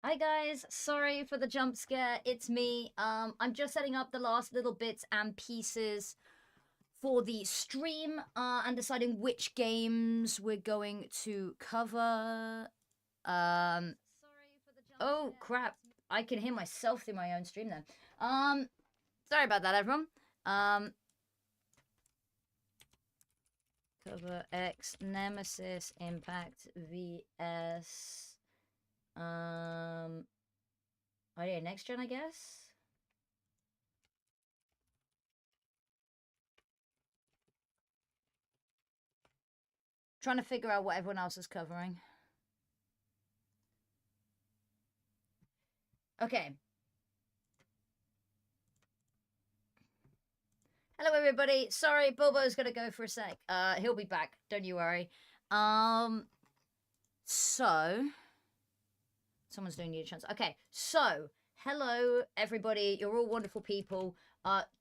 Hi guys, sorry for the jump scare. It's me. I'm just setting up the last little bits and pieces for the stream and deciding which games we're going to cover. Oh crap. I can hear myself through my own stream then. Sorry about that everyone. Um Cover X Nemesis Impact VS oh yeah, next gen I guess. Trying to figure out what everyone else is covering. Okay. Hello, everybody. Sorry, Bobo's gonna go for a sec. He'll be back. Don't you worry. So someone's doing Need a Chance. Okay, so hello, everybody. You're all wonderful people.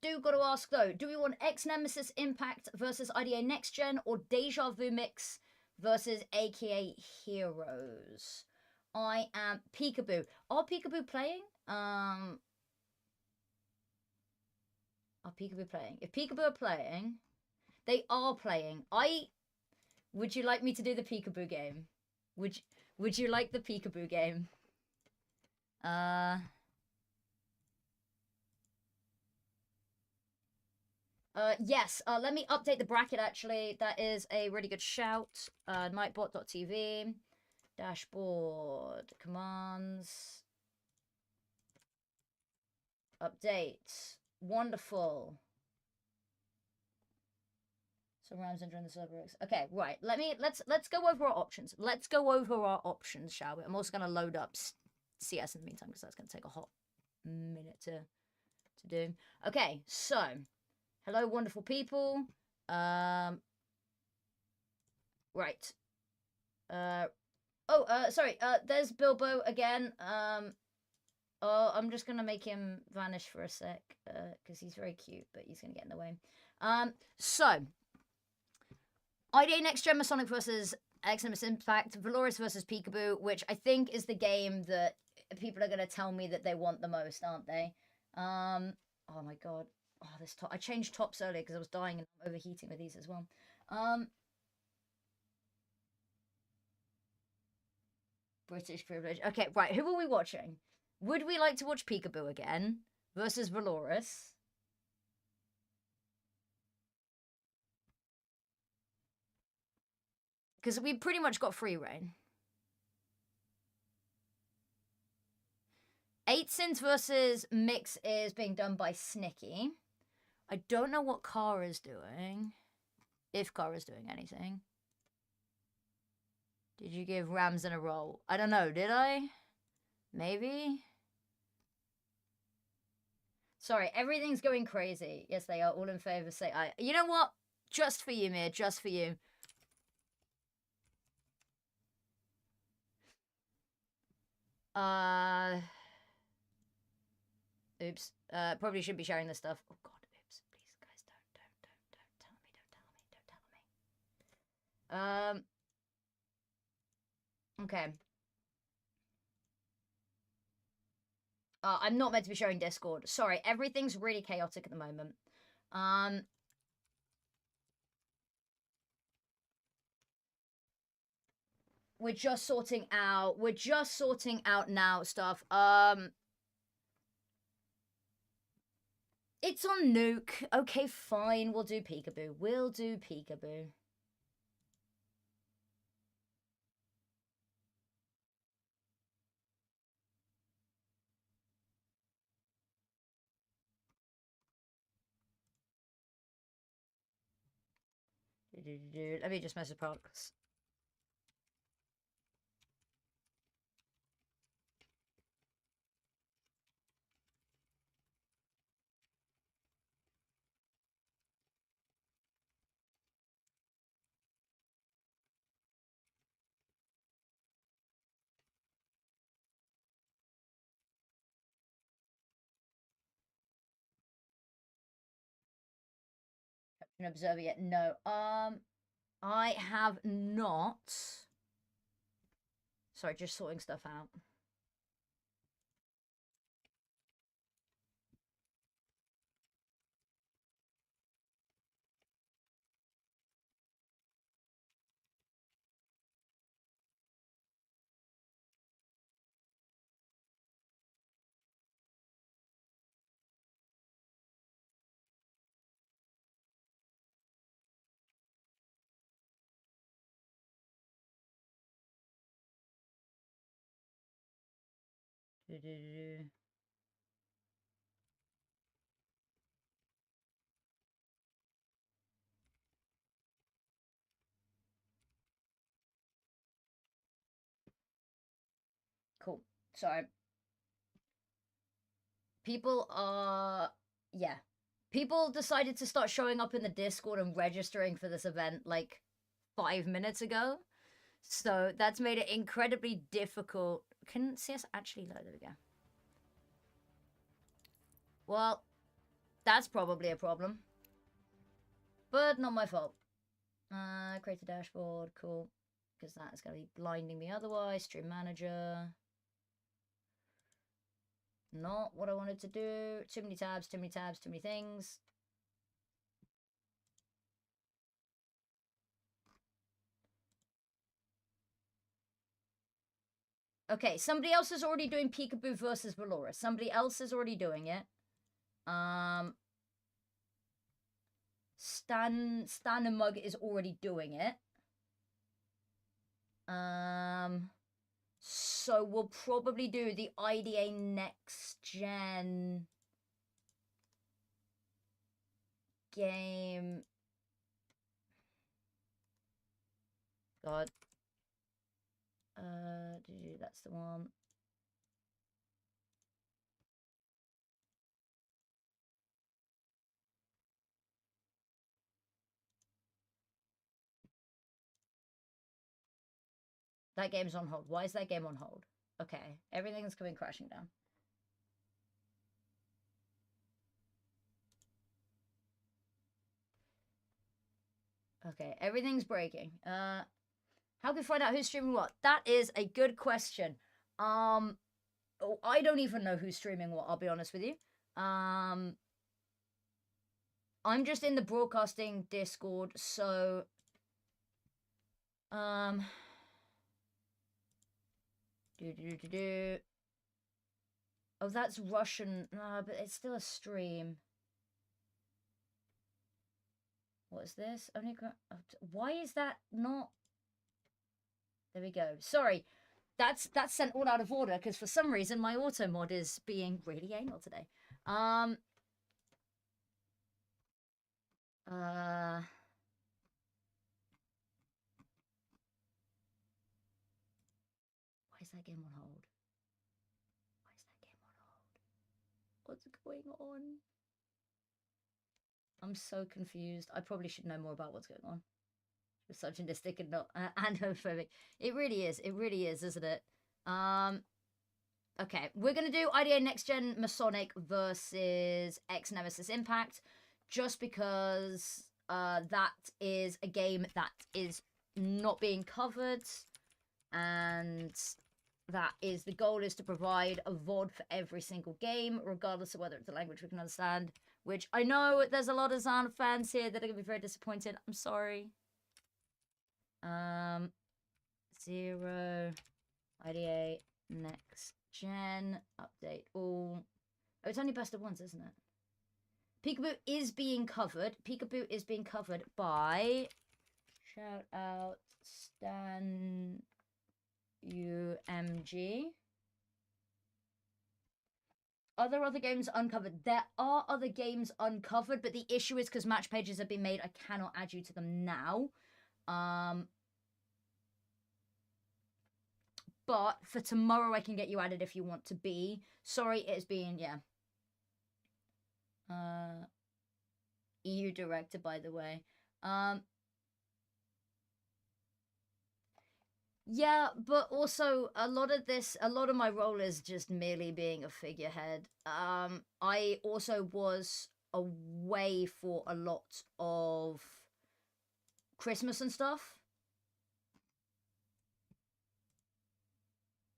Do got to ask though, do we want X Nemesis Impact versus IDA Next Gen or Deja Vu Mix versus AKA Heroes? I am Peekaboo. Are Peekaboo playing? Are Peekaboo playing? If Peekaboo are playing, they are playing. Would you like me to do the Peekaboo game? Would Would you like the Peekaboo game? Yes. Let me update the bracket. Actually, that is a really good shout. Nightbot.tv dashboard commands update. Wonderful. So Rams entering the Cerberus. Okay, right. Let's go over our options. Let's go over our options, shall we? I'm also gonna load up CS in the meantime because that's gonna take a hot minute to do. Okay, so hello, wonderful people. Right. Sorry. There's Bilbo again. I'm just gonna make him vanish for a sec, because he's very cute, but he's gonna get in the way. So IDA Next Gen Masonic versus X Nemesis Impact, Valoris versus Peekaboo, which I think is the game that people are going to tell me that they want the most, aren't they? Oh my god. Oh, this top. I changed tops earlier because I was dying and overheating with these as well. British privilege. Okay, right. Who are we watching? Would we like to watch Peekaboo again versus Valoris? Because we pretty much got free reign. 8 Sins versus Mix is being done by Snicky. I don't know what Kara's doing. If Kara's doing anything. Did you give Ramsden a roll? I don't know, did I? Maybe? Sorry, everything's going crazy. Yes, they are all in favor. Say I. You know what? Just for you, Mir. Just for you. Oops. Probably shouldn't be sharing this stuff. Oh god, oops. Please, guys, don't tell me. Okay. I'm not meant to be showing Discord. Sorry, everything's really chaotic at the moment. We're just sorting out now stuff. It's on Nuke. Okay, fine. We'll do Peekaboo. We'll do Peekaboo. Let me just message Prox. An observer yet? No. I have not. Sorry, just sorting stuff out. Do-do-do-do. Cool. Sorry. People are, yeah. People decided to start showing up in the Discord and registering for this event like 5 minutes ago. So that's made it incredibly difficult. Can CS actually load? There we go. Well, that's probably a problem. But not my fault. Create a dashboard. Cool. Because that is going to be blinding me otherwise. Stream manager. Not what I wanted to do. Too many tabs, too many tabs, too many things. Okay, somebody else is already doing Peekaboo versus Valora. Somebody else is already doing it. Stan and Mug is already doing it. So we'll probably do the IDA next gen game. God. That's the one. That game's on hold. Why is that game on hold? Okay, everything's coming crashing down. Okay, everything's breaking. How can we find out who's streaming what? That is a good question. Oh, I don't even know who's streaming what, I'll be honest with you. I'm just in the broadcasting Discord, so oh, that's Russian. But it's still a stream. What is this? Only why is that not? There we go. Sorry, that's sent all out of order because for some reason my auto mod is being really anal today. Why is that game on hold? Why is that game on hold? What's going on? I'm so confused. I probably should know more about what's going on. Misogynistic and not and homophobic. It really is. It really is, isn't it? Okay, we're gonna do IDA Next Gen Masonic versus X Nemesis Impact, just because that is a game that is not being covered, and that is the goal is to provide a VOD for every single game, regardless of whether it's a language we can understand. Which I know there's a lot of Zana fans here that are gonna be very disappointed. I'm sorry. 0 IDA Next Gen update all. Oh, it's only best of ones, isn't it? Peekaboo is being covered. Peekaboo is being covered by shout out Stan UMG. Are there other games uncovered? There are other games uncovered, but the issue is because match pages have been made, I cannot add you to them now. But for tomorrow, I can get you added if you want to be. Sorry, it's been, yeah. EU director, by the way. Yeah, but also a lot of my role is just merely being a figurehead. I also was away for a lot of Christmas and stuff.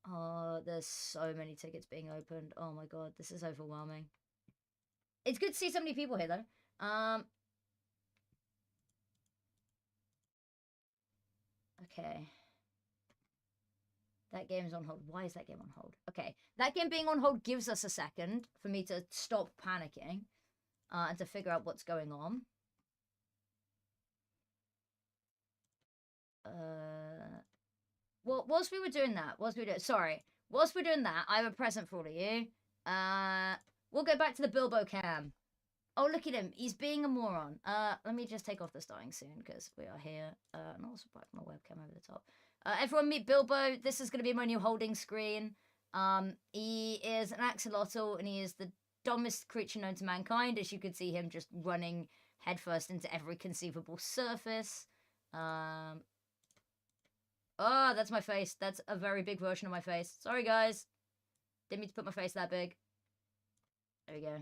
Oh, there's so many tickets being opened. Oh my god, this is overwhelming. It's good to see so many people here, though. Okay. That game's on hold. Why is that game on hold? Okay. That game being on hold gives us a second for me to stop panicking and to figure out what's going on. Well, whilst we were doing that, sorry. whilst we're doing that, I have a present for all of you. We'll go back to the Bilbo cam. Oh, look at him. He's being a moron. Let me just take off the starting soon because we are here. And also back my webcam over the top. Everyone meet Bilbo. This is going to be my new holding screen. He is an axolotl and he is the dumbest creature known to mankind. As you can see him just running headfirst into every conceivable surface. Oh, that's my face. That's a very big version of my face. Sorry, guys. Didn't mean to put my face that big. There we go.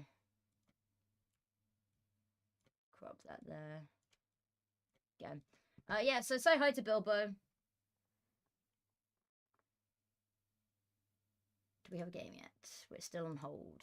Crop that there. Go. Yeah, so say hi to Bilbo. Do we have a game yet? We're still on hold.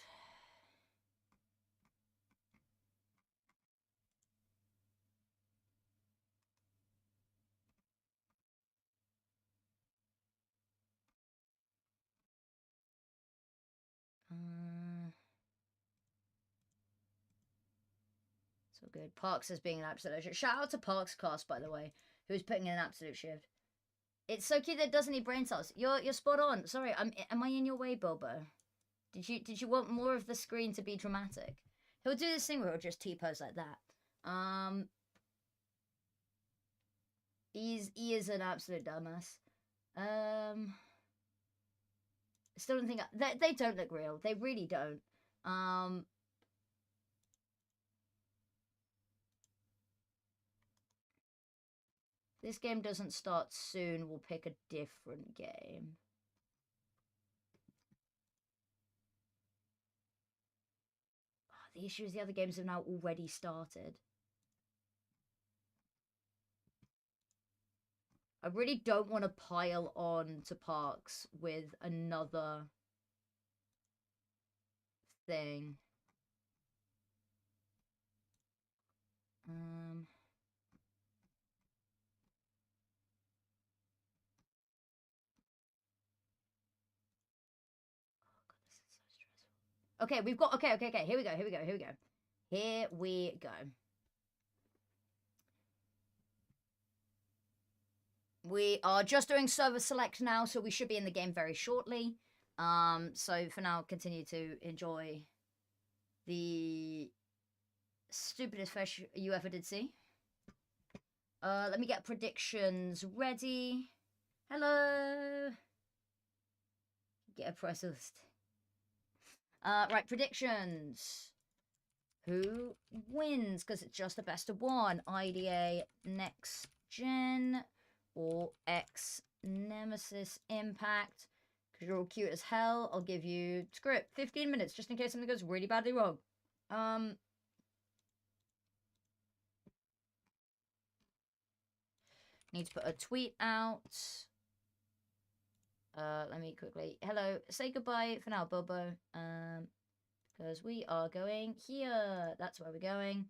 So good. Parks is being an absolute shift. Shout out to Parks Cast, by the way, who's putting in an absolute shift. It's so cute that it doesn't need brain cells. You're spot on. Sorry, am I in your way, Bilbo? Did you want more of the screen to be dramatic? He'll do this thing where he'll just T-pose like that. He is an absolute dumbass. Still don't think they don't look real. They really don't. This game doesn't start soon. We'll pick a different game. Oh, the issue is the other games have now already started. I really don't want to pile on to Parks with another thing. Okay, we've got... Okay. Here we go. Here we go. We are just doing server select now, so we should be in the game very shortly. So for now, continue to enjoy the stupidest fish you ever did see. Let me get predictions ready. Hello. Get a press list. Right, predictions. Who wins? Because it's just the best of one. IDA Next Gen or X Nemesis Impact. Because you're all cute as hell. I'll give you, screw it, 15 minutes just in case something goes really badly wrong. Need to put a tweet out. Let me quickly... Hello. Say goodbye for now, Bilbo. Because we are going here. That's where we're going.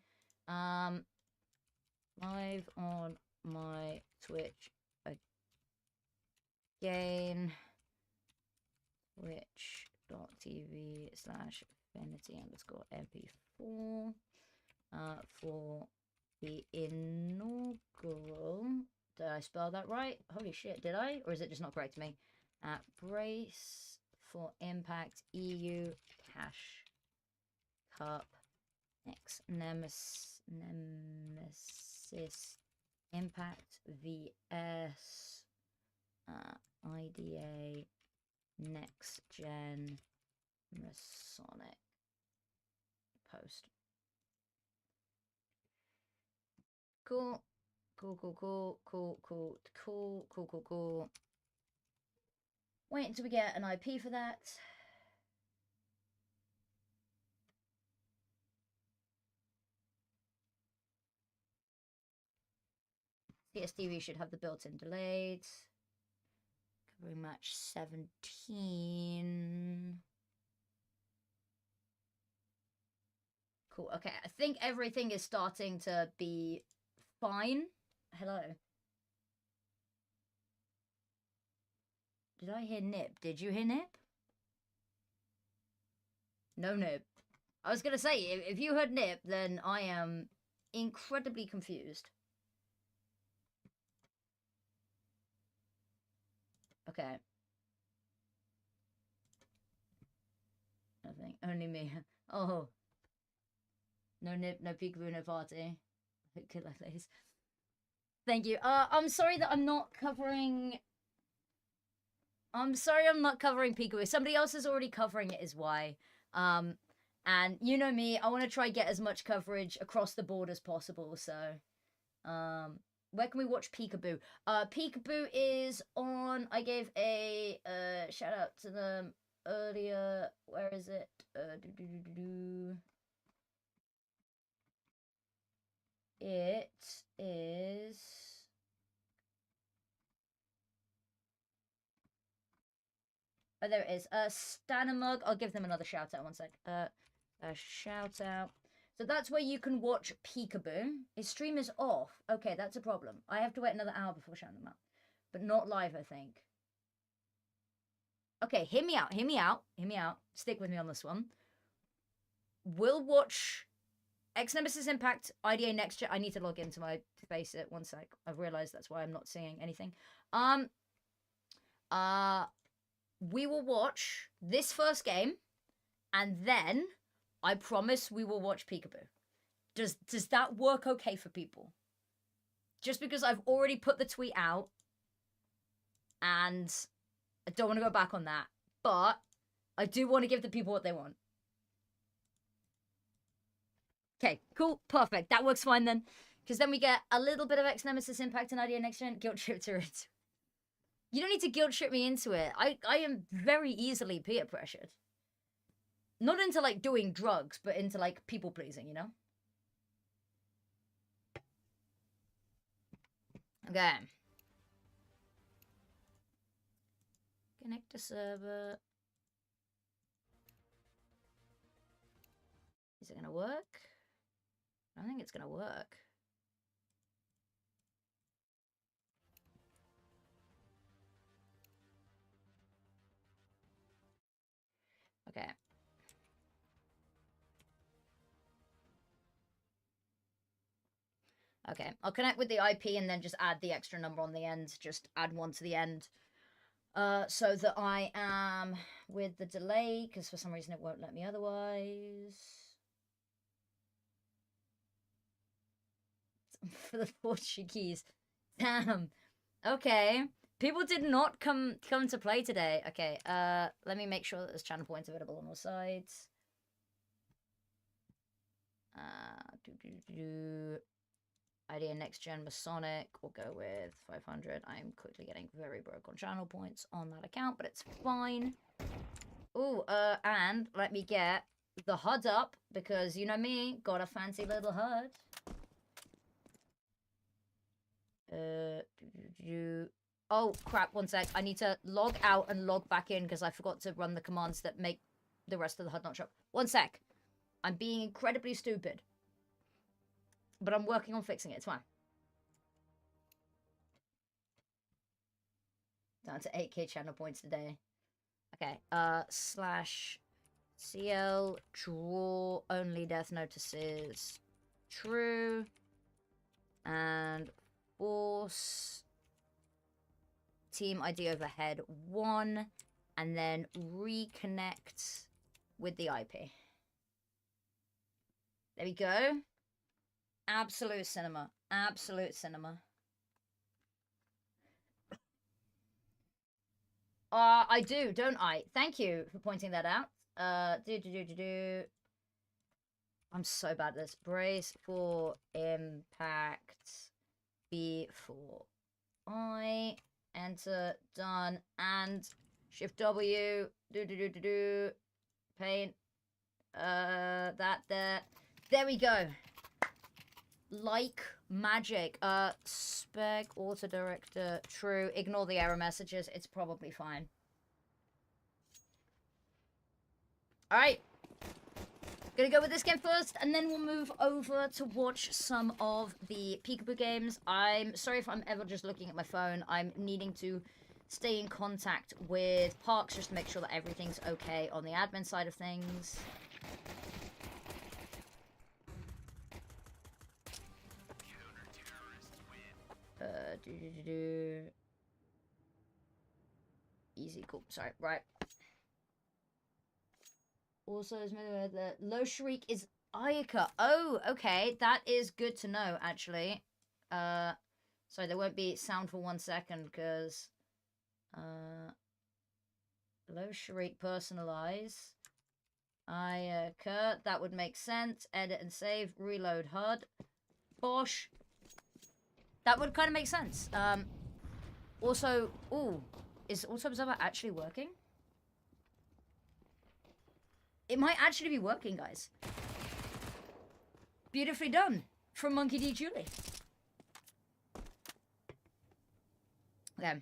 Live on my Twitch again. Twitch.tv/Affinity_MP4 for the inaugural... Did I spell that right? Holy shit, did I? Or is it just not correct to me? Brace for Impact EU Cash Cup X Nemesis Impact VS IDA Next Gen Masonic Post. Cool. Wait until we get an IP for that. CSTV should have the built-in delayed. Covering match 17. Cool. Okay, I think everything is starting to be fine. Hello. Did I hear Nip? Did you hear Nip? No Nip. I was going to say, if you heard Nip, then I am incredibly confused. Okay. Only me. Oh. No nip, no peekaboo, no party. Good luck, ladies. Thank you. I'm sorry that I'm not covering... I'm sorry I'm not covering peekaboo. Somebody else is already covering it is why. And you know me, I want to try get as much coverage across the board as possible, so... Where can we watch Peekaboo? Peekaboo is on... I gave a shout out to them earlier. Where is it? It is... Oh, there it is. Stanamug. I'll give them another shout out. One sec. A shout out. So that's where you can watch Peekaboo. His stream is off. Okay, that's a problem. I have to wait another hour before shouting them out. But not live, I think. Okay, hear me out. Hear me out. Hear me out. Stick with me on this one. We'll watch X Nemesis Impact IDA Next Gen. I need to log into my face it. One sec. I've realized that's why I'm not seeing anything. We will watch this first game, and then I promise we will watch Peekaboo. Does that work okay for people? Just because I've already put the tweet out, and I don't want to go back on that, but I do want to give the people what they want. Okay, cool, perfect. That works fine then. Because then we get a little bit of X Nemesis Impact and IDA Next Gen. Guilt trip to it. You don't need to guilt trip me into it. I am very easily peer pressured. Not into, like, doing drugs, but into, like, people pleasing, you know? Okay. Connect to server. Is it gonna work? I don't think it's gonna work. Okay. Okay, I'll connect with the IP and then just add the extra number on the end. Just add one to the end. So that I am with the delay, because for some reason it won't let me otherwise. For the Portuguese. Damn. Okay. People did not come to play today. Okay, let me make sure that there's channel points available on all sides. IDA Next Gen Masonic. We'll go with 500. I'm quickly getting very broke on channel points on that account, but it's fine. Ooh, and let me get the HUD up, because you know me, got a fancy little HUD. Oh, crap, one sec. I need to log out and log back in because I forgot to run the commands that make the rest of the HUD not show up. One sec. I'm being incredibly stupid. But I'm working on fixing it. It's fine. Down to 8k channel points today. Okay, slash CL draw only death notices true. And force team ID overhead 1, and then reconnect with the IP. There we go. Absolute cinema. Absolute cinema. I do, don't I? Thank you for pointing that out. I'm so bad at this. Brace for impact. B for I. Enter. Done. And Shift W. Paint. That there. There we go. Like magic. Spec auto director. True. Ignore the error messages. It's probably fine. Alright. Gonna go with this game first, and then we'll move over to watch some of the Peekaboo games. I'm sorry if I'm ever just looking at my phone. I'm needing to stay in contact with Parks just to make sure that everything's okay on the admin side of things. Easy, cool. Sorry, right. Also, is the Low Shriek is Ayaka. Oh, okay. That is good to know, actually. Sorry, there won't be sound for 1 second, because... Low Shriek personalize. Ayaka. That would make sense. Edit and save. Reload HUD. Bosh. That would kind of make sense. Also... Ooh. Is Auto Observer actually working? It might actually be working, guys. Beautifully done from Monkey D. Julie. Okay.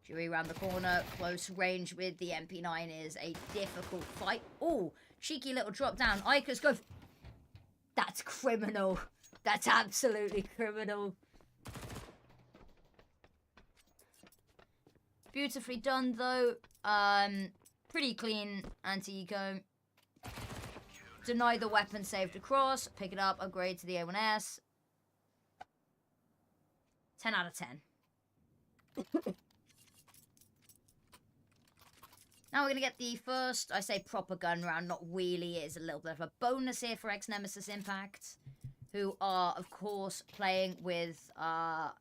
Julie around the corner. Close range with the MP9 is a difficult fight. Oh, cheeky little drop down. Ika's go. That's criminal. That's absolutely criminal. Beautifully done, though. Pretty clean anti-eco. Deny the weapon saved across. Pick it up. Upgrade to the A1S. 10 out of 10. Now we're going to get the first, I say proper gun round. Not really. It is a little bit of a bonus here for Ex-Nemesis Impact. Who are, of course, playing with a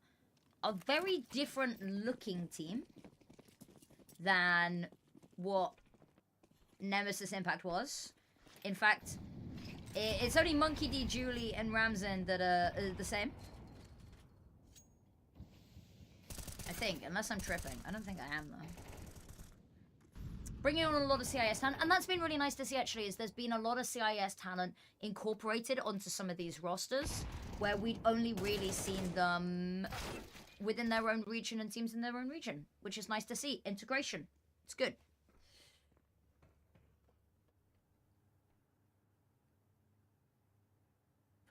very different looking team than what Nemesis Impact was. In fact, it's only Monkey D. Julie and Ramzan that are the same. I think, unless I'm tripping. I don't think I am, though. Bringing on a lot of CIS talent, and that's been really nice to see, actually, is there's been a lot of CIS talent incorporated onto some of these rosters, where we'd only really seen them within their own region and teams in their own region, which is nice to see. Integration. It's good.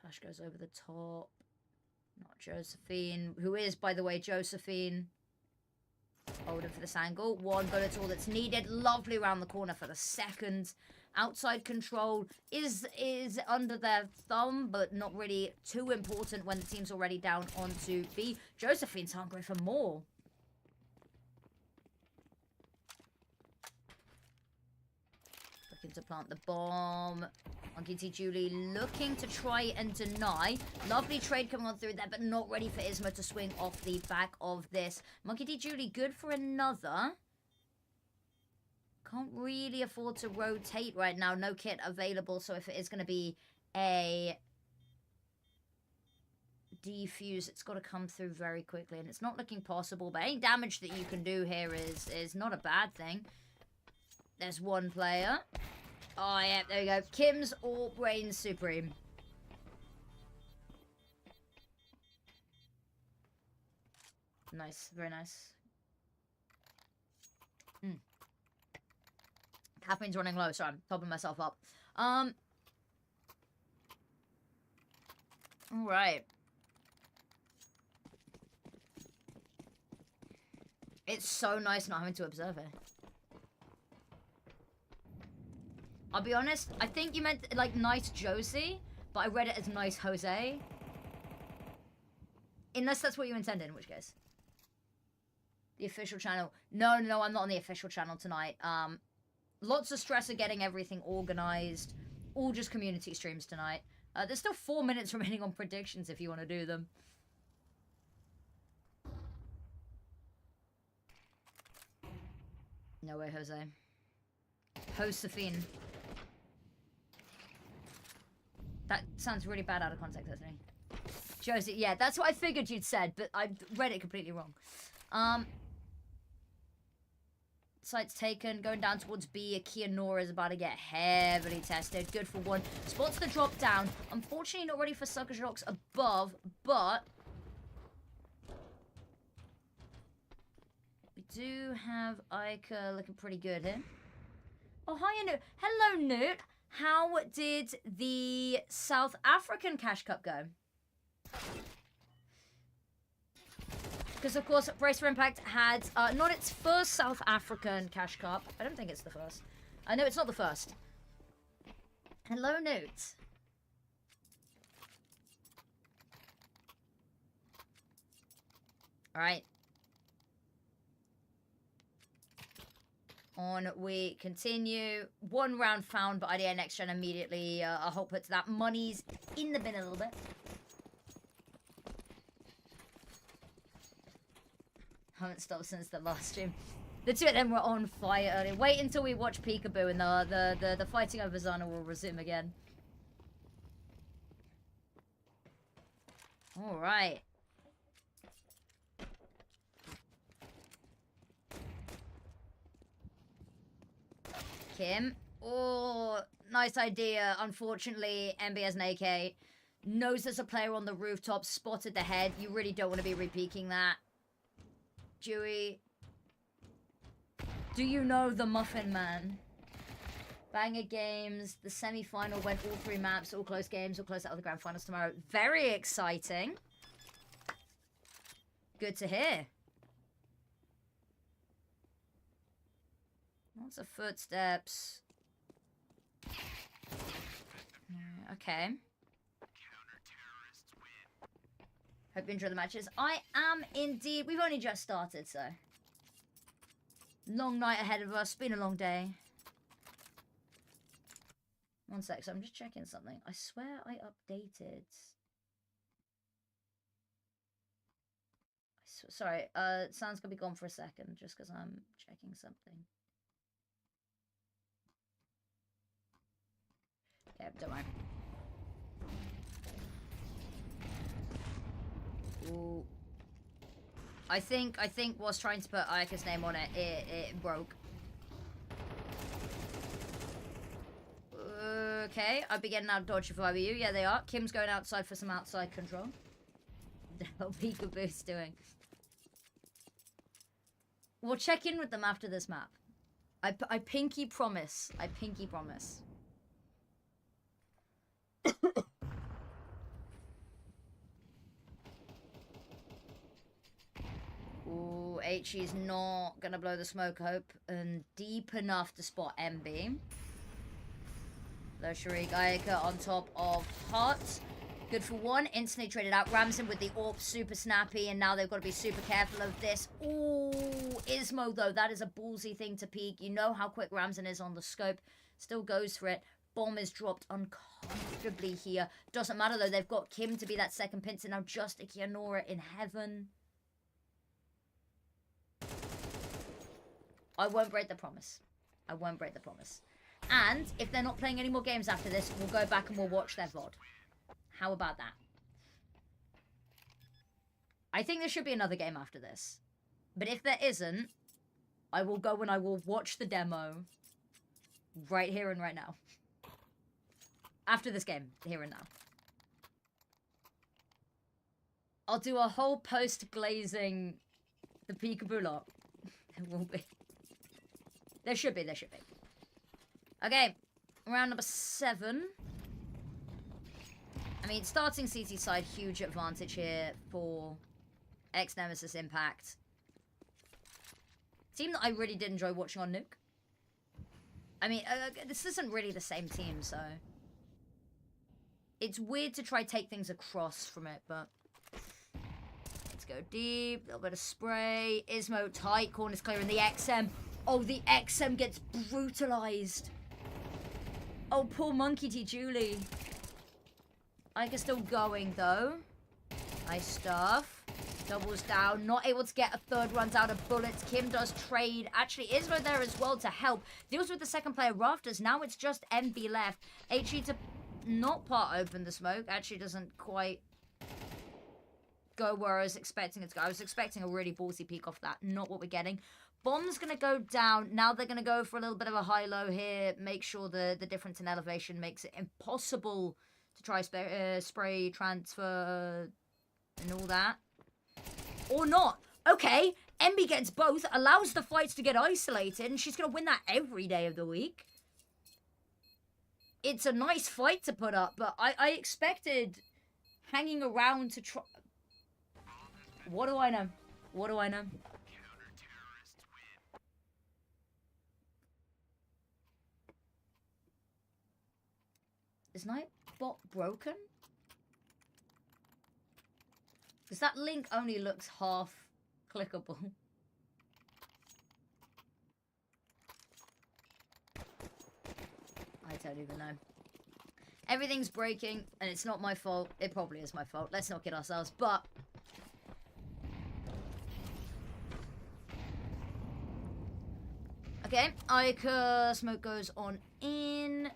Flash goes over the top. Not Josephine, who is, by the way, Josephine. Holding for this angle. One bullet all that's needed. Lovely around the corner for the second. Outside control is under their thumb, but not really too important when the team's already down onto B. Josephine's hungry for more. Looking to plant the bomb. Monkey D. Julie looking to try and deny. Lovely trade coming on through there, but not ready for Isma to swing off the back of this. Monkey D. Julie good for another. Can't really afford to rotate right now. No kit available, so if it is going to be a defuse, it's got to come through very quickly, and it's not looking possible, but any damage that you can do here is not a bad thing. There's one player. Oh, yeah, there we go. Kim's All Brains Supreme. Nice, very nice. Caffeine's running low, so I'm topping myself up. Alright. It's so nice not having to observe it. I'll be honest, I think you meant, like, nice Josie, but I read it as nice Jose. Unless that's what you intended, in which case. The official channel. No, I'm not on the official channel tonight. Lots of stress of getting everything organized. All just community streams tonight. There's still 4 minutes remaining on predictions if you want to do them. No way, Jose. Josephine. That sounds really bad out of context, doesn't it? Josie, yeah, that's what I figured you'd said, but I read it completely wrong. Site's taken, going down towards B. Akia Nora is about to get heavily tested. Good for one. Spots the drop down. Unfortunately, not ready for Sucker Shocks above, but we do have Ica looking pretty good here. Oh, hi, Newt. Hello, Newt. How did the South African Cash Cup go? Because, of course, Brace for Impact had not its first South African Cash Cup. I don't think it's the first. I know it's not the first. Hello, Newt. All right. On we continue. 1 round found, but IDA next gen immediately. A whole put to that. Money's in the bin a little bit. Haven't stopped since the last stream. The two of them were on fire earlier. Wait until we watch Peekaboo and the fighting over Zana will resume again. Alright. Kim. Oh, nice idea. Unfortunately, MB has an AK. Knows there's a player on the rooftop. Spotted the head. You really don't want to be repeaking that. Dewey. Do you know the Muffin Man? Banger games. The semi-final went all 3 maps. All close games. All close out of the grand finals tomorrow. Very exciting. Good to hear. Lots of footsteps. Okay. Hope you enjoy the matches. I am indeed. We've only just started, so. Long night ahead of us. Been a long day. One sec, so I'm just checking something. I swear I updated. Sorry, sound's gonna be gone for a second just because I'm checking something. Yeah, don't mind. Ooh. I think was trying to put Ayaka's name on it. It broke. Okay, I'd be getting out of dodge if I were you. Yeah, they are. Kim's going outside for some outside control. The hell Peekaboo's doing. We'll check in with them after this map. I pinky promise. I pinky promise. Ooh, HE's not gonna blow the smoke, hope. And deep enough to spot MB. Low Sharik, Ayaka on top of Hot. Good for 1. Instantly traded out. Ramson with the AWP, super snappy. And now they've got to be super careful of this. Ooh, Ismo, though. That is a ballsy thing to peek. You know how quick Ramson is on the scope. Still goes for it. Bomb is dropped uncomfortably here. Doesn't matter, though. They've got Kim to be that second pincer. Now just a Kianora in heaven. I won't break the promise. I won't break the promise. And if they're not playing any more games after this, we'll go back and we'll watch their VOD. How about that? I think there should be another game after this. But if there isn't, I will go and I will watch the demo right here and right now. After this game, here and now. I'll do a whole post-glazing the Peekaboo lot. There will be. There should be, there should be. Okay, round number 7. I mean, starting CT side, huge advantage here for ex-Nemesis Impact. Team that I really did enjoy watching on Nuke. I mean, this isn't really the same team, so... It's weird to try take things across from it, but... Let's go deep, a little bit of spray. Ismo tight, corners clear in the XM. Oh, the XM gets brutalized. Oh, poor Monkey D. Julie. Ika still going, though. Nice stuff. Doubles down. Not able to get a third. Runs out of bullets. Kim does trade. Actually, Ismo there as well to help. Deals with the second player, Rafters. Now it's just MB left. HE to not part open the smoke. Actually doesn't quite go where I was expecting it to go. I was expecting a really ballsy peek off that. Not what we're getting. Bomb's going to go down. Now they're going to go for a little bit of a high-low here. Make sure the difference in elevation makes it impossible to try spray transfer and all that. Or not. Okay, MB gets both. Allows the fights to get isolated. And she's going to win that every day of the week. It's a nice fight to put up. But I expected hanging around to try... What do I know? What do I know? Is Nightbot broken? Because that link only looks half clickable. don't even know. Everything's breaking, and it's not my fault. It probably is my fault. Let's not kid ourselves, but... Okay, Ica smoke goes on in.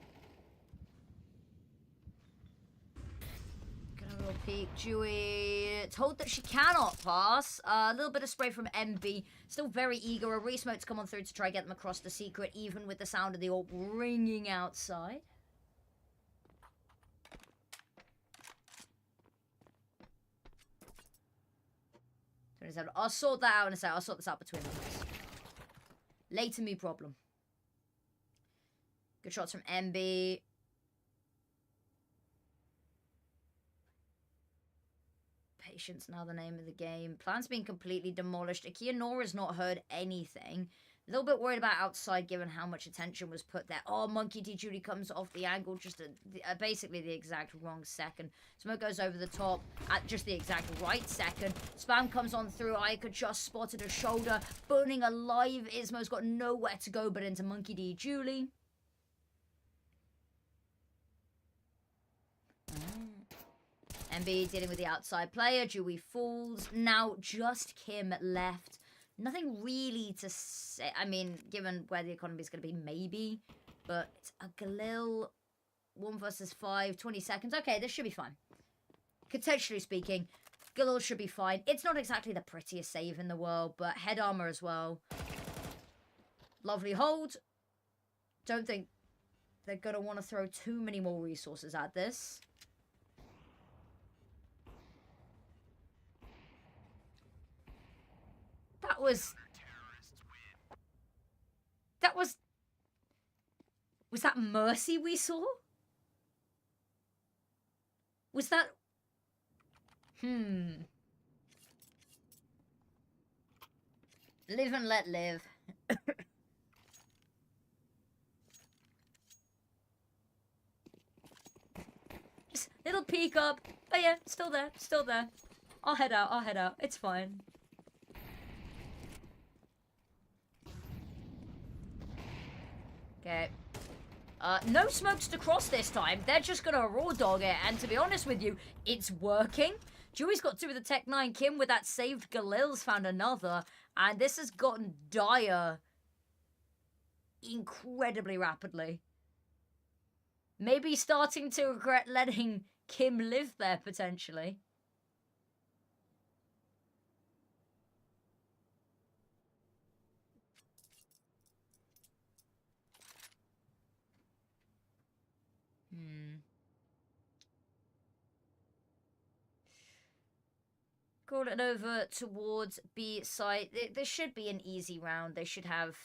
Get a little peek. Dewey told that she cannot pass. A little bit of spray from MB. Still very eager. A re-smoke to come on through to try and get them across the secret, even with the sound of the orb ringing outside. I'll sort that out in a sec. I'll sort this out between us. Later me problem. Good shots from MB. Patience now the name of the game. Plan's been completely demolished. Akianora's not heard anything. A little bit worried about outside given how much attention was put there. Oh, Monkey D. Judy comes off the angle just basically the exact wrong second. Smoke goes over the top at just the exact right second. Spam comes on through. Ica just spotted a shoulder. Burning alive. Ismo's got nowhere to go but into Monkey D. Julie. MB dealing with the outside player. Dewey falls. Now just Kim left. Nothing really to say. I mean, given where the economy is going to be, maybe. But it's a Galil. 1 versus 5. 20 seconds. Okay, this should be fine. Contextually speaking, Galil should be fine. It's not exactly the prettiest save in the world, but head armor as well. Lovely hold. Don't think they're going to want to throw too many more resources at this. Was that Mercy we saw? Was that... Live and let live. Just little peek up. Oh yeah, still there, still there. I'll head out, it's fine. Okay. No smokes to cross this time. They're just gonna raw dog it, and to be honest with you, it's working. Dewey's got 2 with the Tech 9. Kim with that saved Galil's found another, and this has gotten dire incredibly rapidly. Maybe starting to regret letting Kim live there, potentially. Call it over towards B side. This should be an easy round. They should have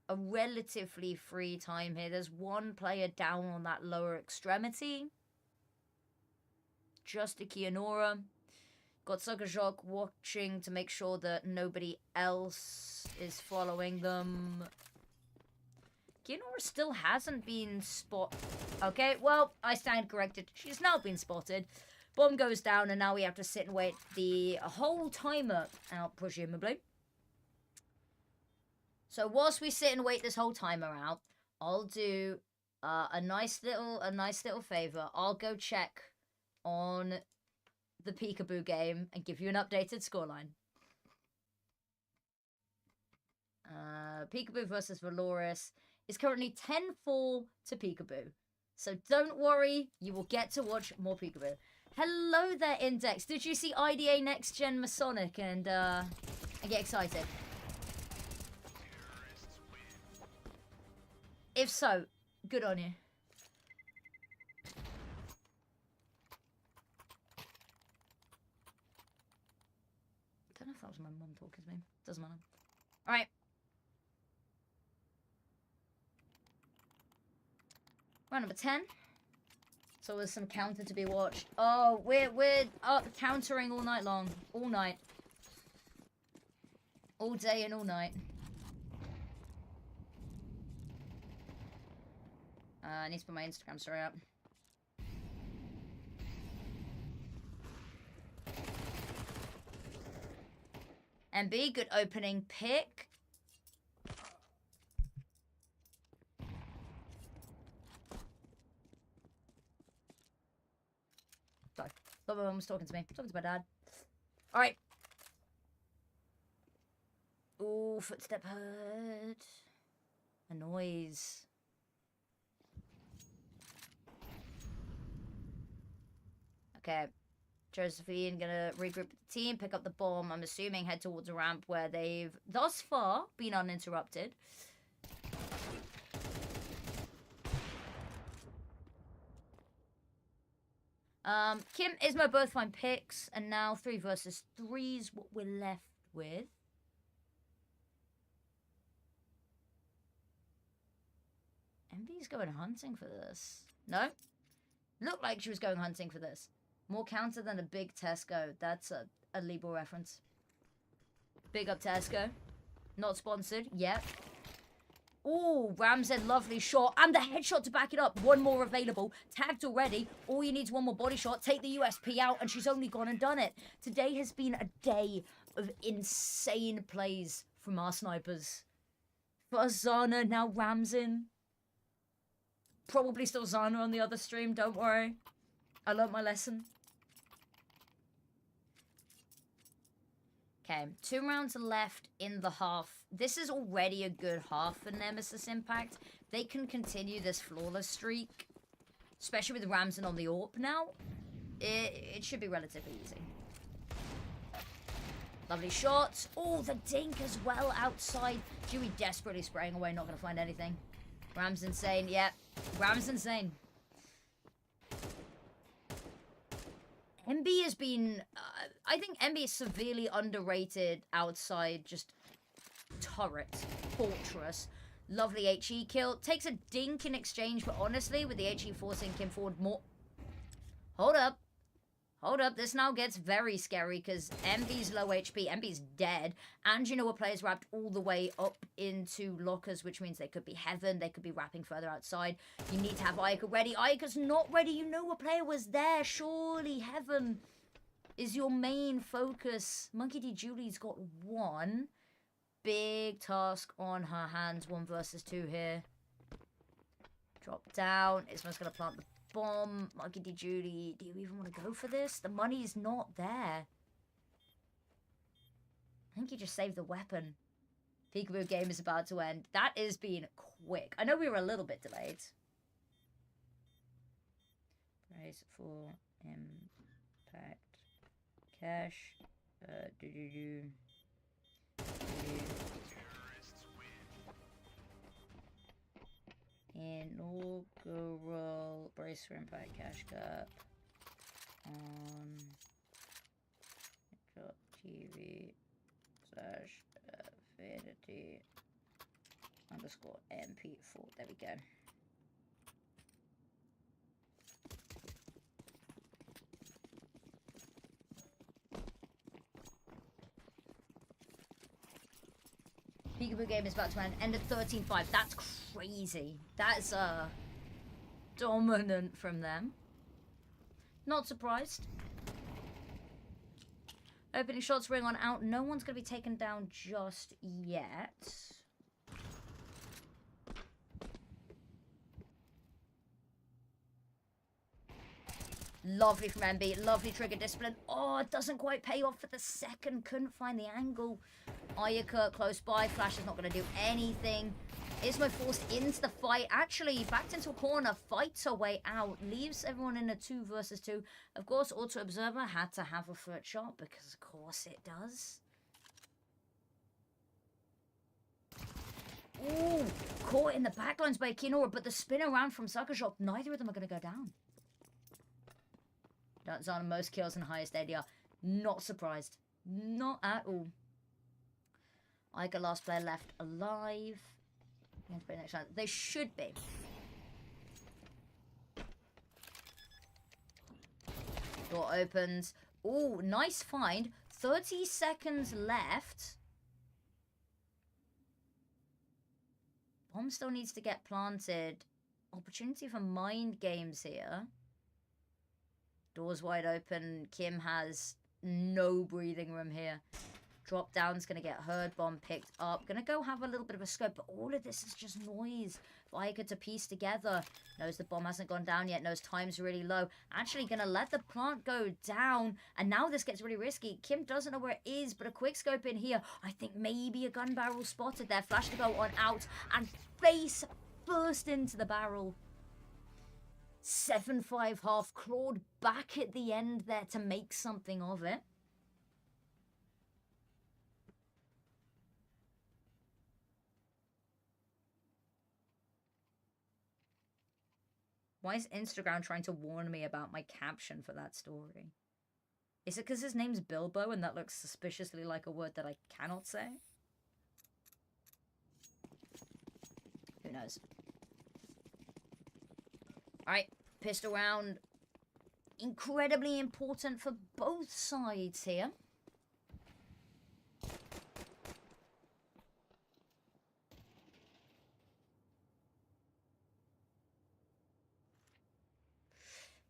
a relatively free time here. There's 1 player down on that lower extremity. Just Akianora. Got Sugajok watching to make sure that nobody else is following them. Akianora still hasn't been spotted. Okay, well, I stand corrected. She's now been spotted. Bomb goes down, and now we have to sit and wait the whole timer out, presumably. So whilst we sit and wait this whole timer out, I'll do a nice little favor. I'll go check on the Peekaboo game and give you an updated scoreline. Peekaboo versus Valoris is currently 10-4 to Peekaboo. So don't worry, you will get to watch more Peekaboo. Hello there, Index. Did you see IDA Next Gen Masonic and get excited? If so, good on you. Don't know if that was my mum talking to me. Doesn't matter. Alright. Round number 10. So there's some counter to be watched. Oh, we're up countering all night long. All night. All day and all night. I need to put my Instagram story up. MB, good opening pick. Thought my mum was talking to me. Talking to my dad. All right. Ooh, footstep heard. A noise. Okay. Josephine gonna regroup the team, pick up the bomb. I'm assuming head towards a ramp where they've thus far been uninterrupted. Kim, Ismo both find picks, and now 3 versus 3's what we're left with. Envy's going hunting for this. No? Looked like she was going hunting for this. More counter than a big Tesco. That's a Libor reference. Big up Tesco. Not sponsored yet. Ooh, Ramsden, lovely shot. And the headshot to back it up. One more available. Tagged already. All you need is one more body shot. Take the USP out, and she's only gone and done it. Today has been a day of insane plays from our snipers. First Zana, now Ramsden. Probably still Zana on the other stream, don't worry. I learnt my lesson. Okay, 2 rounds left in the half. This is already a good half for Nemesis Impact. They can continue this flawless streak, especially with Ramsden on the AWP now. It should be relatively easy. Lovely shots. Oh, the dink as well outside. Dewey desperately spraying away, not going to find anything. Ram's insane. Yep. Ram's insane. MB has been... I think MB is severely underrated outside just turret, fortress. Lovely HE kill. Takes a dink in exchange, but honestly, with the HE forcing Kim forward more... Hold up. Hold up, this now gets very scary because MB's low HP, MB's dead, and you know a player's wrapped all the way up into lockers, which means they could be Heaven, they could be wrapping further outside. You need to have Ayaka ready. Ayaka's not ready, you know a player was there, surely Heaven is your main focus. Monkey D. Julie's got 1 big task on her hands, 1 versus 2 here. Drop down, Isma's gonna plant the bomb. Monkey D. Judy, do you even want to go for this? The money is not there. I think you just saved the weapon. Peekaboo game is about to end. That is being quick. I know we were a little bit delayed. Price for Impact. Cash. Inaugural Brace for Impact Cash Cup on TV / Affinity _MP4. There we go. Peekaboo game is about to end at 13-5. That's crazy. That's dominant from them. Not surprised. Opening shots ring on out. No one's going to be taken down just yet. Lovely from MB. Lovely trigger discipline. Oh, it doesn't quite pay off for the second. Couldn't find the angle. Ayaka close by. Flash is not going to do anything. Ismo forced into the fight. Actually, backed into a corner. Fights her way out. Leaves everyone in a 2 versus 2. Of course, Auto Observer had to have a foot shot because, of course, it does. Ooh, caught in the backlines by Kinora, but the spin around from Sucker Shop, neither of them are going to go down. Zana most kills and highest ADR. Not surprised. Not at all. Ica last player left alive. Next round. They should be. Door opens. Ooh, nice find. 30 seconds left. Bomb still needs to get planted. Opportunity for mind games here. Doors wide open. Kim has no breathing room here. Drop down's going to get herd bomb picked up. Going to go have a little bit of a scope, but all of this is just noise. Viger to piece together. Knows the bomb hasn't gone down yet. Knows time's really low. Actually going to let the plant go down. And now this gets really risky. Kim doesn't know where it is, but a quick scope in here. I think maybe a gun barrel spotted there. Flash to go on out. And face burst into the barrel. 7-5 half. Clawed back at the end there to make something of it. Why is Instagram trying to warn me about my caption for that story? Is it because his name's Bilbo and that looks suspiciously like a word that I cannot say? Who knows? Alright, pistol round. Incredibly important for both sides here.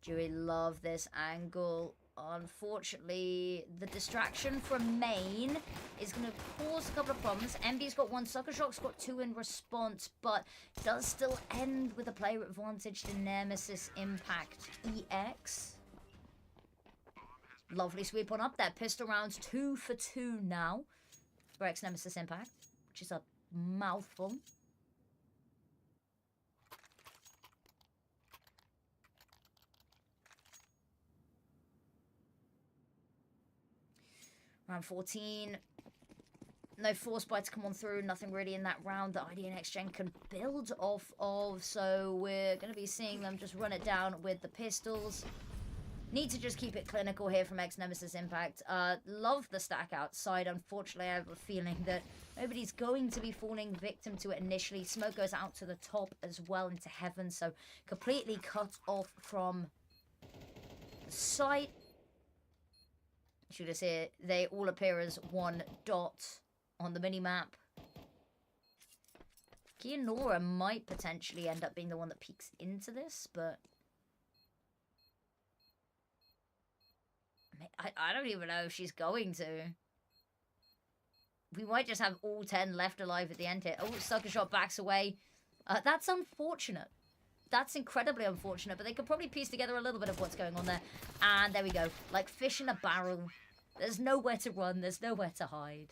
Dewey love this angle. Unfortunately, the distraction from main is going to cause a couple of problems. MB's got one, Sucker Shock's got two in response, but does still end with a player advantage to Nemesis Impact EX. Lovely sweep on up there. Pistol rounds 2 for 2 now for X Nemesis Impact, which is a mouthful. Round 14. No force bite to come on through. Nothing really in that round that ID Next Gen can build off of. So we're going to be seeing them just run it down with the pistols. Need to just keep it clinical here from X Nemesis Impact. Love the stack outside. Unfortunately, I have a feeling that nobody's going to be falling victim to it initially. Smoke goes out to the top as well into heaven. So completely cut off from the sight. Should I say they all appear as one dot on the minimap. Kianora might potentially end up being the one that peeks into this, but I don't even know if she's going to. We might just have all 10 left alive at the end here. Oh, Sucker Shot backs away. That's unfortunate. That's incredibly unfortunate, but they could probably piece together a little bit of what's going on there. And there we go. Like fish in a barrel. There's nowhere to run. There's nowhere to hide.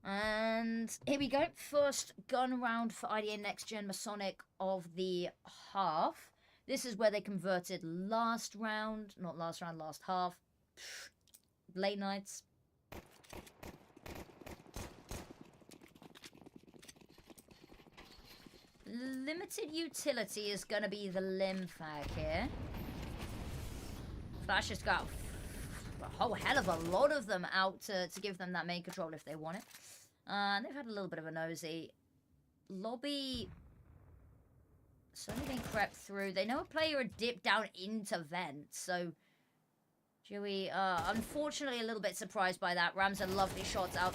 And here we go. First gun round for IDA Next Gen Masonic of the half. This is where they converted last round. Not last round, last half. Late nights. Limited utility is going to be the Limfag here. Flash has got a whole hell of a lot of them out to give them that main control if they want it. They've had a little bit of a nosy. Lobby slowly being crept through. They know a player had dipped down into vent, so Joey, unfortunately a little bit surprised by that. Rams a lovely shots out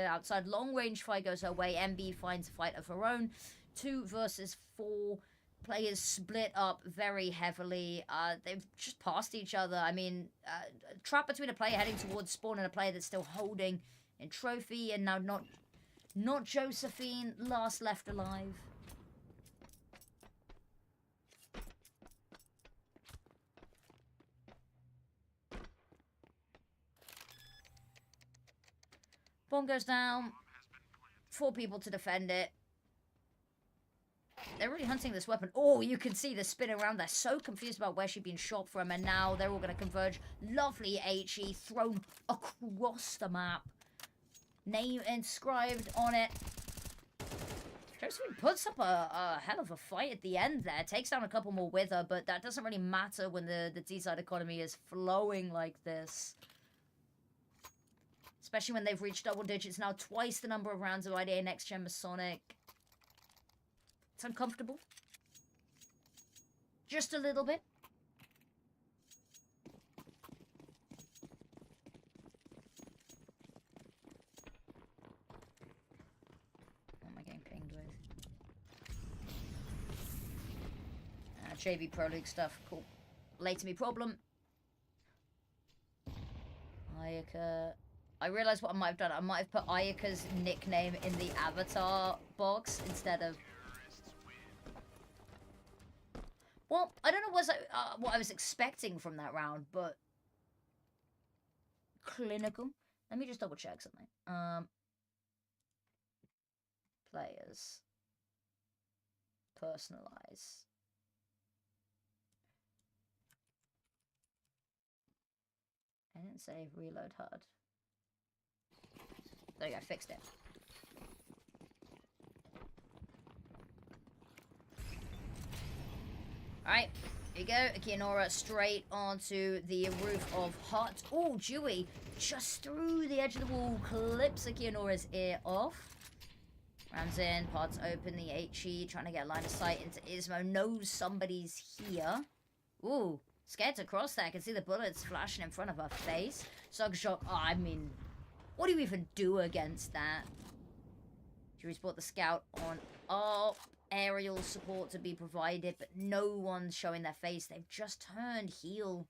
outside. Long range fight goes her way. MB finds a fight of her own. 2 versus 4. Players split up very heavily. They've just passed each other. I mean, a trap between a player heading towards spawn and a player that's still holding in trophy, and now not Josephine, last left alive. Bomb goes down. 4 people to defend it. They're really hunting this weapon. Oh, you can see the spin around. They're so confused about where she's been shot from, and now they're all going to converge. Lovely HE thrown across the map. Name inscribed on it. Josephine puts up a hell of a fight at the end there. Takes down a couple more with her, but that doesn't really matter when the D-side economy is flowing like this. Especially when they've reached double digits now. Twice the number of rounds of IDA Next Gen Masonic. It's uncomfortable. Just a little bit. What am I getting pinged with? JV Pro League stuff. Cool. Late to me problem. Ayaka. I realized what I might have done. I might have put Ayaka's nickname in the avatar box instead of... Well, I don't know what I was expecting from that round, but... Clinical. Let me just double check something. Players. Personalize. I didn't say reload HUD. There you go, fixed it. Alright, here you go. Akihanora straight onto the roof of Hut. Oh, Dewey just through the edge of the wall, clips Akihanora's ear off. Rams in, pods open the HE, trying to get a line of sight into Ismo. Knows somebody's here. Ooh, scared to cross there. I can see the bullets flashing in front of her face. Shock. Oh, I mean, what do you even do against that? Jury's brought the scout on up. Aerial support to be provided, but no one's showing their face. They've just turned heel.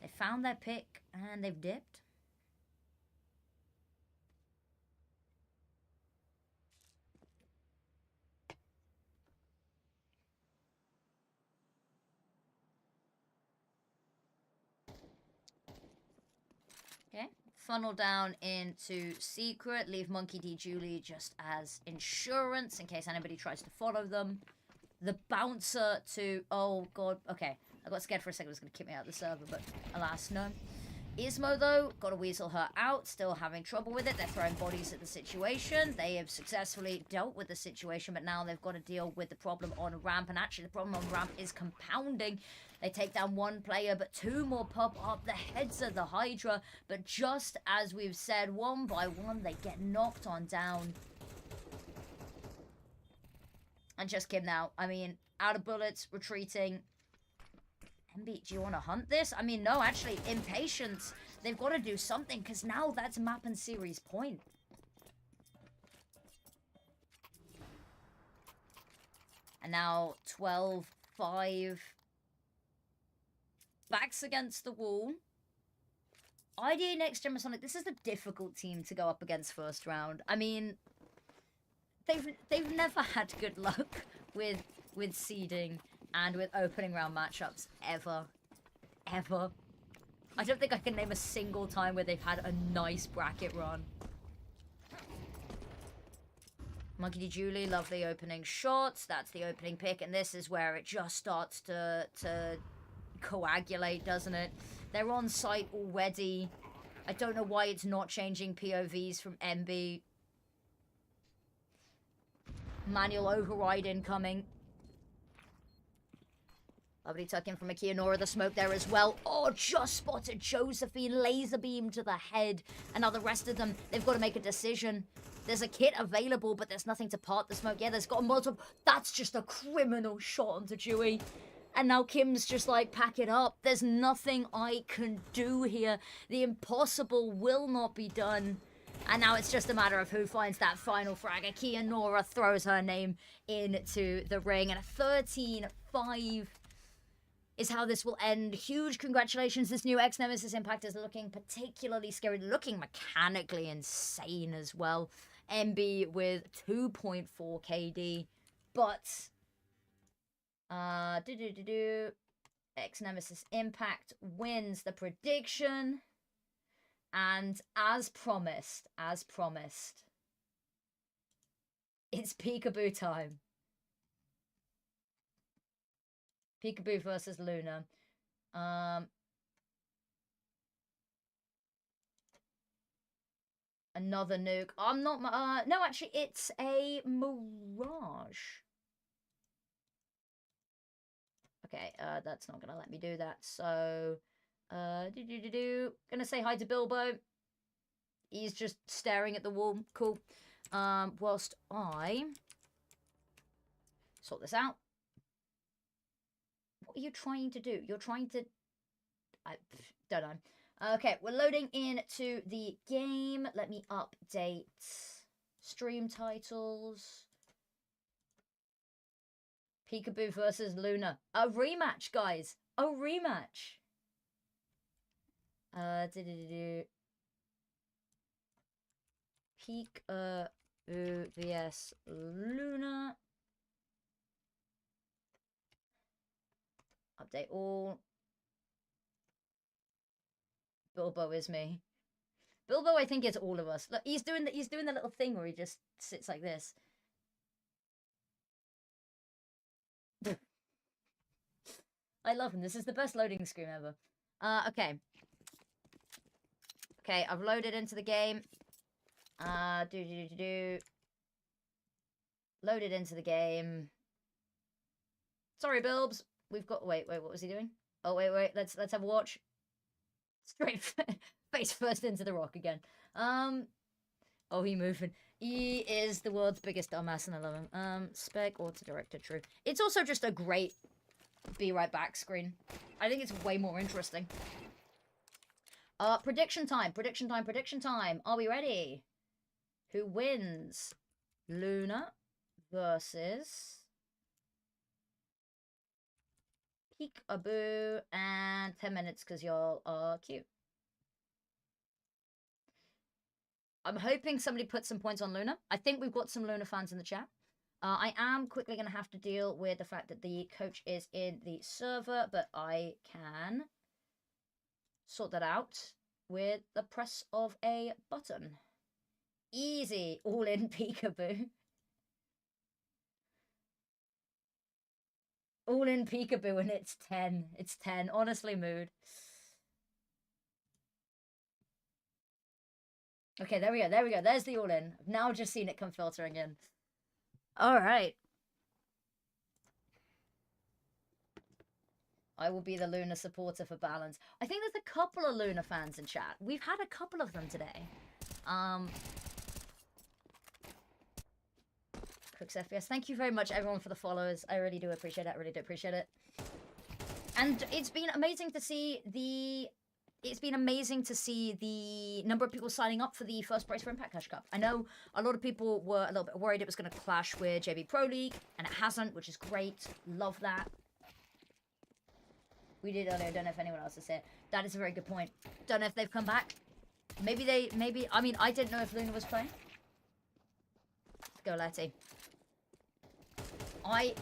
They found their pick and they've dipped. Okay, funnel down into secret. Leave Monkey D. Julie just as insurance in case anybody tries to follow them. The bouncer to... Oh, God. Okay, I got scared for a second. It was going to kick me out of the server, but alas, no. Ismo, though, got to weasel her out. Still having trouble with it. They're throwing bodies at the situation. They have successfully dealt with the situation, but now they've got to deal with the problem on ramp. And actually, the problem on ramp is compounding. They take down one player, but two more pop up the heads of the Hydra. But just as we've said, one by one, they get knocked on down. And just Kim now. I mean, out of bullets, retreating. MB, do you want to hunt this? I mean, no, actually, Impatience. They've got to do something, because now that's map and series point. And now 12-5. Backs against the wall. IDA next Gen Masonic. This is a difficult team to go up against first round. I mean, they've never had good luck with seeding and with opening round matchups ever. I don't think I can name a single time where they've had a nice bracket run. Monkey D. Julie, lovely opening shots. That's the opening pick, and this is where it just starts to coagulate, doesn't it? They're on site already. I don't know why it's not changing POVs from MB. Manual override incoming. Lovely tuck in from Akihanora. The smoke there as well. Oh, just spotted Josephine. Laser beam to the head. And now the rest of them, they've got to make a decision. There's a kit available, but there's nothing to part the smoke. Yeah, there's got a multiple. That's just a criminal shot onto Dewey. And now Kim's just like, pack it up. There's nothing I can do here. The impossible will not be done. And now it's just a matter of who finds that final frag. Akihanora throws her name into the ring. And a 13-5 is how this will end. Huge congratulations. This new X-Nemesis Impact is looking particularly scary. Looking mechanically insane as well. MB with 2.4 KD. But... X-Nemesis Impact wins the prediction. And as promised, it's Peekaboo time. Peekaboo versus Luna. Another nuke. I'm not... no, actually, it's a Mirage. Okay, that's not gonna let me do that. So, gonna say hi to Bilbo. He's just staring at the wall. Cool. Whilst I sort this out. What are you trying to do? You're trying to... I don't know. Okay, we're loading into the game. Let me update stream titles. Peekaboo versus Luna. A rematch, guys. A rematch. Peak vs Luna. Update all. Bilbo is me. Bilbo, I think, is all of us. Look, he's doing the little thing where he just sits like this. I love him. This is the best loading screen ever. Okay. Okay, I've loaded into the game. Loaded into the game. Sorry, Bilbs. We've got. Wait. What was he doing? Oh, wait. Let's have a watch. Straight face first into the rock again. Oh, he moving. He is the world's biggest dumbass, and I love him. Spec auto director, true. It's also just a great be right back screen. I think it's way more interesting. Prediction time. Are we ready? Who wins? Luna versus Peekaboo, and 10 minutes because y'all are cute. I'm hoping somebody put some points on Luna. I think we've got some Luna fans in the chat. I am quickly going to have to deal with the fact that the coach is in the server, but I can sort that out with the press of a button. Easy, all in Peekaboo. All in Peekaboo, and it's 10. It's 10. Honestly, mood. Okay, there we go. There's the all in. I've now just seen it come filtering in. All right. I will be the Luna supporter for balance. I think there's a couple of Luna fans in chat. We've had a couple of them today. Cooks FPS. Thank you very much, everyone, for the followers. I really do appreciate it. And it's been amazing to see the number of people signing up for the first prize for Impact Clash Cup. I know a lot of people were a little bit worried it was going to clash with JB Pro League, and it hasn't, which is great. Love that. We did earlier. Don't know if anyone else has said. That is a very good point. Don't know if they've come back. Maybe, I mean, I didn't know if Luna was playing. Go, Letty. I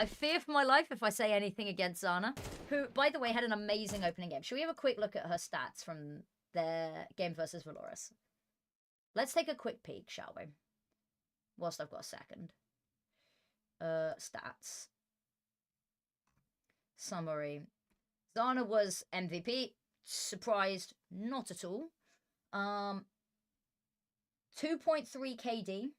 fear for my life if I say anything against Zana, who, by the way, had an amazing opening game. Should we have a quick look at her stats from their game versus Valoris? Let's take a quick peek, shall we? Whilst I've got a second. Stats. Summary. Zana was MVP. Surprised? Not at all. 2.3 KD.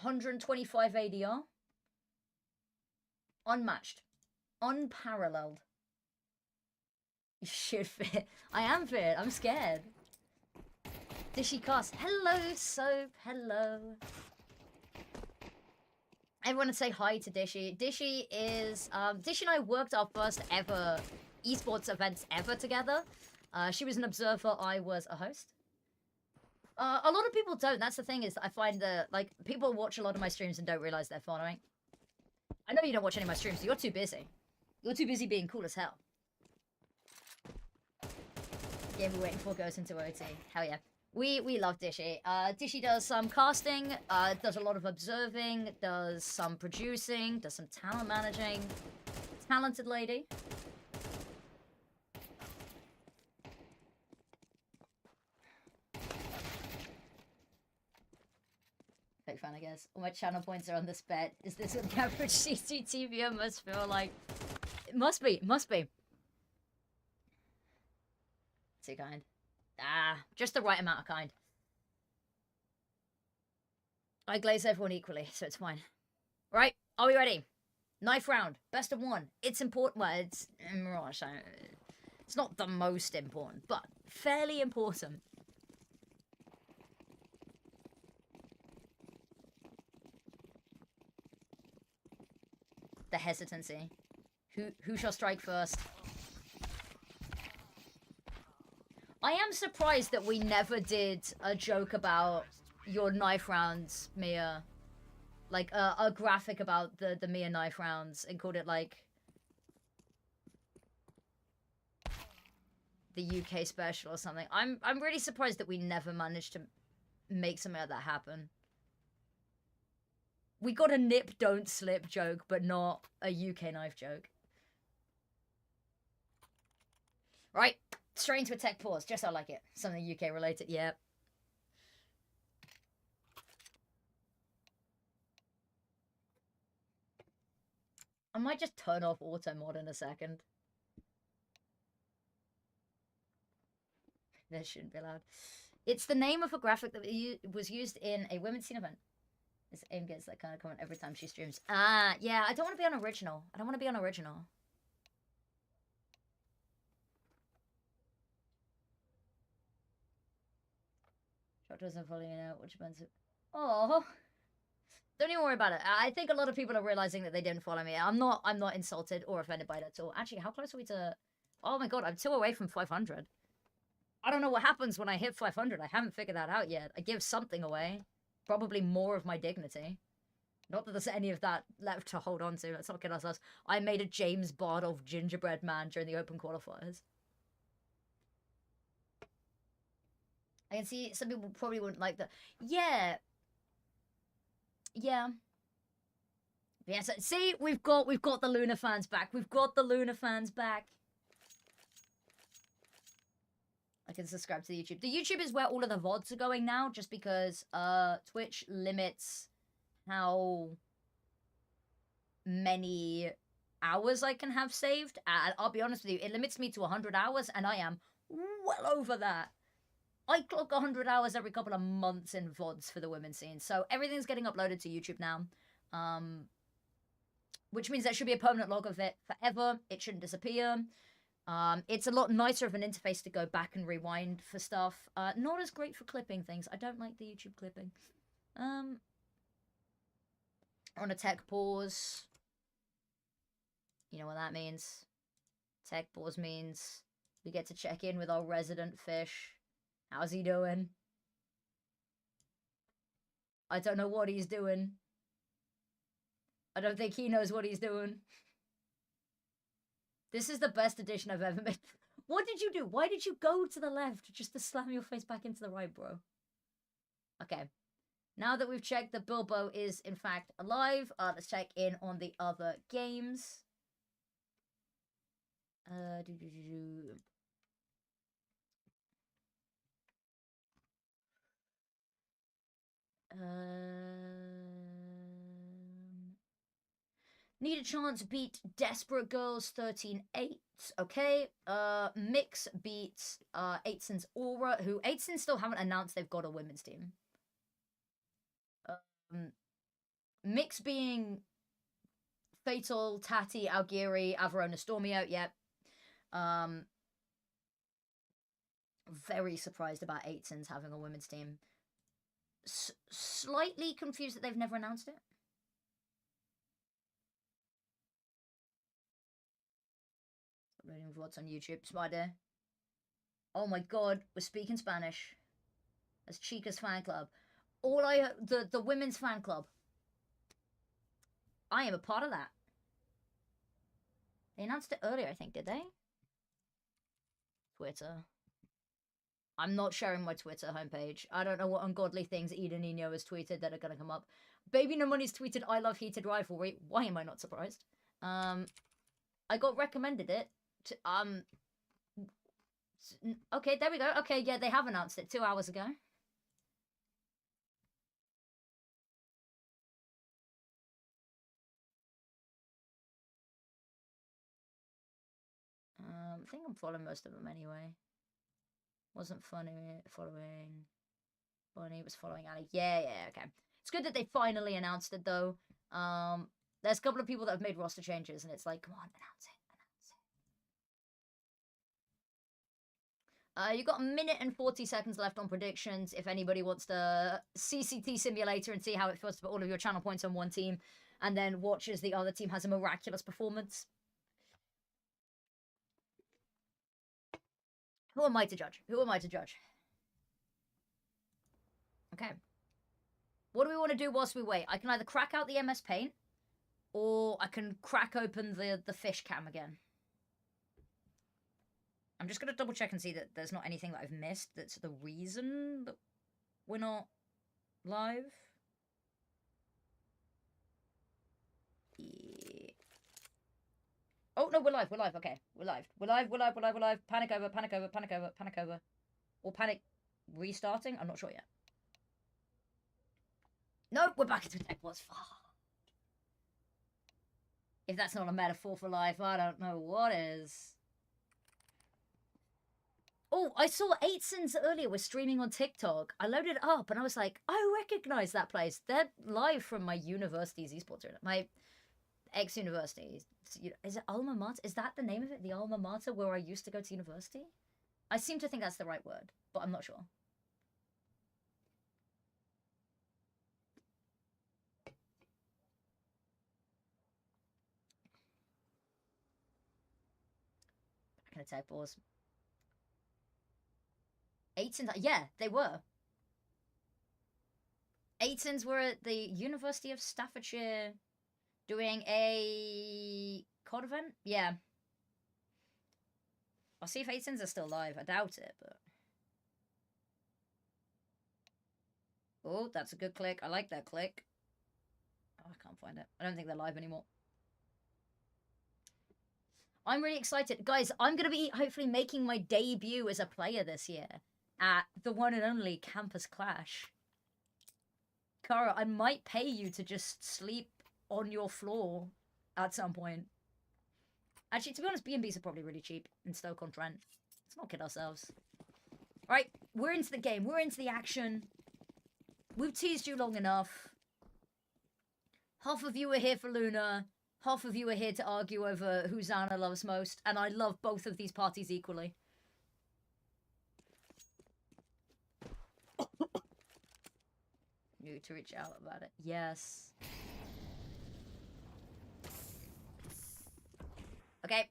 125 ADR. Unmatched. Unparalleled. You should fear. I am feared. I'm scared. Dishy Cast. Hello, Soap. Hello. Everyone would say hi to Dishy. Dishy is... Dishy and I worked our first ever esports events ever together. She was an observer. I was a host. A lot of people don't. That's the thing, is I find that, like, people watch a lot of my streams and don't realize they're following. I know you don't watch any of my streams, so you're too busy. You're too busy being cool as hell. Game we're waiting for goes into OT. Hell yeah. We love Dishy. Dishy does some casting, does a lot of observing, does some producing, does some talent managing. Talented lady. Big fan, I guess. All my channel points are on this bet. Is this what the average CCTVer must feel like? It must be. Must be. Too kind. Just the right amount of kind. I glaze everyone equally, so it's fine. Right, are we ready? Knife round, best of one. It's important. Well, it's not the most important, but fairly important. The hesitancy. Who shall strike first? I am surprised that we never did a joke about your knife rounds, Mia. Like, a graphic about the Mia knife rounds and called it, like... the UK special or something. I'm really surprised that we never managed to make something like that happen. We got a nip don't slip joke, but not a UK knife joke. Right, straight into a tech pause, just how I like it. Something UK related, yeah. I might just turn off auto mod in a second. This shouldn't be allowed. It's the name of a graphic that was used in a women's scene event. This AIM gets that kind of comment every time she streams. Ah, yeah, I don't want to be unoriginal. I don't want to be unoriginal. Shot doesn't follow you now, which means... Oh, don't even worry about it. I think a lot of people are realizing that they didn't follow me. I'm not insulted or offended by that at all. Actually, how close are we to... Oh my god, I'm 2 away from 500. I don't know what happens when I hit 500. I haven't figured that out yet. I give something away. Probably more of my dignity. Not that there's any of that left to hold on to. Let's not kid ourselves. I made a James Bond of gingerbread man during the open qualifiers. I can see some people probably wouldn't like that. Yeah. Yeah. Yeah, so see, we've got the Luna fans back. We've got the Luna fans back. I can subscribe to the YouTube. The YouTube is where all of the VODs are going now, just because Twitch limits how many hours I can have saved. And I'll be honest with you, it limits me to 100 hours, and I am well over that. I clock 100 hours every couple of months in VODs for the women's scene. So everything's getting uploaded to YouTube now. Which means there should be a permanent log of it forever. It shouldn't disappear. It's a lot nicer of an interface to go back and rewind for stuff. Not as great for clipping things. I don't like the YouTube clipping. On a tech pause. You know what that means. Tech pause means we get to check in with our resident fish. How's he doing? I don't know what he's doing. I don't think he knows what he's doing. This is the best edition I've ever made. What did you do? Why did you go to the left just to slam your face back into the right, bro? Okay. Now that we've checked that Bilbo is, in fact, alive, let's check in on the other games. Need a Chance beat Desperate Girls 13-8. Okay. Mix beats Aitzen's Aura, who Aitzen still haven't announced they've got a women's team. Mix being Fatal, Tati, Algiri, Averona, Stormio. Yep. Very surprised about Aitzen's having a women's team. Slightly confused that they've never announced it. Reading what's on YouTube. Spider. Oh my god, we're speaking Spanish. As Chica's fan club. The women's fan club. I am a part of that. They announced it earlier, I think, did they? Twitter. I'm not sharing my Twitter homepage. I don't know what ungodly things Eden Nino has tweeted that are going to come up. Baby No Money's tweeted, I love heated rivalry. Why am I not surprised? I got recommended it. Okay, there we go. Okay, yeah, they have announced it 2 hours ago. I think I'm following most of them anyway. Wasn't funny following Bonnie, was following Ali. Yeah, okay. It's good that they finally announced it though. There's a couple of people that have made roster changes and it's like, come on, announce it. You've got 1 minute and 40 seconds left on predictions if anybody wants to CCT Simulator and see how it feels to put all of your channel points on one team and then watch as the other team has a miraculous performance. Who am I to judge? Who am I to judge? Okay. What do we want to do whilst we wait? I can either crack out the MS Paint or I can crack open the fish cam again. I'm just going to double check and see that there's not anything that I've missed that's the reason that we're not live. Yeah. Oh, no, we're live. We're live. Okay, we're live. We're live. We're live. We're live. We're live. Panic over. Panic over. Panic over. Panic over. Or panic restarting. I'm not sure yet. No, we're back into Tech Wars. If that's not a metaphor for life, I don't know what is. Oh, I saw 8sins earlier was streaming on TikTok. I loaded it up and I was like, I recognize that place. They're live from my university's esports tournament. My ex-university. Is it Alma Mater? Is that the name of it? The Alma Mater where I used to go to university? I seem to think that's the right word, but I'm not sure. Back in the Tech Wars. 8sins, yeah, they were. 8sins were at the University of Staffordshire doing a COD event. Yeah. I'll see if 8sins are still live. I doubt it, but... Oh, that's a good click. I like that click. Oh, I can't find it. I don't think they're live anymore. I'm really excited. Guys, I'm going to be hopefully making my debut as a player this year at the one and only Campus Clash. Kara, I might pay you to just sleep on your floor at some point. Actually, to be honest, B&Bs are probably really cheap in Stoke-on-Trent. Let's not kid ourselves. All right, we're into the game. We're into the action. We've teased you long enough. Half of you are here for Luna. Half of you are here to argue over who Zana loves most. And I love both of these parties equally. You to reach out about it. Yes. Okay.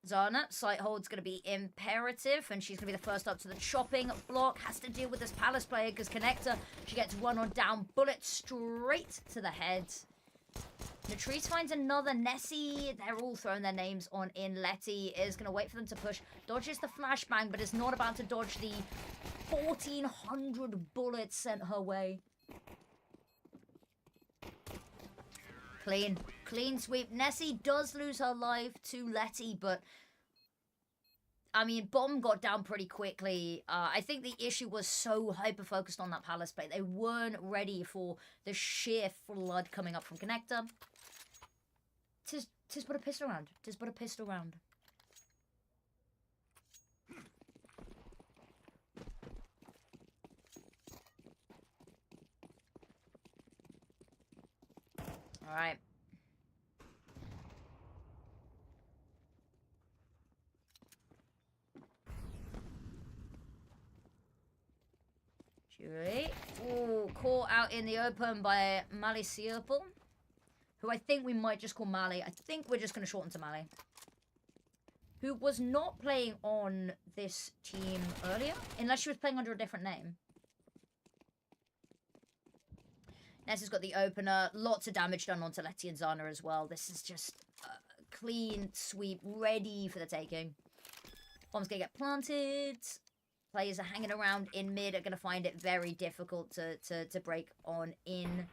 Zana, site hold's going to be imperative, and she's going to be the first up to the chopping block. Has to deal with this Palace player, because Connector, she gets one on down. Bullet straight to the head. Latrice finds another Nessie. They're all throwing their names on in. Letty is going to wait for them to push. Dodges the flashbang, but is not about to dodge the 1,400 bullets sent her way. Clean sweep. Nessie does lose her life to Letty, but I mean, Bomb got down pretty quickly. I think the issue was so hyper-focused on that Palace play. They weren't ready for the sheer flood coming up from Connector. Tis but a pistol round. Tis but a pistol round. All right. Julie. Oh, caught out in the open by Mali Searple, who I think we might just call Mali. I think we're just going to shorten to Mali, who was not playing on this team earlier, unless she was playing under a different name. Ness has got the opener. Lots of damage done onto Letty and Zana as well. This is just a clean sweep, ready for the taking. Bomb's going to get planted. Players are hanging around in mid, are going to find it very difficult to break on in.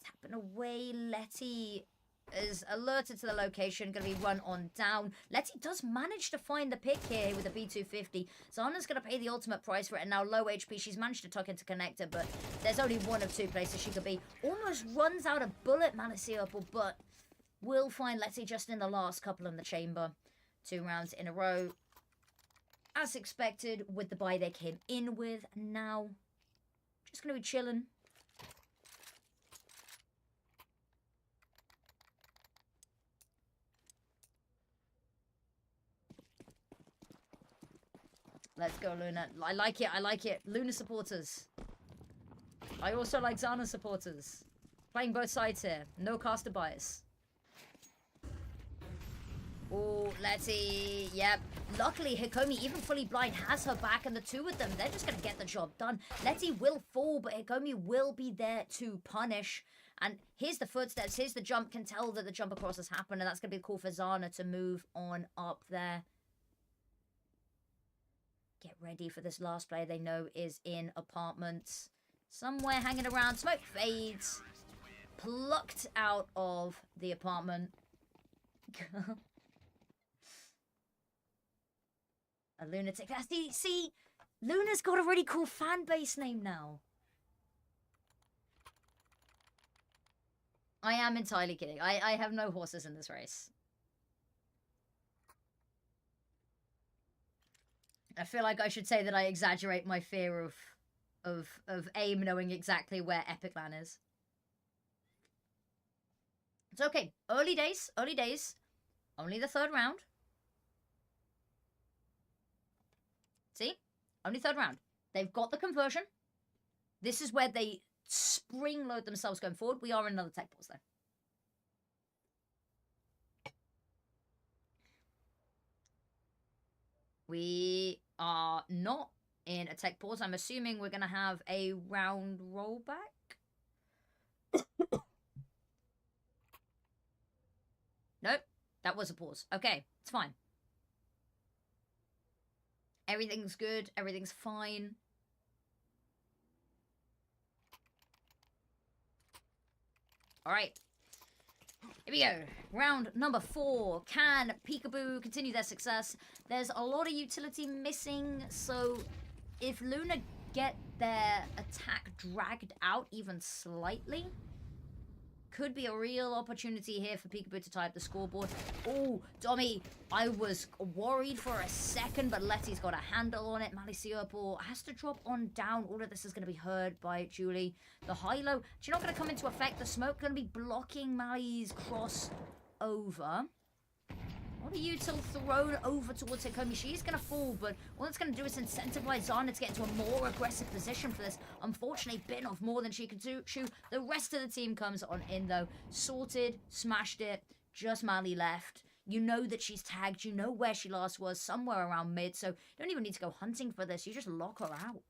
Tapping away, Letty is alerted to the location, going to be run on down. Letty does manage to find the pick here with a B250. Zana's going to pay the ultimate price for it, and now low HP. She's managed to tuck into Connector, but there's only one of two places she could be. Almost runs out of bullet, Manasiopal, but will find Letty just in the last couple in the chamber. 2 rounds in a row. As expected, with the buy they came in with. Now, just going to be chilling. Let's go, Luna. I like it. I like it. Luna supporters. I also like Zana supporters. Playing both sides here. No caster bias. Oh, Letty. Yep. Luckily, Hikomi, even fully blind, has her back, and the two of them, they're just going to get the job done. Letty will fall, but Hikomi will be there to punish. And here's the footsteps, here's the jump, can tell that the jump across has happened, and that's going to be cool for Zana to move on up there. Get ready for this last player they know is in apartments. Somewhere hanging around. Smoke fades. Plucked out of the apartment. A lunatic. See, Luna's got a really cool fan base name now. I am entirely kidding. I have no horses in this race. I feel like I should say that I exaggerate my fear of AIM knowing exactly where Epic Land is. It's okay. Early days. Early days. Only the third round. See? Only third round. They've got the conversion. This is where they spring load themselves going forward. We are in another tech pause though. We are not in a tech pause. I'm assuming we're going to have a round rollback. Nope. That was a pause. Okay. It's fine. Everything's good. Everything's fine. Alright. Here we go. Round number 4. Can Peekaboo continue their success? There's a lot of utility missing, so if Luna get their attack dragged out even slightly, could be a real opportunity here for Peekaboo to tie up the scoreboard. Oh, Dommy, I was worried for a second, but Letty's got a handle on it. Maliciopol has to drop on down. All of this is going to be heard by Julie. The high-low, she's not going to come into effect. The smoke going to be blocking Mali's cross over. What are you till thrown over towards Hikomi? She's going to fall, but all it's going to do is incentivize Zana to get into a more aggressive position for this. Unfortunately, bitten off more than she could do. The rest of the team comes on in, though. Sorted, smashed it, just Mali left. You know that she's tagged. You know where she last was, somewhere around mid, so you don't even need to go hunting for this. You just lock her out.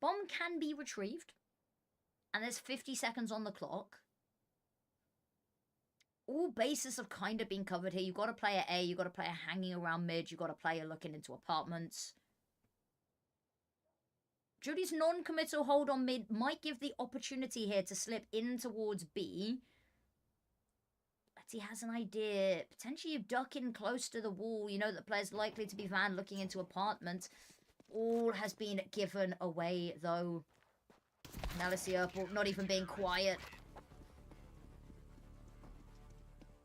Bomb can be retrieved. And there's 50 seconds on the clock. All bases have kind of been covered here. You've got a player A, you've got a player hanging around mid, you've got a player looking into apartments. Judy's non-committal hold on mid might give the opportunity here to slip in towards B. Letty has an idea. Potentially you duck in close to the wall. You know that the player's likely to be Van looking into apartments. All has been given away, though. Maliciopol not even being quiet.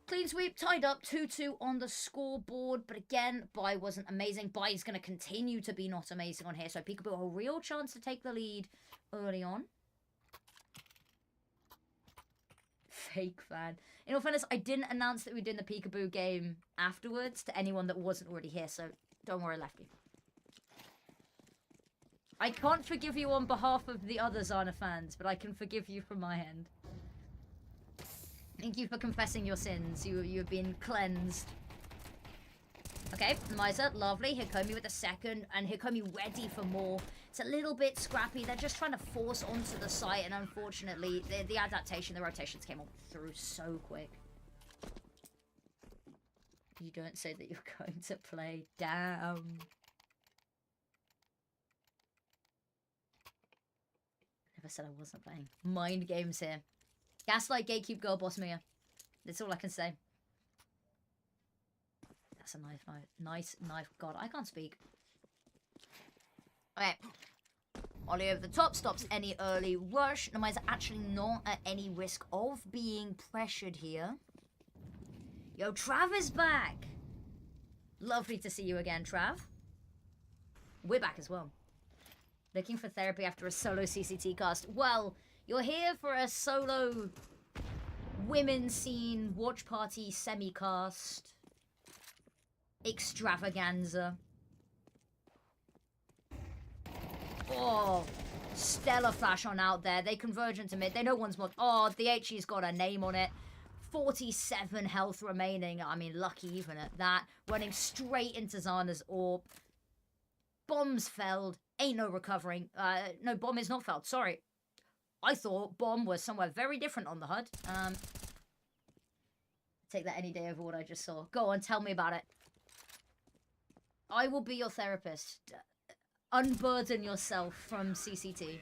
Clean sweep, tied up, 2-2 on the scoreboard. But again, Bai wasn't amazing. Bai is going to continue to be not amazing on here. So Peekaboo a real chance to take the lead early on. Fake fan. In all fairness, I didn't announce that we were doing the Peekaboo game afterwards to anyone that wasn't already here. So don't worry, Lefty. I can't forgive you on behalf of the other Zana fans, but I can forgive you from my end. Thank you for confessing your sins. You have been cleansed. Okay, Miser, lovely. Hikomi with the second, and Hikomi ready for more. It's a little bit scrappy. They're just trying to force onto the site, and unfortunately, the adaptation, the rotations came on through so quick. You don't say that you're going to play. Damn. Never said I wasn't playing. Mind games here. Gaslight, gatekeep, girl boss Mia. That's all I can say. That's a knife. Nice knife. God, I can't speak. Okay. Ollie over the top stops any early rush. Nami's actually not at any risk of being pressured here. Yo, Trav is back. Lovely to see you again, Trav. We're back as well. Looking for therapy after a solo CCT cast. Well, you're here for a solo women's scene watch party semi-cast extravaganza. Oh, stellar flash on out there. They converge into mid. They know one's more. Oh, the HE's got a name on it. 47 health remaining. I mean, lucky even at that. Running straight into Zana's orb. Bomb's failed. Ain't no recovering. No, bomb is not failed. Sorry. I thought bomb was somewhere very different on the HUD. Take that any day over what I just saw. Go on, tell me about it. I will be your therapist. Unburden yourself from CCT.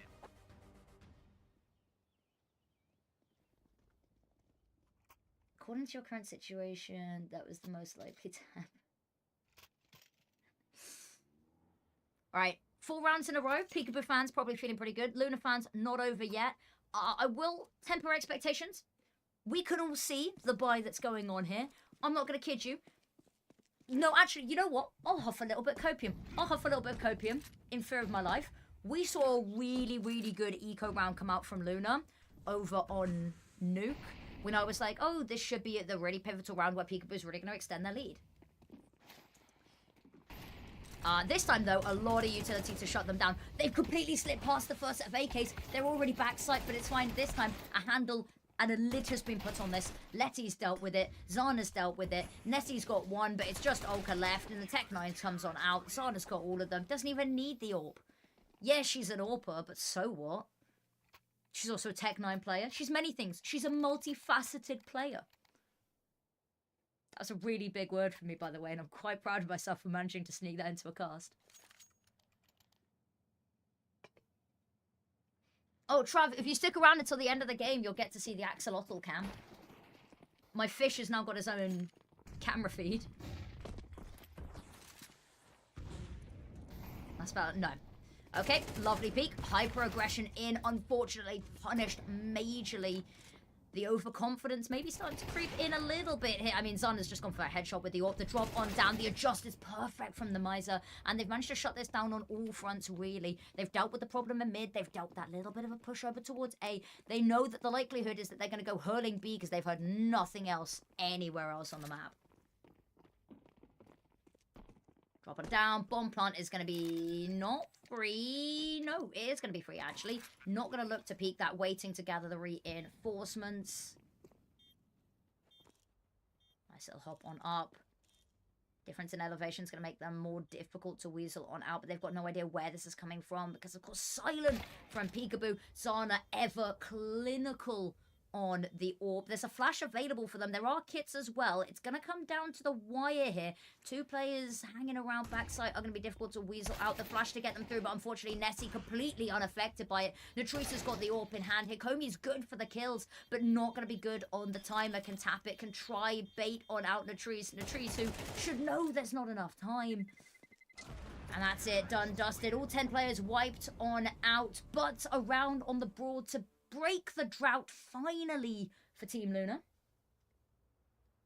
According to your current situation, that was the most likely to happen. Alright, 4 rounds in a row. Peekaboo fans probably feeling pretty good. Luna fans, not over yet. I will temper expectations. We can all see the buy that's going on here. I'm not going to kid you. No, actually, you know what? I'll huff a little bit of copium. I'll huff a little bit of copium in fear of my life. We saw a really, really good eco round come out from Luna over on Nuke. When I was like, oh, this should be the really pivotal round where Peekaboo's really going to extend their lead. This time, though, a lot of utility to shut them down. They've completely slipped past the first set of AKs. They're already backside, but it's fine. This time, a handle and a lid has been put on this. Letty's dealt with it. Zana's dealt with it. Nessie's got one, but it's just Ulka left, and the Tech-9 comes on out. Zana's got all of them. Doesn't even need the AWP. Yeah, she's an AWPer, but so what? She's also a Tech-9 player. She's many things. She's a multifaceted player. That's a really big word for me, by the way, and I'm quite proud of myself for managing to sneak that into a cast. Oh, Trav, if you stick around until the end of the game, you'll get to see the axolotl cam. My fish has now got his own camera feed. That's about it. No. Okay, lovely peek. Hyper-aggression in, unfortunately punished majorly. The overconfidence maybe starting to creep in a little bit here. I mean, Zana's just gone for a headshot with the AWP. The drop on down. The adjust is perfect from the Miser. And they've managed to shut this down on all fronts, really. They've dealt with the problem in mid. They've dealt that little bit of a push over towards A. They know that the likelihood is that they're going to go hurling B because they've heard nothing else anywhere else on the map. Drop it down. Bomb plant is going to be not free. No, it is going to be free, actually. Not going to look to peek that, waiting to gather the reinforcements. Nice little hop on up. Difference in elevation is going to make them more difficult to weasel on out, but they've got no idea where this is coming from because, of course, silent from Peekaboo. Zana ever clinical on the AWP. There's a flash available for them. There are kits as well. It's going to come down to the wire here. 2 players hanging around backside are going to be difficult to weasel out. The flash to get them through, but unfortunately Nessie completely unaffected by it. Natrice has got the AWP in hand. Hikomi's good for the kills, but not going to be good on the timer. Can tap it, can try bait on out Natrice. Natrice, who should know there's not enough time. And that's it, done, dusted. All 10 players wiped on out, but a round on the Broad to break the drought finally for Team Luna.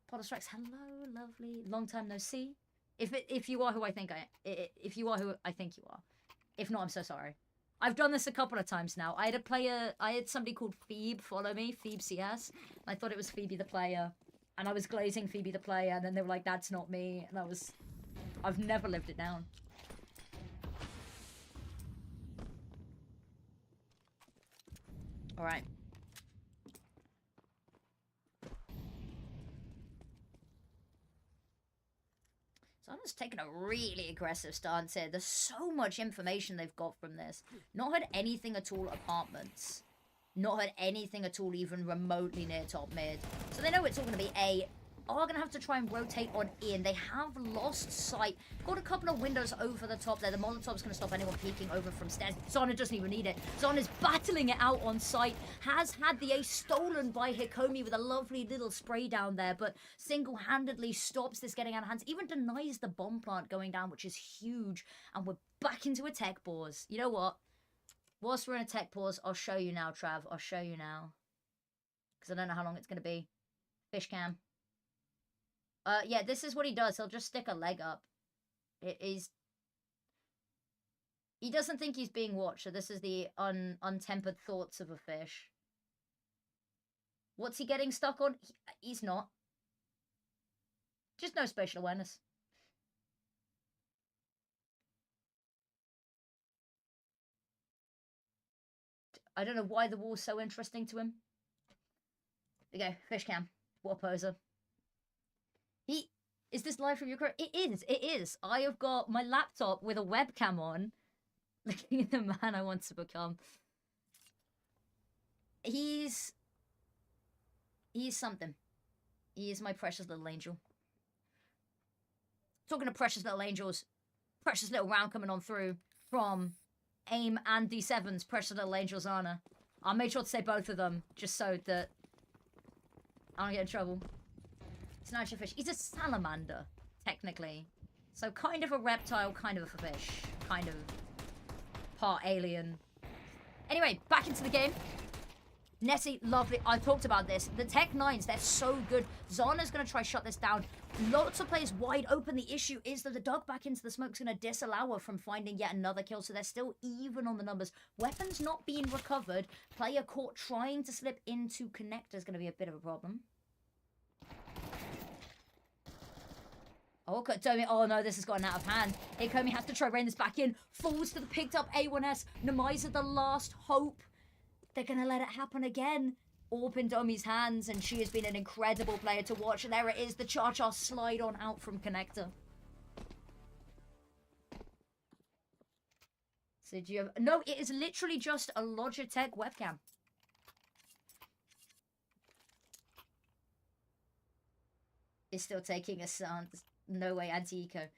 Potter Strikes, hello, lovely. Long time no see. If you are who I think if you are who I think you are. If not, I'm so sorry. I've done this a couple of times now. I had somebody called Phoebe follow me, Phoebe CS. I thought it was Phoebe the player. And I was glazing Phoebe the player, and then they were like, that's not me. And I've never lived it down. All right. So I'm just taking a really aggressive stance here. There's so much information they've got from this. Not heard anything at all apartments. Not heard anything at all even remotely near top mid. So they know it's all going to be A. Are going to have to try and rotate on in. They have lost sight. Got a couple of windows over the top there. The Molotov's going to stop anyone peeking over from stairs. Zana doesn't even need it. Zana's battling it out on sight. Has had the ace stolen by Hikomi with a lovely little spray down there, but single-handedly stops this getting out of hands. Even denies the bomb plant going down, which is huge. And we're back into a tech pause. You know what? Whilst we're in a tech pause, I'll show you now, Trav. I'll show you now. Because I don't know how long it's going to be. Fish cam. Yeah, this is what he does. He'll just stick a leg up. He doesn't think he's being watched, so this is the untempered thoughts of a fish. What's he getting stuck on? He's not. Just no spatial awareness. I don't know why the wall's so interesting to him. There you go, fish cam. What a poser. Is this live from your career? It is. It is. I have got my laptop with a webcam on, looking at the man I want to become. He's something. He is my precious little angel. Talking of precious little angels, precious little round coming on through from AIM and D7's precious little angels Ana. I made sure to say both of them just so that I don't get in trouble. It's not a fish. He's a salamander, technically. So kind of a reptile, kind of a fish. Kind of part alien. Anyway, back into the game. Nessie, lovely. I talked about this. The Tech 9s, they're so good. Zana's going to try shut this down. Lots of players wide open. The issue is that the duck back into the smoke's going to disallow her from finding yet another kill. So they're still even on the numbers. Weapons not being recovered. Player caught trying to slip into connector is going to be a bit of a problem. Oh, Domi. Oh no, this has gotten out of hand. Hikomi has to try rein this back in. Falls to the picked up A1S. Namiza the last hope. They're going to let it happen again. Orb in Domi's hands, and she has been an incredible player to watch. And there it is, the Cha-Cha slide on out from connector. So do you have... No, it is literally just a Logitech webcam. It's still taking a sound. No way, anti-eco.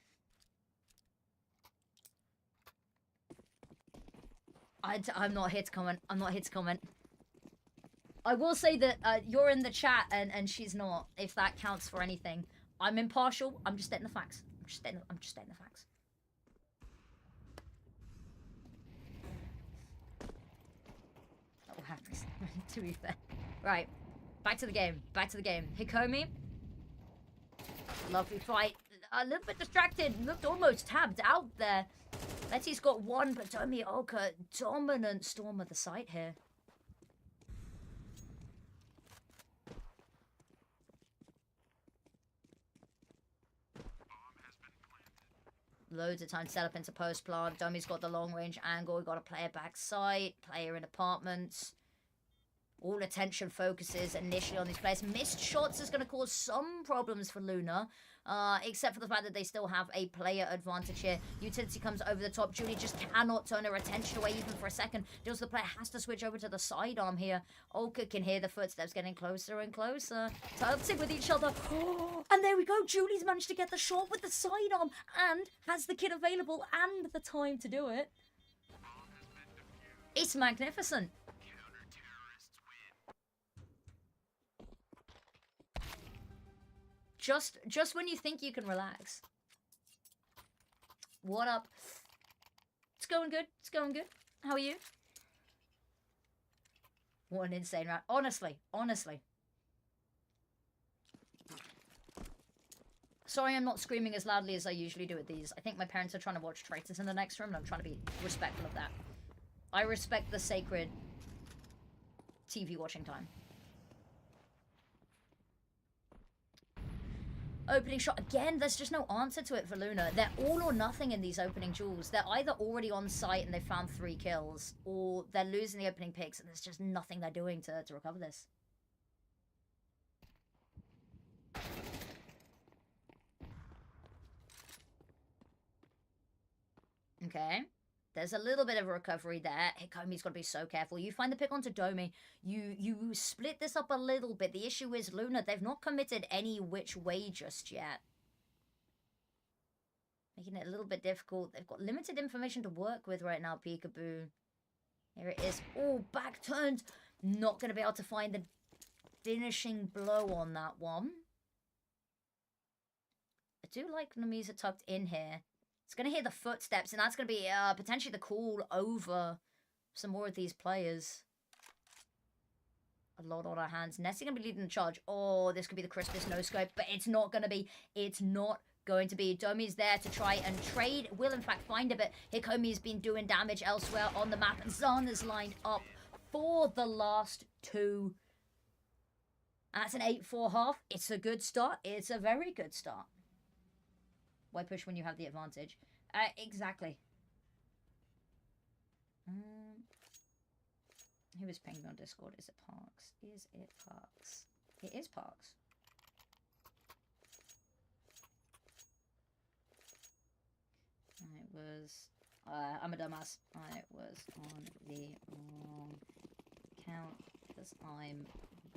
I'm not here to comment. I'm not here to comment. I will say that you're in the chat and she's not, if that counts for anything. I'm impartial. I'm just stating the facts. I'm just stating the facts. That will happen, to be fair. Right. Back to the game. Back to the game. Hikomi. Lovely fight. A little bit distracted. Looked almost tabbed out there. Letty's got one, but Domi Oka, dominant storm of the site here. Loads of time set up into post plant. Domi's got the long range angle. We've got a player back site, player in apartments. All attention focuses initially on these players. Missed shots is going to cause some problems for Luna. Except for the fact that they still have a player advantage here. Utility comes over the top. Julie just cannot turn her attention away even for a second. Deals the player has to switch over to the sidearm here. Oka can hear the footsteps getting closer and closer. Tilting with each other. And there we go. Julie's managed to get the shot with the sidearm and has the kit available and the time to do it. It's magnificent. Just when you think you can relax. What up? It's going good. It's going good. How are you? What an insane round. Honestly. Sorry I'm not screaming as loudly as I usually do at these. I think my parents are trying to watch Traitors in the next room, and I'm trying to be respectful of that. I respect the sacred TV watching time. Opening shot. Again, there's just no answer to it for Luna. They're all or nothing in these opening duels. They're either already on site and they found 3 kills, or they're losing the opening picks and there's just nothing they're doing to recover this. Okay. There's a little bit of a recovery there. Hikomi's got to be so careful. You find the pick onto Domi. You split this up a little bit. The issue is Luna, they've not committed any which way just yet. Making it a little bit difficult. They've got limited information to work with right now, Peekaboo. Here it is. Oh, back turned. Not going to be able to find the finishing blow on that one. I do like Namiza tucked in here. It's going to hear the footsteps, and that's going to be potentially the call over some more of these players. A lot on our hands. Nessie going to be leading the charge. Oh, this could be the crispest no-scope, but it's not going to be. It's not going to be. Domi's there to try and trade. Will, in fact, find it, but Hikomi's been doing damage elsewhere on the map, and Zana's lined up for the last 2. That's an 8-4 half. It's a good start. It's a very good start. Why push when you have the advantage? Exactly. Who is pinging on Discord? Is it Parks? Is it Parks? It is Parks. I was... I'm a dumbass. I was on the wrong count because I'm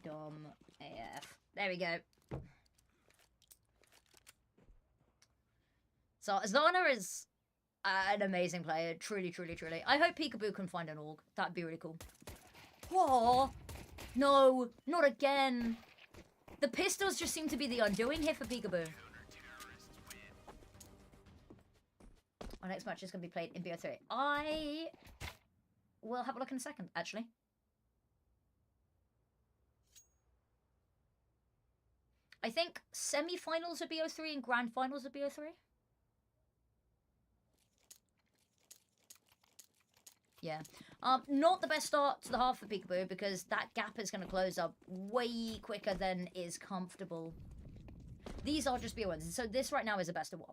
dumb AF. There we go. So Azana is an amazing player. Truly, truly, truly. I hope Peekaboo can find an org. That'd be really cool. Whoa! No, not again. The pistols just seem to be the undoing here for Peekaboo. Our next match is going to be played in BO3. I will have a look in a second, actually. I think semi-finals of BO3 and grand finals of BO3. Yeah. Not the best start to the half for Peekaboo because that gap is going to close up way quicker than is comfortable. These are just BO1s. So this right now is a best of 1.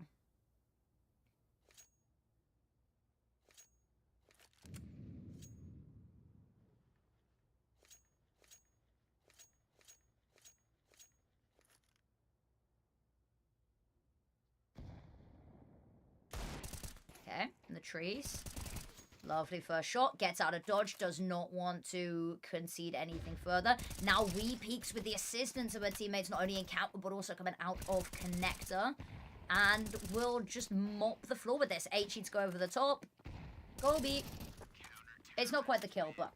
Okay, in the trees. Lovely first shot. Gets out of dodge. Does not want to concede anything further. Now re-peaks with the assistance of her teammates, not only in counter, but also coming out of connector. And will just mop the floor with this. H needs to go over the top. Go B. It's not quite the kill, but...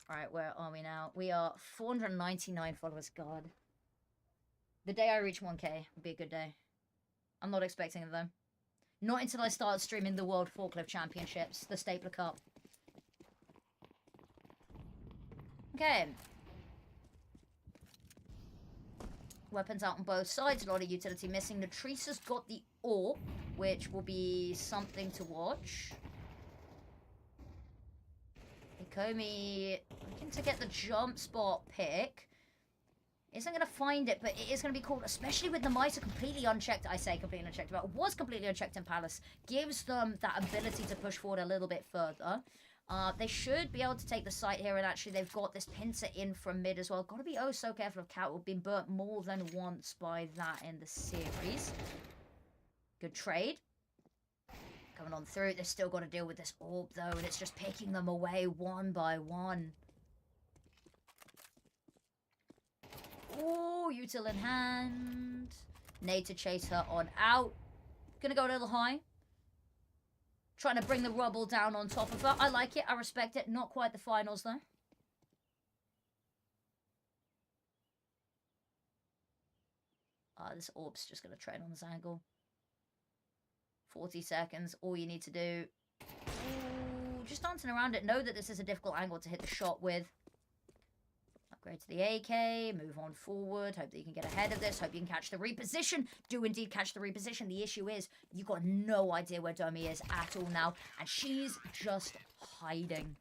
Alright, where are we now? We are 499 followers. God. The day I reach 1k will be a good day. I'm not expecting it, though. Not until I start streaming the World Forklift Championships, the Stapler Cup. Okay. Weapons out on both sides. A lot of utility missing. Natresa's got the AWP, which will be something to watch. Hikomi looking to get the jump spot pick. Isn't going to find it, but it is going to be called, especially with the Mitre completely unchecked. I say completely unchecked, but it was completely unchecked in Palace. Gives them that ability to push forward a little bit further. They should be able to take the site here, and actually they've got this pincer in from mid as well. Got to be oh so careful of Cat. We've been burnt more than once by that in the series. Good trade. Coming on through. They've still got to deal with this orb, though, and it's just picking them away one by one. Oh, util in hand. Nade to chase her on out. Gonna go a little high. Trying to bring the rubble down on top of her. I like it. I respect it. Not quite the finals, though. This orb's just gonna trade on this angle. 40 seconds. All you need to do. Ooh, just dancing around it. Know that this is a difficult angle to hit the shot with. Upgrade to the AK, move on forward, hope that you can get ahead of this, hope you can catch the reposition. Do indeed catch the reposition. The issue is, you've got no idea where Domi is at all now, and she's just hiding.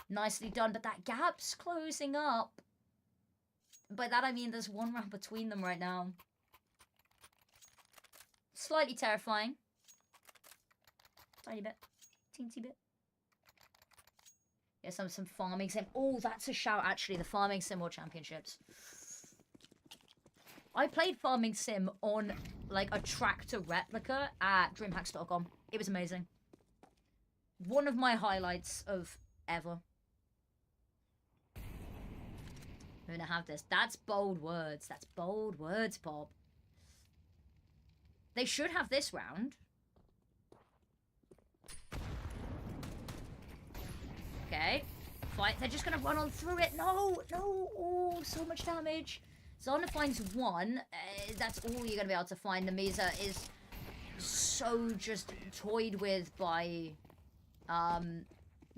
Nicely done, but that gap's closing up. By that I mean there's one round between them right now. Slightly terrifying. Tiny bit. Teensy bit. Yeah, some farming sim. Oh, that's a shout, actually. The Farming Sim World Championships. I played Farming Sim on, like, a tractor replica at DreamHack Stockholm. It was amazing. One of my highlights of ever. I'm gonna have this. That's bold words. That's bold words, Bob. They should have this round. Okay. Fight. They're just going to run on through it. No, no. Oh, so much damage. Zana finds one. That's all you're going to be able to find. Namisa is so just toyed with by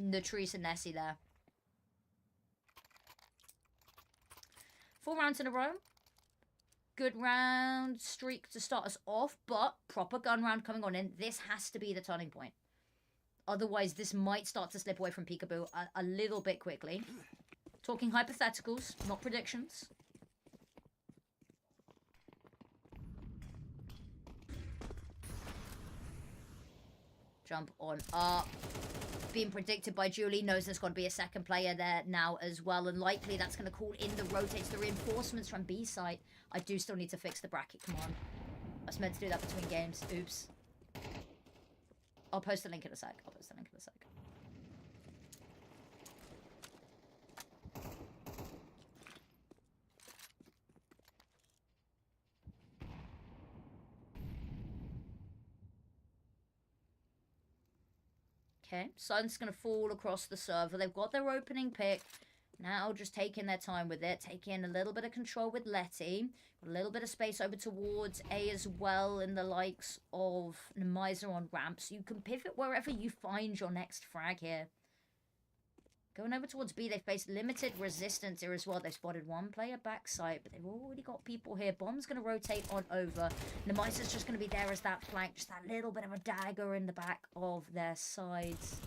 Natrice and Nessie there. 4 rounds in a row. Good round streak to start us off, but proper gun round coming on in. This has to be the turning point. Otherwise, this might start to slip away from Peekaboo a little bit quickly. Talking hypotheticals, not predictions. Jump on up. been predicted by Julie, knows there's got to be a second player there now as well, and likely that's going to call in the rotates, the reinforcements from B site. I do still need to fix the bracket, come on. I was meant to do that between games, oops. I'll post the link in a sec, Okay, Sun's going to fall across the server. They've got their opening pick. Now just taking their time with it. Taking a little bit of control with Letty. A little bit of space over towards A as well in the likes of Nemiser on ramp. So you can pivot wherever you find your next frag here. Going over towards B, they faced limited resistance here as well. They've spotted one player backside, but they've already got people here. Bomb's going to rotate on over. Nemiser's just going to be there as that flank. Just that little bit of a dagger in the back of their sides.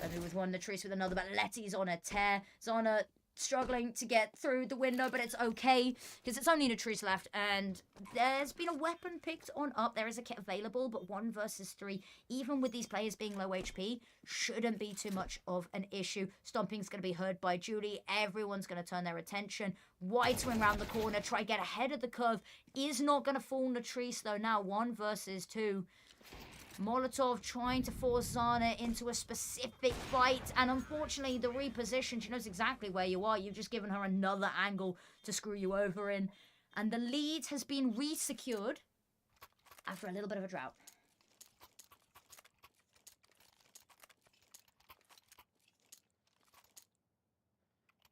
Maybe with one, Latrice with another, but Letty's on a tear. Zana struggling to get through the window, but it's okay because it's only Latrice left, and there's been a weapon picked on up. There is a kit available, but 1 versus 3, even with these players being low HP, shouldn't be too much of an issue. Stomping's going to be heard by Julie. Everyone's going to turn their attention. Wide swing around the corner, try get ahead of the curve. Is not going to fool Latrice though. Now 1 versus 2. Molotov trying to force Zana into a specific fight, and unfortunately the reposition, she knows exactly where you are. You've just given her another angle to screw you over in, and the lead has been re-secured after a little bit of a drought.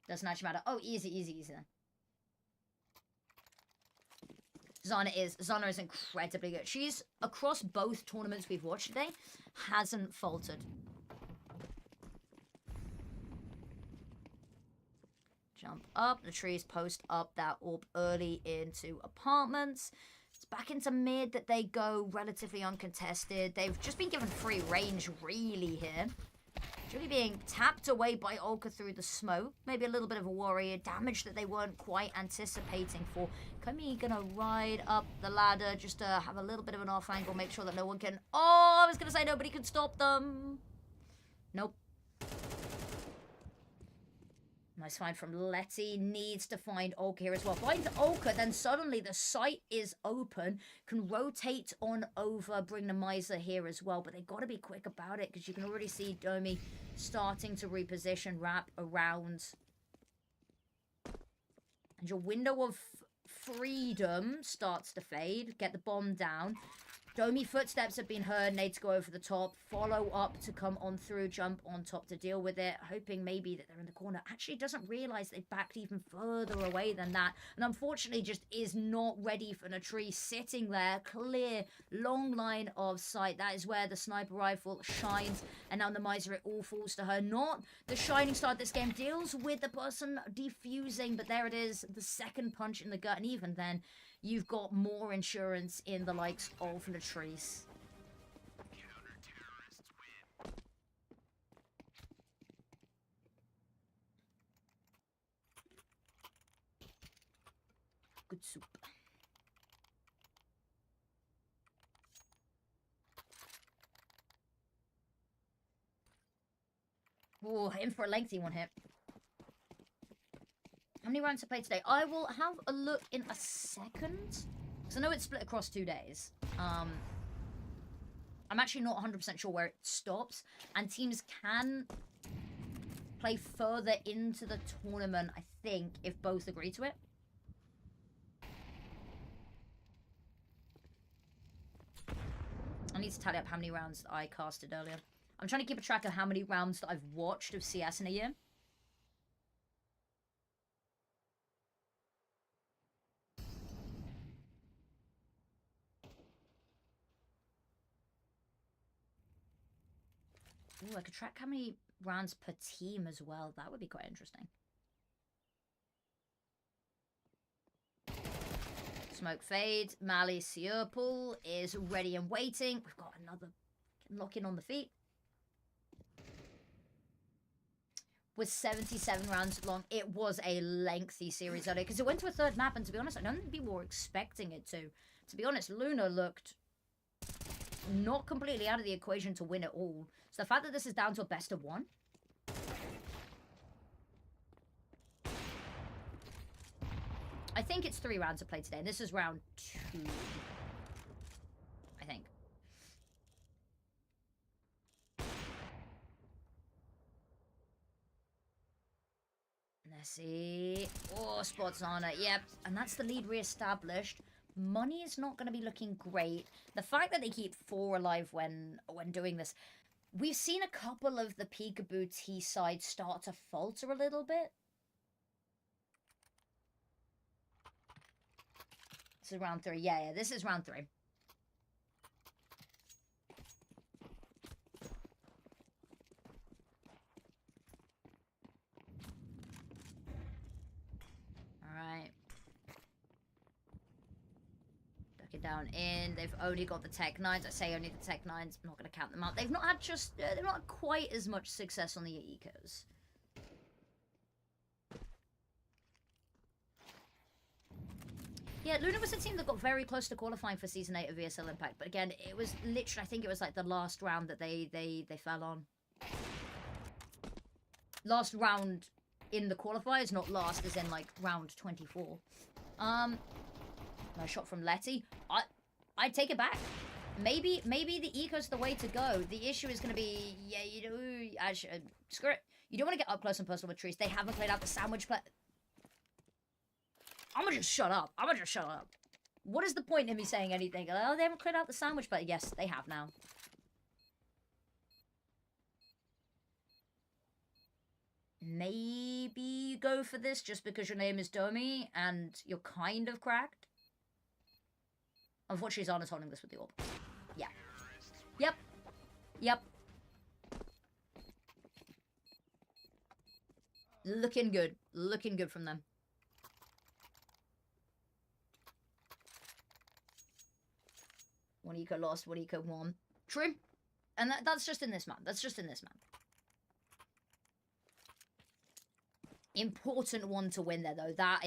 Doesn't actually matter. Oh, easy then. Zana is incredibly good. She's, across both tournaments we've watched today, hasn't faltered. Jump up. The trees post up that orb early into apartments. It's back into mid that they go relatively uncontested. They've just been given free range, really, here. Julie being tapped away by Olka through the smoke. Maybe a little bit of a worry. Damage that they weren't quite anticipating for. Komi gonna ride up the ladder just to have a little bit of an off angle. Make sure that no one can... Oh, I was gonna say nobody can stop them. Nope. Nice find from Letty. Needs to find Olka here as well. Finds Olka, then suddenly the site is open. Can rotate on over, bring the Miser here as well. But they got to be quick about it because you can already see Domi starting to reposition, wrap around. And your window of freedom starts to fade. Get the bomb down. Domi footsteps have been heard. Need to go over the top. Follow up to come on through. Jump on top to deal with it. Hoping maybe that they're in the corner. Actually doesn't realise they backed even further away than that. And unfortunately just is not ready for the tree. Sitting there. Clear. Long line of sight. That is where the sniper rifle shines. And now the Miser, it all falls to her. Not the shining star of this game. Deals with the person defusing. But there it is. The second punch in the gut. And even then... You've got more insurance in the likes of Latrice. Good soup. Oh, in for a lengthy one here. How many rounds to play today? I will have a look in a second. Because I know it's split across 2 days. I'm actually not 100% sure where it stops. And teams can play further into the tournament, I think, if both agree to it. I need to tally up how many rounds I casted earlier. I'm trying to keep a track of how many rounds that I've watched of CS in a year. Ooh, I could track how many rounds per team as well. That would be quite interesting. Smoke fades. Mali Sierpool is ready and waiting. We've got another lock in on the feet. Was 77 rounds long. It was a lengthy series earlier because it went to a third map, and to be honest, I don't think people were expecting it to. To be honest, Luna looked not completely out of the equation to win it all. So the fact that this is down to a best of 1. I think it's 3 rounds to play today, and this is round 2. I think. Let's see. Oh, spots on it. Yep. And that's the lead re-established. Money is not going to be looking great. The fact that they keep 4 alive when doing this. We've seen a couple of the Peekaboo T sides start to falter a little bit. This is round 3. Yeah, this is round 3. Alright. Duck it down in. They've only got the Tech 9s. I say only the Tech 9s. I'm not going to count them out. They've not had they've not had quite as much success on the Ecos. Yeah, Luna was a team that got very close to qualifying for Season 8 of ESL Impact. But again, it was literally, I think it was like the last round that they fell on. Last round in the qualifiers, not last as in like round 24. Nice shot from Letty. I'd take it back. Maybe the Eco's the way to go. The issue is going to be, yeah, you know, screw it. You don't want to get up close and personal with Trees. They haven't played out the sandwich play. I'm gonna just shut up. What is the point in me saying anything? Oh, they haven't cleared out the sandwich, but yes, they have now. Maybe you go for this just because your name is Domi and you're kind of cracked. Unfortunately, Zana's holding this with the orb. Yeah. Yep. Looking good. Looking good from them. One eco lost, one eco won. True. And that's just in this map. Important one to win there, though. That's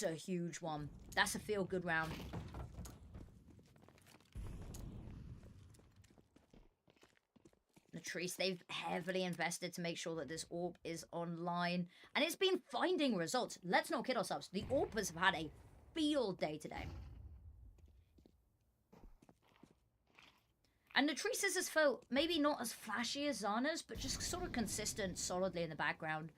a huge one. That's a feel-good round. Latrice, they've heavily invested to make sure that this orb is online. And it's been finding results. Let's not kid ourselves. The Orbers have had a field day today. And Latrice's has felt maybe not as flashy as Zana's, but just sort of consistent, solidly in the background.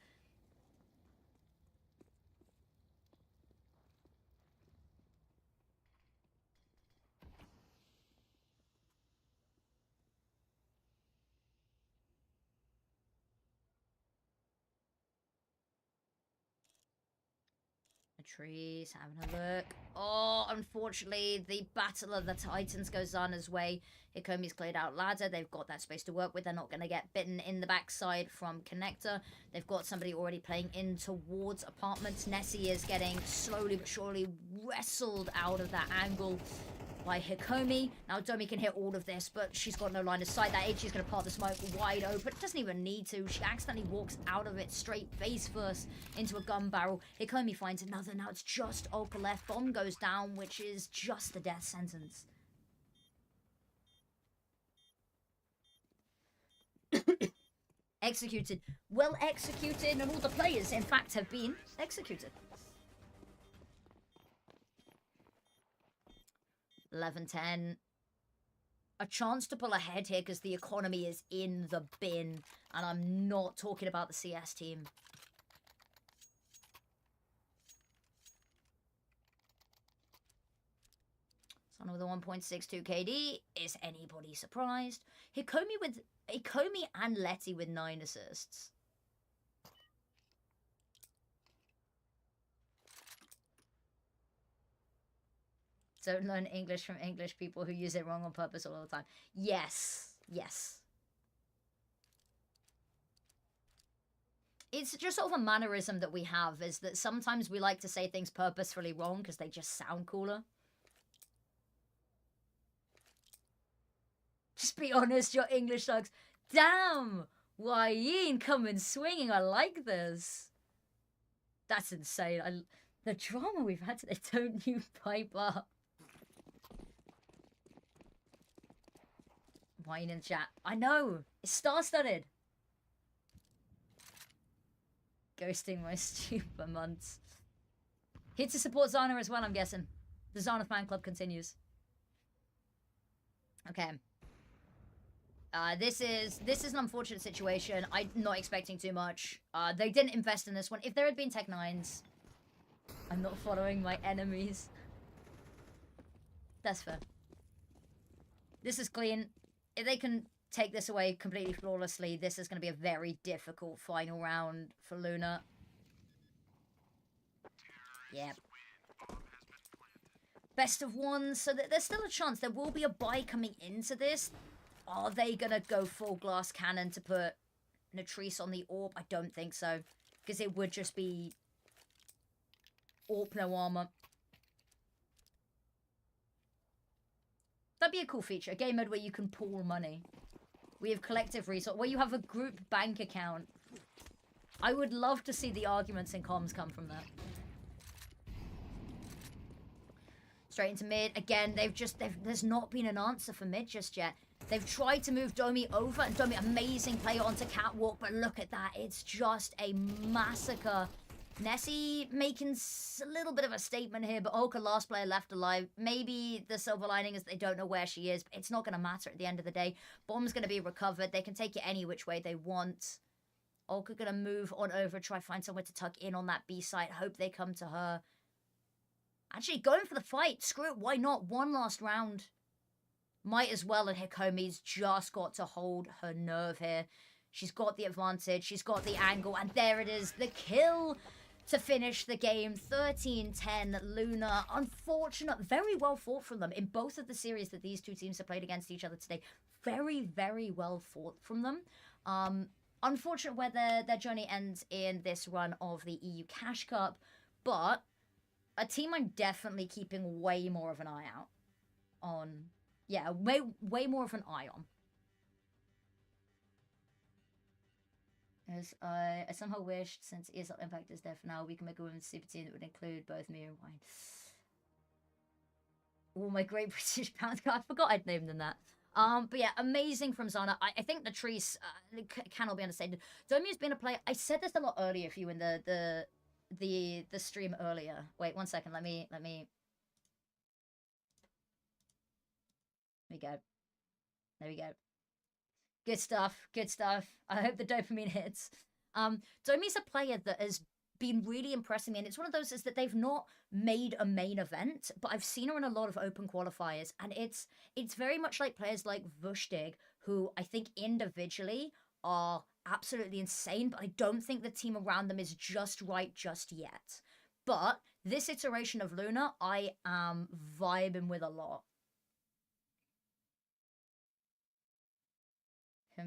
Latrice having a look. Oh, unfortunately, the Battle of the Titans goes Zana's way. Hikomi's cleared out ladder. They've got that space to work with. They're not going to get bitten in the backside from Connector. They've got somebody already playing in towards apartments. Nessie is getting slowly but surely wrestled out of that angle by Hikomi. Now Domi can hit all of this, but she's got no line of sight. That HG is going to part the smoke wide open. Doesn't even need to. She accidentally walks out of it straight face first into a gun barrel. Hikomi finds another. Now it's just Ulka left. Bomb goes down, which is just a death sentence. Executed. Well executed, and all the players, in fact, have been executed. 11-10. A chance to pull ahead here because the economy is in the bin. And I'm not talking about the CS team. Sana with a 1.62 KD. Is anybody surprised? Hikomi and Letty with 9 assists. Don't learn English from English people who use it wrong on purpose all the time. Yes. It's just sort of a mannerism that we have, is that sometimes we like to say things purposefully wrong because they just sound cooler. Just be honest, your English sucks. Damn! Wayne coming swinging, I like this. That's insane. The drama we've had today, don't you pipe up. Pine in chat. I know. It's star-studded. Ghosting my stupid months. Here to support Zana as well, I'm guessing. The Zana fan club continues. Okay. This is an unfortunate situation. I'm not expecting too much. They didn't invest in this one. If there had been Tech 9s... I'm not following my enemies. That's fair. This is clean. If they can take this away completely flawlessly, this is going to be a very difficult final round for Luna. Yep. Best of one, so there's still a chance. There will be a buy coming into this. Are they going to go full glass cannon to put Natrice on the AWP? I don't think so. Because it would just be AWP, no armor. That'd be a cool feature. A game mode where you can pool money. We have collective resource. Where you have a group bank account. I would love to see the arguments in comms come from that. Straight into mid. Again, there's not been an answer for mid just yet. They've tried to move Domi over, and Domi, amazing player onto Catwalk, but look at that. It's just a massacre. Nessie making a little bit of a statement here, but Olka, last player left alive. Maybe the silver lining is they don't know where she is, but it's not going to matter at the end of the day. Bomb's going to be recovered. They can take it any which way they want. Olka going to move on over, try find somewhere to tuck in on that B site. Hope they come to her. Actually, going for the fight. Screw it, why not? One last round. Might as well, and Hikomi's just got to hold her nerve here. She's got the advantage, she's got the angle, and there it is, the kill to finish the game. 13-10, Luna. Unfortunate, very well fought from them in both of the series that these two teams have played against each other today. Very, very well fought from them. Unfortunate where their journey ends in this run of the EU Cash Cup, but a team I'm definitely keeping way more of an eye out on. Yeah, way more of an eye on. As I somehow wished, since ESL Impact is dead for now, we can make a women's super team that would include both me and Wine. Oh, my Great British Pound. I forgot I'd named them that. But yeah, amazing from Zana. I think Natrice cannot be understated. Domi has been a player. I said this a lot earlier for you in the stream earlier. Wait 1 second. Let me go. There we go. Good stuff. Good stuff. I hope the dopamine hits. Domi's a player that has been really impressing me, and it's one of those is that they've not made a main event, but I've seen her in a lot of open qualifiers, and it's very much like players like Vushtig, who I think individually are absolutely insane, but I don't think the team around them is just right just yet. But this iteration of Luna, I am vibing with a lot.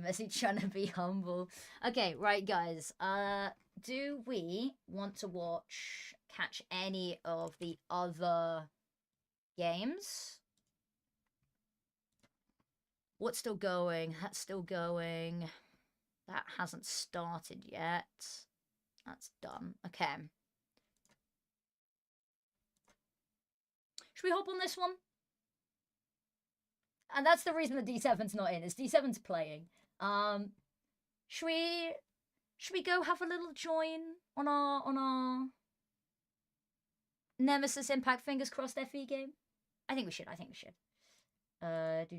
Messi trying to be humble. Okay, right, guys. Do we want to catch any of the other games? What's still going? That's still going. That hasn't started yet. That's done. Okay. Should we hop on this one? And that's the reason the D7's not in, is D7's playing. Should we go have a little join on our Nemesis Impact fingers crossed FE game? I think we should. Let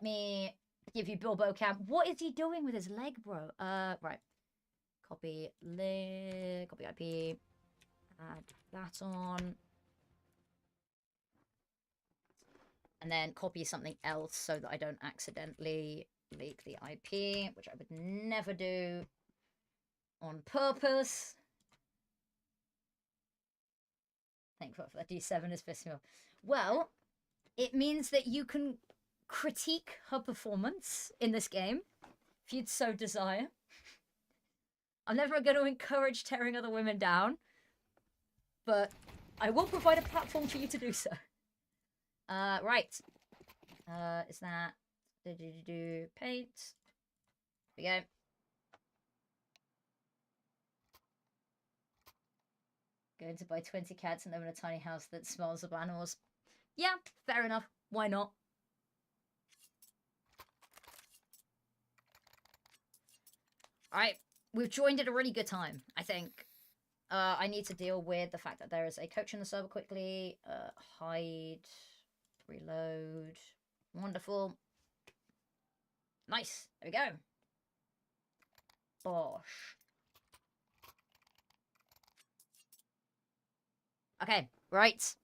me give you Bilbo Cam. What is he doing with his leg, bro? Right. Copy IP. Add that on. And then copy something else so that I don't accidentally leak the IP, which I would never do on purpose. Thank God for that. D7 is pissing me off. Well, it means that you can critique her performance in this game, if you'd so desire. I'm never going to encourage tearing other women down, but I will provide a platform for you to do so. Right. Is that paint? There we go. Going to buy 20 cats and live in a tiny house that smells of animals. Yeah, fair enough. Why not? Alright, we've joined at a really good time, I think. I need to deal with the fact that there is a coach in the server quickly. Hide. Reload. Wonderful. Nice. There we go. Bosh. Okay, right.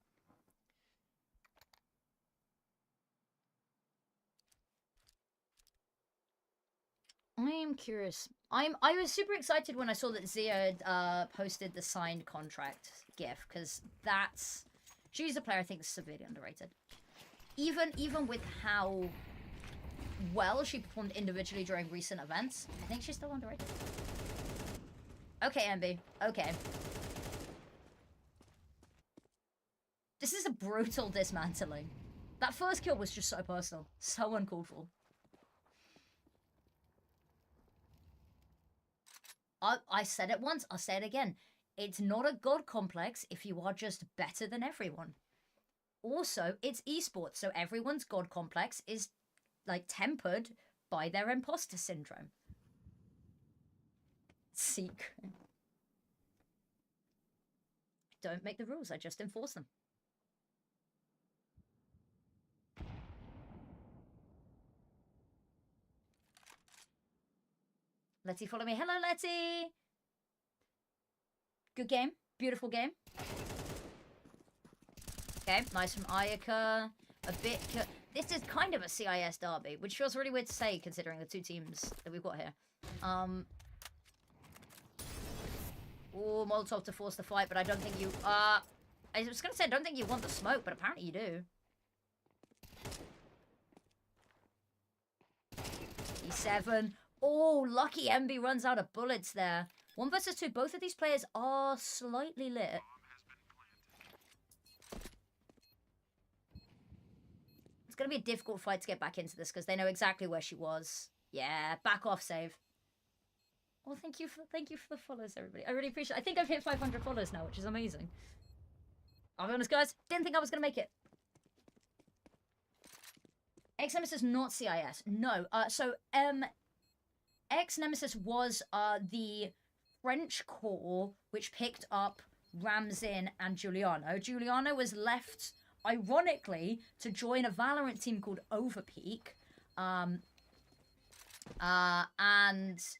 I am curious. I was super excited when I saw that Zia had posted the signed contract gif, because that's... She's a player I think is severely underrated. Even with how well she performed individually during recent events, I think she's still underrated. Okay, MB. Okay. This is a brutal dismantling. That first kill was just so personal. So uncalled for. I said it once, I'll say it again. It's not a god complex if you are just better than everyone. Also, it's esports, so everyone's god complex is, like, tempered by their imposter syndrome. Seek. Don't make the rules, I just enforce them. Letty, follow me. Hello, Letty! Good game. Beautiful game. Okay, nice from Ayaka. A bit... This is kind of a CIS derby, which feels really weird to say considering the two teams that we've got here. Oh, Molotov to force the fight, but I don't think you... I was going to say, I don't think you want the smoke, but apparently you do. E7. Oh, lucky MB runs out of bullets there. 1 versus 2. Both of these players are slightly lit. It's going to be a difficult fight to get back into this because they know exactly where she was. Yeah, back off save. Well, thank you for the follows, everybody. I really appreciate it. I think I've hit 500 follows now, which is amazing. I'll be honest, guys. Didn't think I was going to make it. X-Nemesis not CIS. No. X-Nemesis was the French corps which picked up Ramzin and Giuliano. Giuliano was left, ironically, to join a Valorant team called Overpeak. And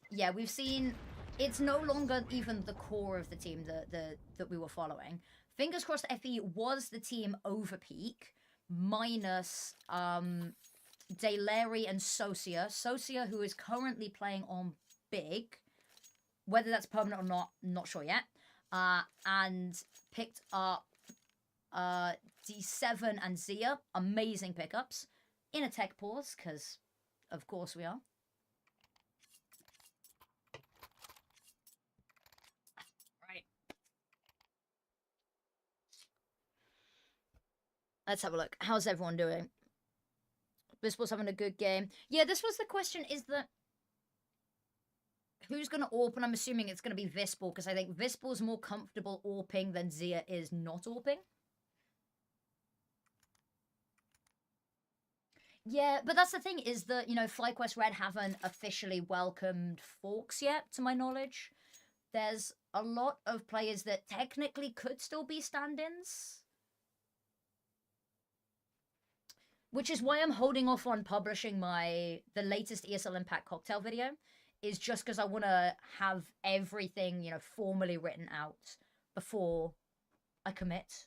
yeah, we've seen it's no longer even the core of the team that we were following. Fingers crossed FE was the team Overpeak minus Dayleri and Socia. Socia, who is currently playing on Big. Whether that's permanent or not, not sure yet. And picked up D7 and Zia. Amazing pickups. In a tech pause, because of course we are. Right. Let's have a look. How's everyone doing? This was having a good game. Yeah, this was the question, is that who's going to AWP? And I'm assuming it's going to be Vispal, because I think Vispal's more comfortable AWPing than Zia is not AWPing. Yeah, but that's the thing, is that, you know, FlyQuest Red haven't officially welcomed Forks yet, to my knowledge. There's a lot of players that technically could still be stand-ins. Which is why I'm holding off on publishing the latest ESL Impact cocktail video, is just because I want to have everything, you know, formally written out before I commit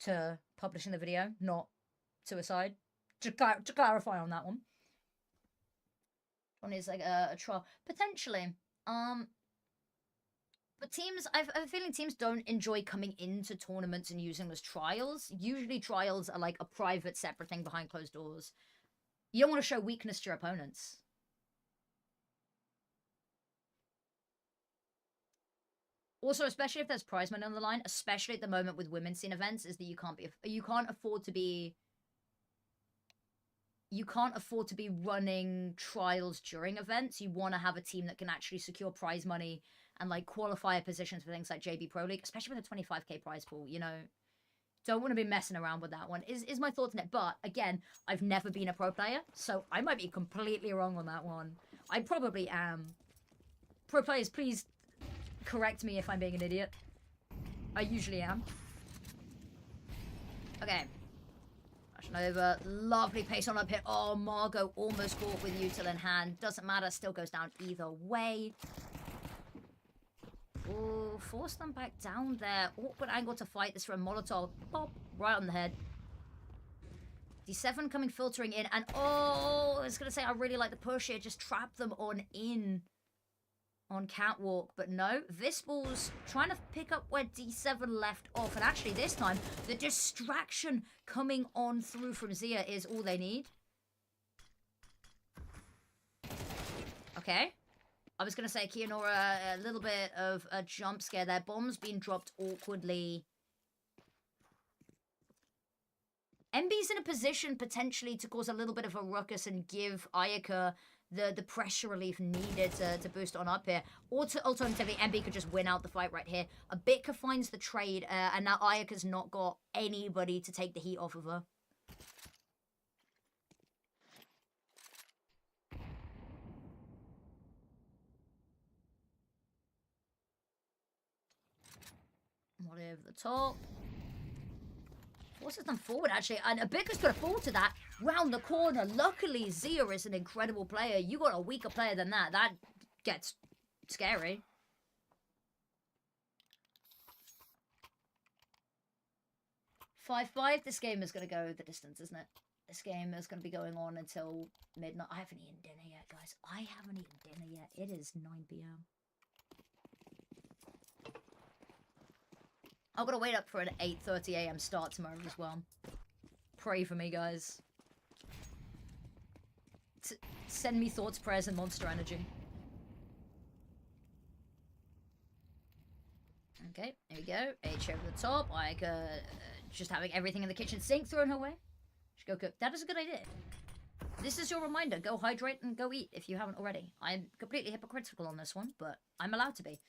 to publishing the video, not suicide. To clarify on that one. One is like a trial. Potentially. But teams, I have a feeling teams don't enjoy coming into tournaments and using them as trials. Usually trials are like a private, separate thing behind closed doors. You don't want to show weakness to your opponents. Also, especially if there's prize money on the line, especially at the moment with women's scene events, is that you can't afford to be running trials during events. You want to have a team that can actually secure prize money and like qualifier positions for things like JB Pro League, especially with a 25k prize pool. You know, Don't want to be messing around with that one, is my thoughts on it. But again, I've never been a pro player, so I might be completely wrong on that one. I probably am. Pro players, please correct me if I'm being an idiot. I usually am. Okay. Rushing over. Lovely pace on up here. Oh, Margot almost caught with Util in hand. Doesn't matter. Still goes down either way. Oh, force them back down there. Awkward angle to fight this from Molotov. Pop. Right on the head. D7 coming filtering in. And oh, I was going to say I really like the push here. Just trap them on in. On Catwalk, but no, Vispal's trying to pick up where D7 left off, and actually this time, the distraction coming on through from Zia is all they need. Okay. I was going to say, Kianora, a little bit of a jump scare there. Bombs being dropped awkwardly. MB's in a position potentially to cause a little bit of a ruckus and give Ayaka the pressure relief needed to boost on up here. Or alternatively, MB could just win out the fight right here. Abika finds the trade, and now Ayaka's not got anybody to take the heat off of her. What over the top. Forces them forward, actually, and Abika's going to fall to that. Round the corner. Luckily, Zia is an incredible player. You got a weaker player than that. That gets scary. Five. This game is going to go the distance, isn't it? This game is going to be going on until midnight. I haven't eaten dinner yet, guys. I haven't eaten dinner yet. It is 9 p.m. I've got to wait up for an 8:30 a.m. start tomorrow as well. Pray for me, guys. Send me thoughts, prayers, and monster energy. Okay, here we go. H over the top. Like, just having everything in the kitchen sink thrown her way. Just go cook. That is a good idea. This is your reminder. Go hydrate and go eat if you haven't already. I'm completely hypocritical on this one, but I'm allowed to be.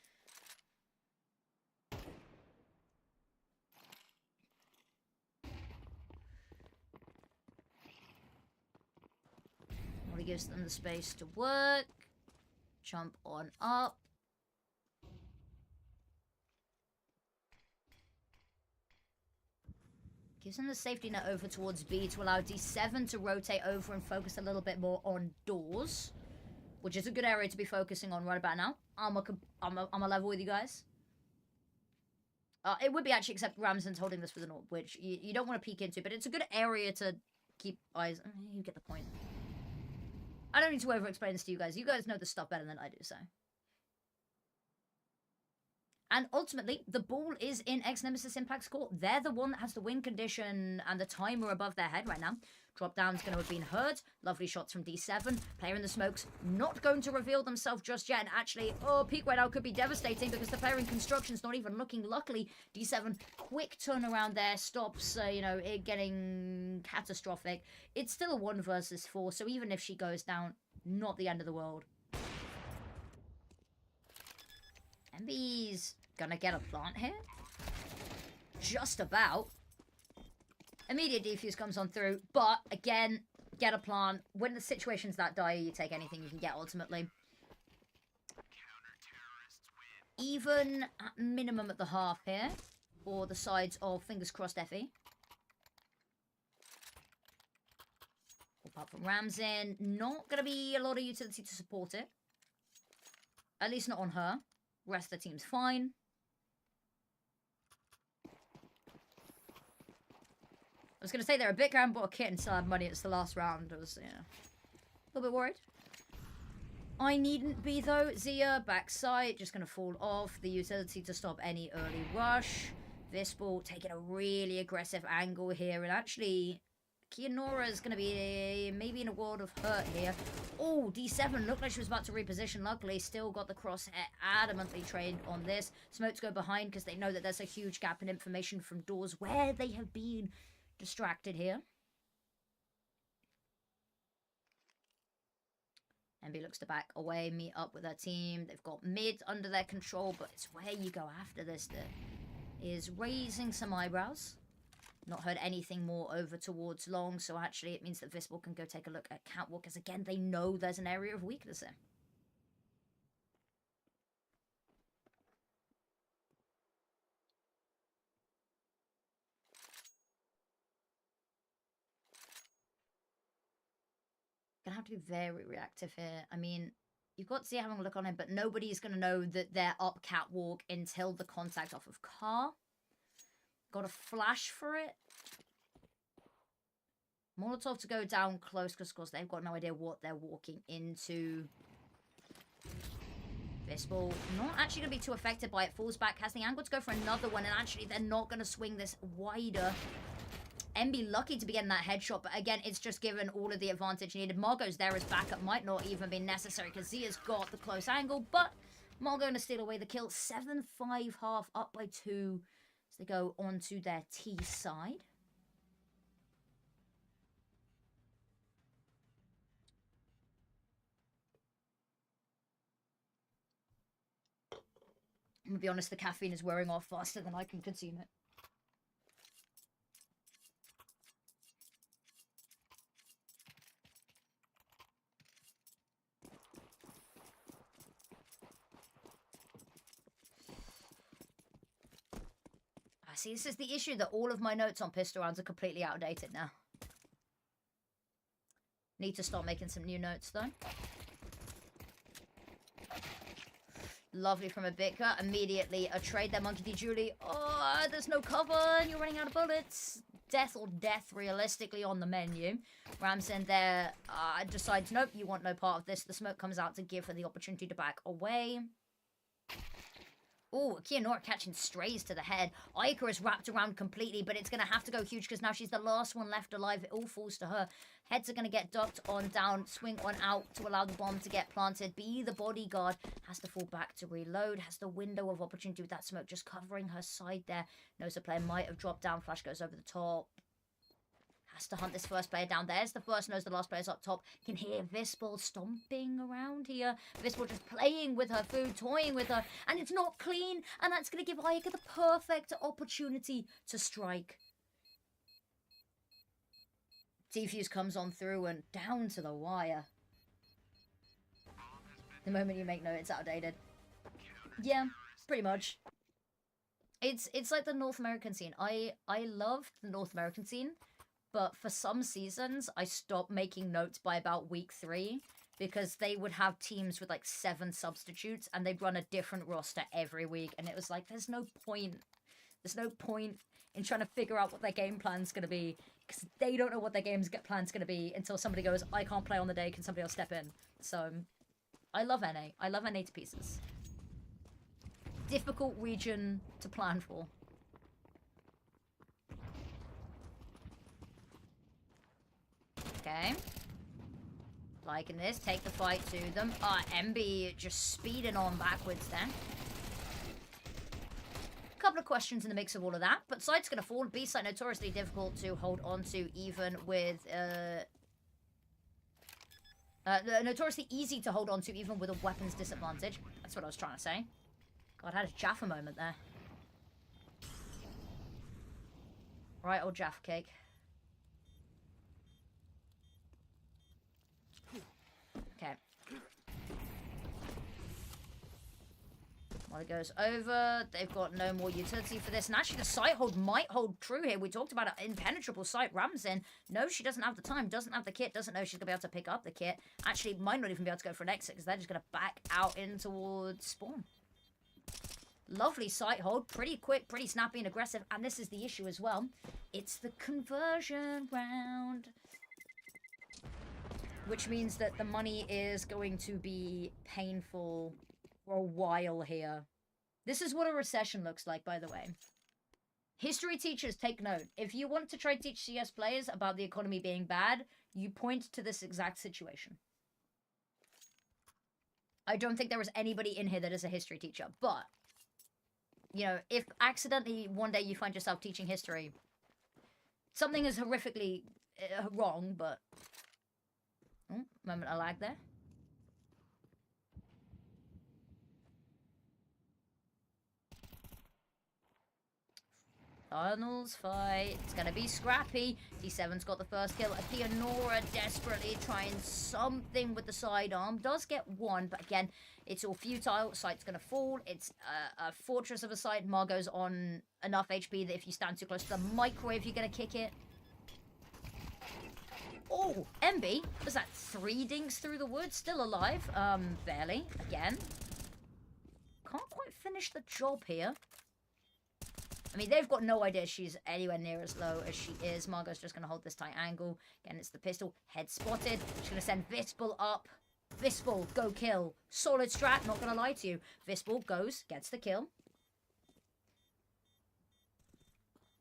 He gives them the space to work. Jump on up. Gives them the safety net over towards B to allow D7 to rotate over and focus a little bit more on doors, which is a good area to be focusing on right about now. I'm a level with you guys. It would be actually, except Ramsden's holding this with an orb, which you don't want to peek into, but it's a good area to keep eyes. You get the point. I don't need to over-explain this to you guys. You guys know this stuff better than I do, so. And ultimately, the ball is in Ex-Nemesis Impact's court. They're the one that has the win condition and the timer above their head right now. Drop down's going to have been heard. Lovely shots from D7. Player in the smokes not going to reveal themselves just yet. And actually, peek right now could be devastating because the player in construction's not even looking. Luckily, D7, quick turnaround there, stops, it getting catastrophic. It's still a 1 versus 4, so even if she goes down, not the end of the world. MB's gonna get a plant here. Just about. Immediate defuse comes on through, but again, get a plant. When the situation's that dire, you take anything you can get ultimately. Even at minimum at the half here, or the sides of fingers crossed Effie. Apart from Ramsden, not gonna be a lot of utility to support it. At least not on her. Rest of the team's fine. I was going to say they're a bit and bought a kit and still had money. It's the last round. I was, a little bit worried. I needn't be, though. Zia, backside, just going to fall off. The utility to stop any early rush. Vispal taking a really aggressive angle here. And actually, Kianora is going to be maybe in a world of hurt here. Oh, D7 looked like she was about to reposition. Luckily, still got the crosshair adamantly trained on this. Smokes go behind because they know that there's a huge gap in information from doors where they have been distracted here. MB looks to back away, meet up with her team. They've got mid under their control, but it's where you go after this that is raising some eyebrows. Not heard anything more over towards long, so actually it means that Visible can go take a look at Catwalk, as again, they know there's an area of weakness there. Gonna have to be very reactive here. I mean, you've got Z having a look on him, but nobody's gonna know that they're up Catwalk until the contact off of car. Got a flash for it. Molotov to go down close, because of course they've got no idea what they're walking into. Visible not actually going to be too affected by it. Falls back, has the angle to go for another one, and actually they're not going to swing this wider. MB lucky to be getting that headshot, but again, it's just given all of the advantage needed. Margot's there as backup, might not even be necessary because Zia's got the close angle, but Margot going to steal away the kill. 7-5 half, up by 2 as they go onto their T side. I'm going to be honest, the caffeine is wearing off faster than I can consume it. See, this is the issue, that all of my notes on pistol rounds are completely outdated now. Need to start making some new notes, though. Lovely from Abika. Immediately a trade there, Monkey D. Julie. Oh, there's no cover and you're running out of bullets. Death or death, realistically, on the menu. Ramson there decides, nope, you want no part of this. The smoke comes out to give her the opportunity to back away. Oh, Kianora catching strays to the head. Aika is wrapped around completely, but it's going to have to go huge because now she's the last one left alive. It all falls to her. Heads are going to get ducked on down, swing on out to allow the bomb to get planted. Be the bodyguard. Has to fall back to reload. Has the window of opportunity with that smoke just covering her side there. Knows the player might have dropped down. Flash goes over the top. Has to hunt this first player down. There's the first, knows the last player's up top. Can hear Visible stomping around here. Visible just playing with her food, toying with her. And it's not clean. And that's going to give Aika the perfect opportunity to strike. Defuse comes on through and down to the wire. The moment you make note, it's outdated. Yeah, pretty much. It's like the North American scene. I love the North American scene. But for some seasons, I stopped making notes by about week 3 because they would have teams with like 7 substitutes and they'd run a different roster every week. And it was like, there's no point. There's no point in trying to figure out what their game plan's going to be because they don't know what their game's plan's going to be until somebody goes, I can't play on the day. Can somebody else step in? So I love NA. I love NA to pieces. Difficult region to plan for. Okay. Liking this. Take the fight to them. MB just speeding on backwards then. Couple of questions in the mix of all of that. But site's going to fall. B site notoriously difficult to hold on to even with... notoriously easy to hold on to even with a weapons disadvantage. That's what I was trying to say. God, I had a Jaffa moment there. Right, old Jaffa cake. Okay. While it goes over, they've got no more utility for this. And actually, the site hold might hold true here. We talked about an impenetrable site. Ramsin, no, she doesn't have the time, doesn't have the kit, doesn't know she's going to be able to pick up the kit. Actually, might not even be able to go for an exit because they're just going to back out in towards spawn. Lovely site hold. Pretty quick, pretty snappy and aggressive. And this is the issue as well. It's the conversion round. Which means that the money is going to be painful for a while here. This is what a recession looks like, by the way. History teachers, take note. If you want to try to teach CS players about the economy being bad, you point to this exact situation. I don't think there is anybody in here that is a history teacher, but, you know, if accidentally one day you find yourself teaching history, something is horrifically wrong, but... Oh, moment of lag there. Tunnels fight. It's gonna be scrappy. D7's got the first kill. Theonora desperately trying something with the sidearm. Does get one, but again, it's all futile. Sight's gonna fall. It's a fortress of a sight. Margot's on enough HP that if you stand too close to the microwave, you're gonna kick it. Oh, MB, was that 3 dinks through the woods? Still alive. Barely. Again. Can't quite finish the job here. I mean, they've got no idea she's anywhere near as low as she is. Margot's just going to hold this tight angle. Again, it's the pistol. Head spotted. She's going to send Vispel up. Vispel, go kill. Solid strat, not going to lie to you. Vispel goes, gets the kill.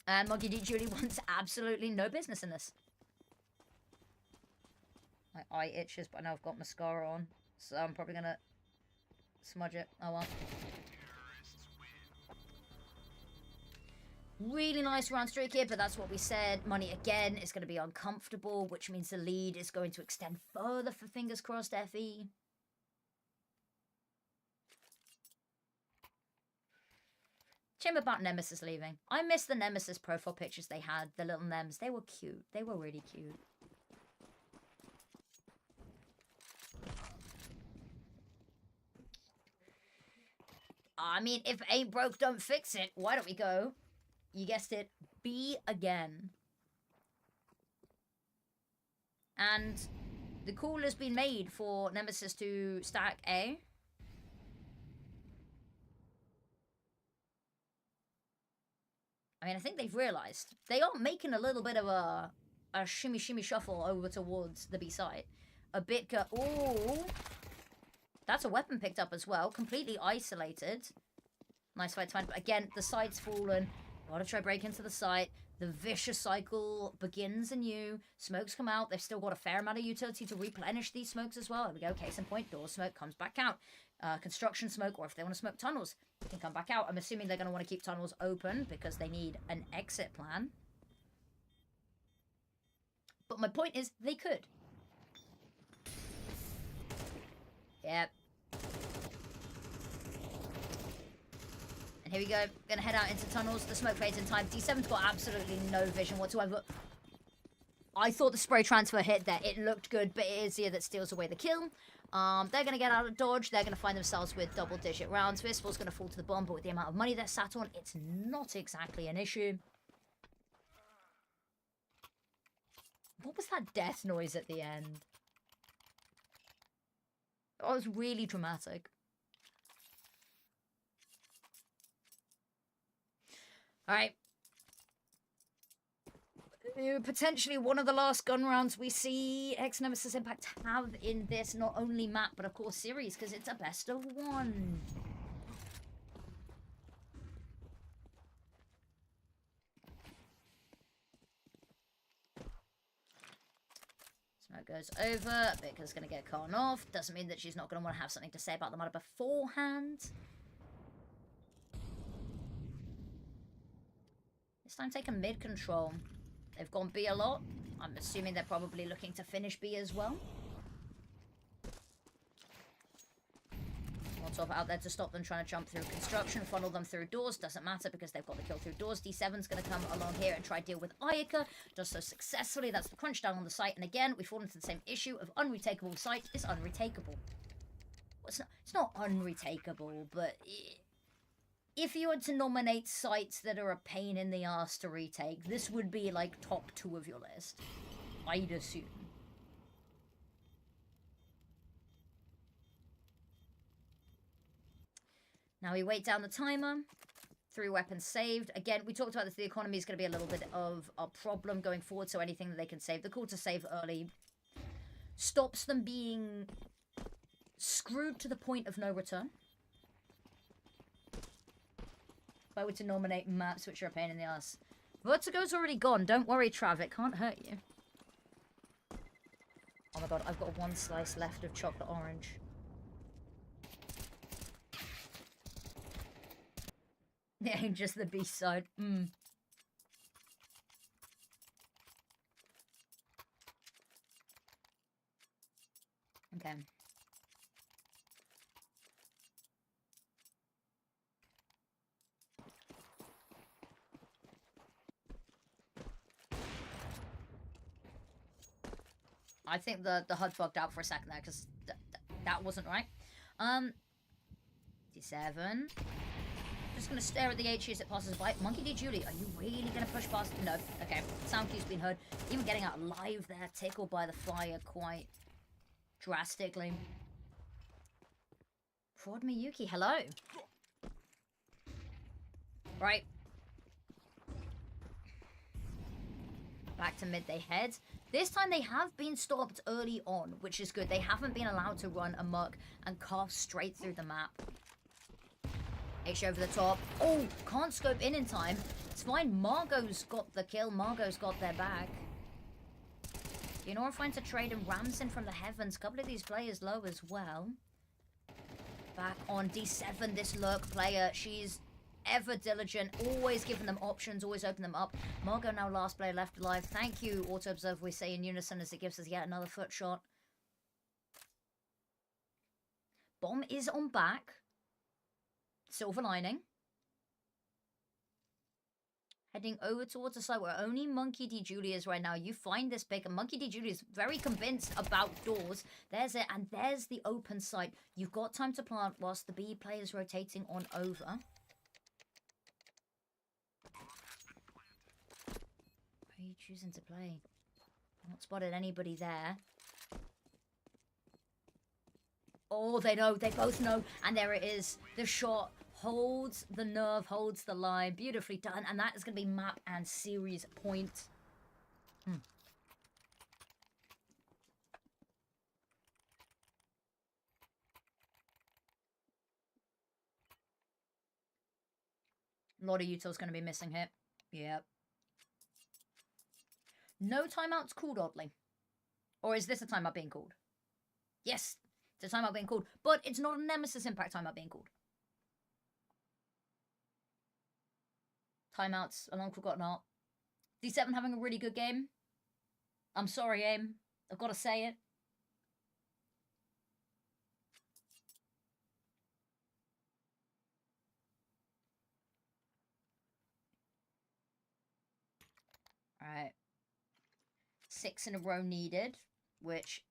And Monkey D. Julie wants absolutely no business in this. My eye itches, but I know I've got mascara on. So I'm probably going to smudge it. Oh well. Really nice round streak here, but that's what we said. Money again is going to be uncomfortable, which means the lead is going to extend further for fingers crossed, FE. Shame about Nemesis leaving. I miss the Nemesis profile pictures they had, the little Nems. They were cute. They were really cute. I mean, if ain't broke, don't fix it. Why don't we go? You guessed it. B again. And the call has been made for Nemesis to stack A. I mean, I think they've realized. They are making a little bit of a shimmy shuffle over towards the B side. A bit... Ooh. That's a weapon picked up as well. Completely isolated. Nice fight time. But again, the site's fallen. Gotta try break into the site. The vicious cycle begins anew. Smokes come out. They've still got a fair amount of utility to replenish these smokes as well. There we go. Case in point. Door smoke comes back out. Construction smoke, or if they want to smoke tunnels, they can come back out. I'm assuming they're going to want to keep tunnels open because they need an exit plan. But my point is, they could. Yep. And here we go. Gonna head out into tunnels. The smoke fades in time. D7's got absolutely no vision whatsoever. I thought the spray transfer hit there. It looked good, but it is here that steals away the kill. They're going to get out of dodge. They're going to find themselves with double-digit rounds. Vispel's going to fall to the bomb, but with the amount of money they're sat on, it's not exactly an issue. What was that death noise at the end? Oh, it was really dramatic. Alright. Potentially one of the last gun rounds we see X-Nemesis Impact have in this, not only map, but of course series, because it's a best of one. Smoke goes over. Bika's going to get caught off. Doesn't mean that she's not going to want to have something to say about the matter beforehand. This time taking mid control. They've gone B a lot. I'm assuming they're probably looking to finish B as well. Molotov out there to stop them trying to jump through construction, funnel them through doors. Doesn't matter because they've got the kill through doors. D7's going to come along here and try to deal with Ayaka. Does so successfully. That's the crunch down on the site. And again, we fall into the same issue of unretakeable site is unretakeable. Well, it's not unretakeable, but... if you were to nominate sites that are a pain in the ass to retake, this would be like top 2 of your list. I'd assume. Now we wait down the timer. 3 weapons saved. Again, we talked about this. The economy is going to be a little bit of a problem going forward, so anything that they can save. The call to save early stops them being screwed to the point of no return. If I were to nominate maps which are a pain in the ass. Vertigo's already gone. Don't worry, Trav. It can't hurt you. Oh my god, I've got 1 slice left of chocolate orange. Yeah, just the B-side. Okay. I think the HUD bugged out for a second there, because that wasn't right. D7. Just gonna stare at the HE as it passes by. Monkey D. Julie, are you really gonna push past? No. Okay. Sound cue's been heard. Even getting out alive there, tickled by the fire quite drastically. Fraud Miyuki, hello. Right. Back to mid they head. This time they have been stopped early on, which is good. They haven't been allowed to run amok and carve straight through the map. H over the top. Oh, can't scope in time. It's fine. Margot's got the kill. Margot's got their back. Yunora finds a trade and rams in from the heavens. A couple of these players low as well. Back on D7, this Lurk player. She's ever diligent, always giving them options, always open them up. Margot now last player left alive. Thank you, Auto Observe, we say in unison as it gives us yet another foot shot. Bomb is on back. Silver lining. Heading over towards the side where only Monkey D. Julie is right now. You find this pick, and Monkey D. Julie is very convinced about doors. There's it, and there's the open site. You've got time to plant whilst the B player is rotating on over. Where are you choosing to play? Not spotted anybody there. Oh, they know. They both know. And there it is. The shot holds the nerve, holds the line. Beautifully done. And that is going to be map and series point. A lot of utils going to be missing here. Yep. No timeouts called, oddly. Or is this a timeout being called? Yes, it's a timeout being called. But it's not a Nemesis Impact timeout being called. Timeouts, a long forgotten art. D7 having a really good game. I'm sorry, AIM. I've got to say it. Alright. 6 in a row needed, which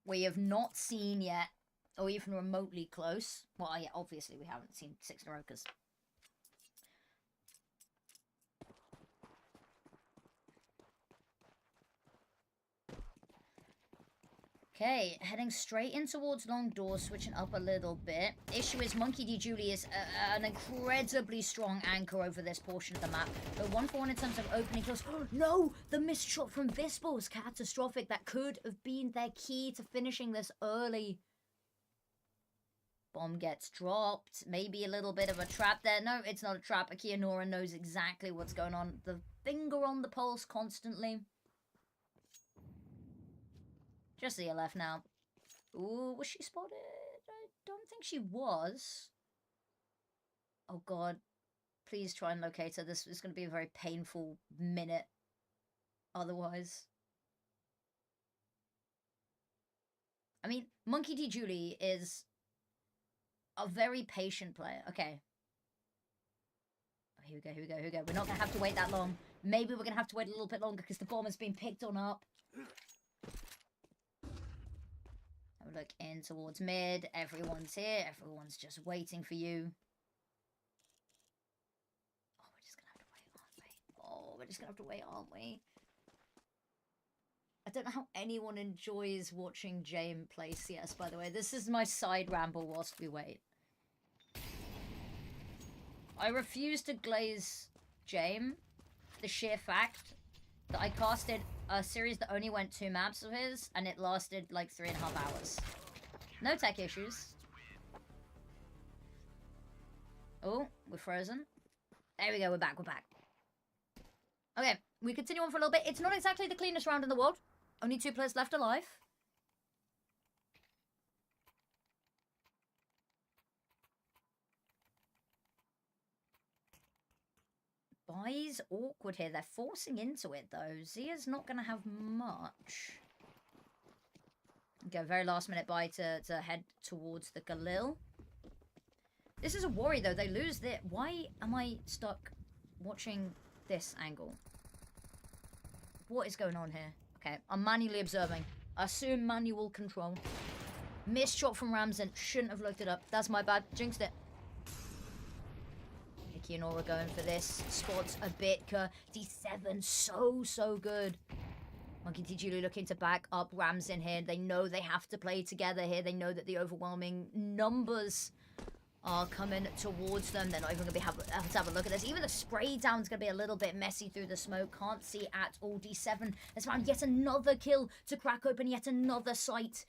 we have not seen yet, or even remotely close. Well, yeah, obviously we haven't seen 6 in a row, because... Okay, heading straight in towards long doors, switching up a little bit. Issue is Monkey D. Julie is an incredibly strong anchor over this portion of the map. But 1-for-1 in terms of opening close. Oh, no! The missed shot from Vispo was catastrophic. That could have been their key to finishing this early. Bomb gets dropped. Maybe a little bit of a trap there. No, it's not a trap. Yunora knows exactly what's going on. The finger on the pulse constantly. Just the left now. Ooh, was she spotted? I don't think she was. Oh god. Please try and locate her. This is going to be a very painful minute. Otherwise. I mean, Monkey D. Julie is a very patient player. Okay. Oh, here we go, here we go, here we go. We're not going to have to wait that long. Maybe we're going to have to wait a little bit longer because the bomb has been picked on up. Look in towards mid. Everyone's here. Everyone's just waiting for you. Oh, we're just gonna have to wait, aren't we? Oh, we're just gonna have to wait, aren't we? I don't know how anyone enjoys watching Jame play CS, by the way. This is my side ramble whilst we wait. I refuse to glaze Jame. The sheer fact that I casted a series that only went 2 maps of his, and it lasted like 3.5 hours. No tech issues. Oh, we're frozen. There we go, we're back, we're back. Okay, we continue on for a little bit. It's not exactly the cleanest round in the world. Only 2 players left alive. Buys awkward here. They're forcing into it, though. Zia's not going to have much. Okay, very last minute buy to head towards the Galil. This is a worry, though. They lose their... Why am I stuck watching this angle? What is going on here? Okay, I'm manually observing. Assume manual control. Missed shot from Ramzan. Shouldn't have looked it up. That's my bad. Jinxed it. Nikki and Aura going for this. Spots a bit. D7, so good. Monkey D. Julie looking to back up Ramzan here. They know they have to play together here. They know that the overwhelming numbers are coming towards them. They're not even going to be able to have a look at this. Even the spray down's going to be a little bit messy through the smoke. Can't see at all. D7 has found yet another kill to crack open yet another site.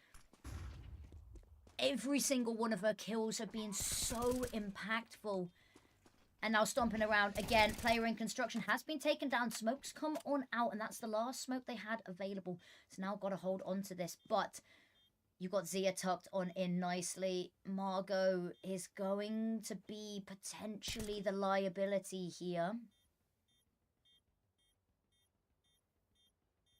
Every single one of her kills have been so impactful. And now stomping around again. Player in construction has been taken down. Smoke's come on out, and that's the last smoke they had available. So now got to hold on to this. But you've got Zia tucked on in nicely. Margot is going to be potentially the liability here.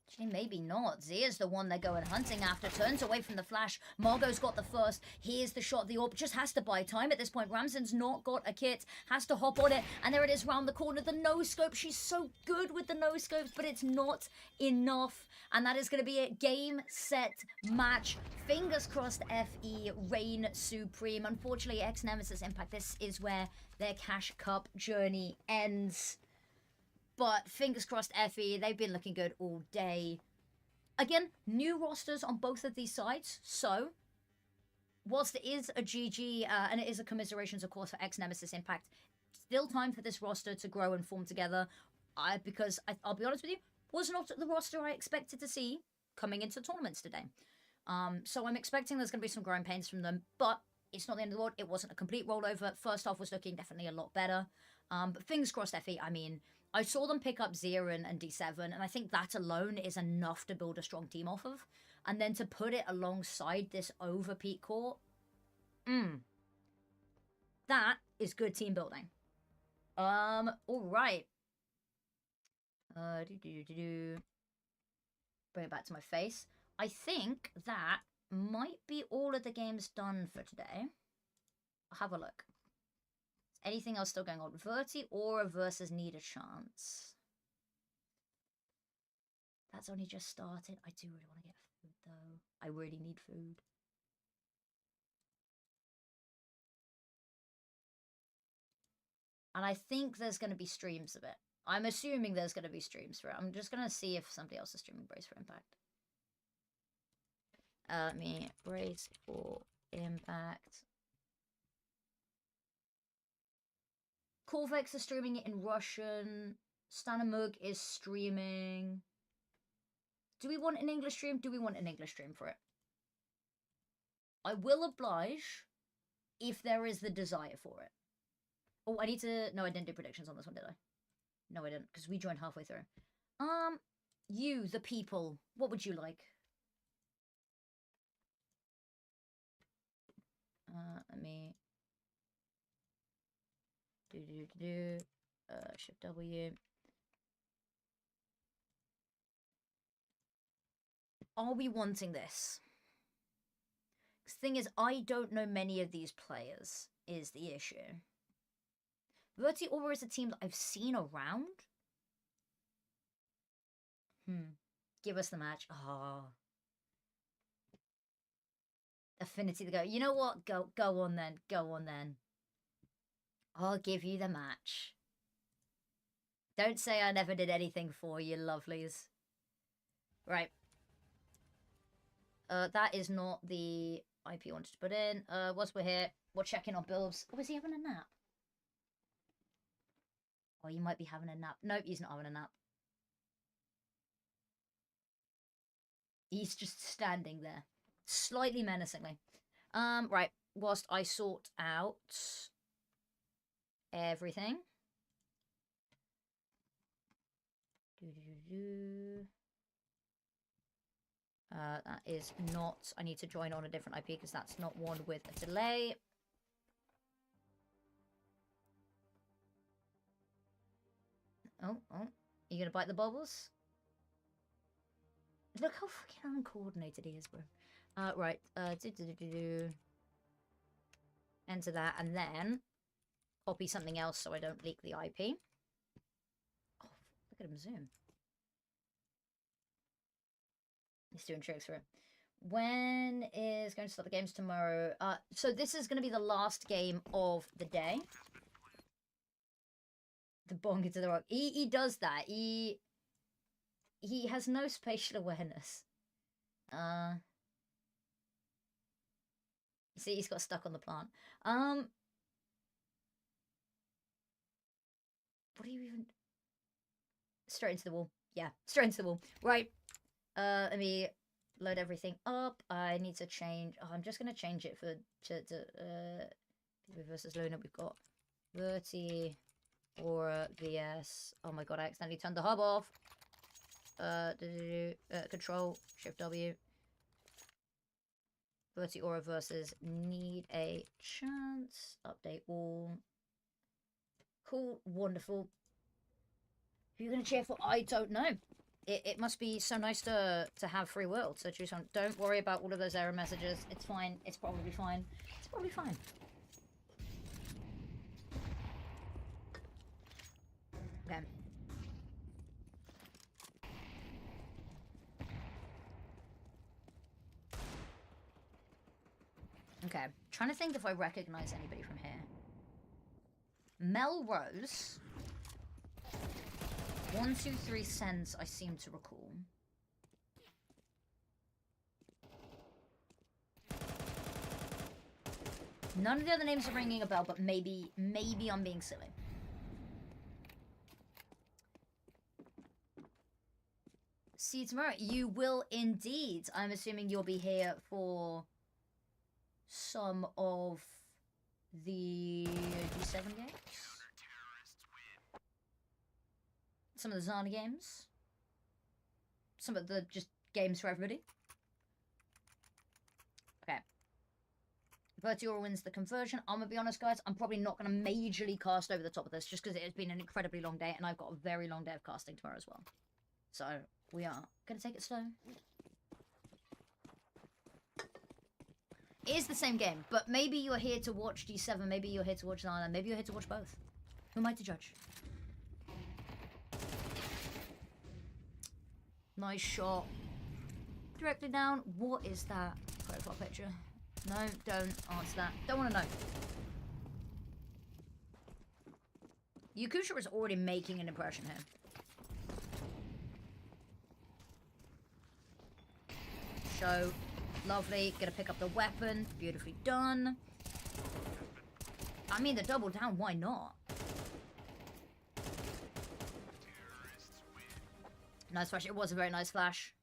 Actually, maybe not. Zia's the one they're going hunting after. Turns away from the flash. Margot's got the first. Here's the shot. The orb just has to buy time at this point. Ramzan's not got a kit. Has to hop on it. And there it is round the corner. The no-scope. She's so good with the no-scopes, but it's not enough. And that is going to be it. Game, set, match. Fingers crossed FE reign supreme. Unfortunately, X-Nemesis Impact, this is where their Cash Cup journey ends. But fingers crossed FE, they've been looking good all day. Again, new rosters on both of these sides. So, whilst it is a GG, and it is a commiserations, of course, for X-Nemesis Impact, still time for this roster to grow and form together. Because, I'll be honest with you, was not the roster I expected to see coming into tournaments today. So I'm expecting there's going to be some growing pains from them. But it's not the end of the world. It wasn't a complete rollover. First half was looking definitely a lot better. But fingers crossed FE, I mean, I saw them pick up Zia and D7, and I think that alone is enough to build a strong team off of. And then to put it alongside this over peak core, that is good team building. All right. Bring it back to my face. I think that might be all of the games done for today. I'll have a look. Anything else still going on? Verti Aura versus Need a Chance. That's only just started. I do really want to get food, though. I really need food. And I think there's going to be streams of it. I'm assuming there's going to be streams for it. I'm just going to see if somebody else is streaming Brace for Impact. Let me Brace for Impact. Corvex is streaming it in Russian. Stanamug is streaming. Do we want an English stream? Do we want an English stream for it? I will oblige if there is the desire for it. Oh, I need to... No, I didn't do predictions on this one, did I? No, I didn't, because we joined halfway through. You, the people, what would you like? Let me... Shift W. Are we wanting this? The thing is, I don't know many of these players, is the issue. Verti Aura is a team that I've seen around. Give us the match. Oh. Affinity to go. You know what? Go on then. Go on then. I'll give you the match. Don't say I never did anything for you, lovelies. Right. That is not the IP I wanted to put in. Whilst we're here, we're checking on Bilbs. Oh, is he having a nap? Oh, you might be having a nap. Nope, he's not having a nap. He's just standing there. Slightly menacingly. Right. Whilst I sort out everything. That is not... I need to join on a different IP because that's not one with a delay. Oh. You gonna bite the bubbles? Look how fucking uncoordinated he is, bro. Right. Enter that, and then copy something else so I don't leak the IP. Oh, look at him zoom. He's doing tricks for it. When is going to start the games tomorrow? So this is going to be the last game of the day. The bonk into the rock. He does that. He has no spatial awareness. See, he's got stuck on the plant. What do you even... Straight into the wall. Yeah, straight into the wall. Right. Let me load everything up. I need to change... Oh, I'm just going to change it for... versus Luna. We've got Verti, Aura, VS. Oh my god, I accidentally turned the hub off. Control, Shift W. Verti, Aura versus Need a Chance. Update all. Cool, wonderful. Who are you going to cheer for? I don't know. It must be so nice to have free will to choose on. Don't worry about all of those error messages. It's fine. It's probably fine. It's probably fine. Okay. Okay. Trying to think if I recognize anybody from here. Melrose. 1, 2, 3 cents, I seem to recall. None of the other names are ringing a bell, but maybe I'm being silly. See you tomorrow. You will indeed. I'm assuming you'll be here for some of the G7 games. Some of the Zana games. Some of the just games for everybody. Okay. Vertiora wins the conversion. I'm going to be honest, guys. I'm probably not going to majorly cast over the top of this just because it has been an incredibly long day and I've got a very long day of casting tomorrow as well. So, we are going to take it slow. It is the same game, but maybe you're here to watch G7, maybe you're here to watch Zana, maybe you're here to watch both. Who am I to judge? Nice shot. Directly down. What is that profile picture? No, don't answer that. Don't want to know. Yakusha is already making an impression here. Show. Lovely. Gonna pick up the weapon. Beautifully done. I mean, the double down. Why not? Nice flash. It was a very nice flash.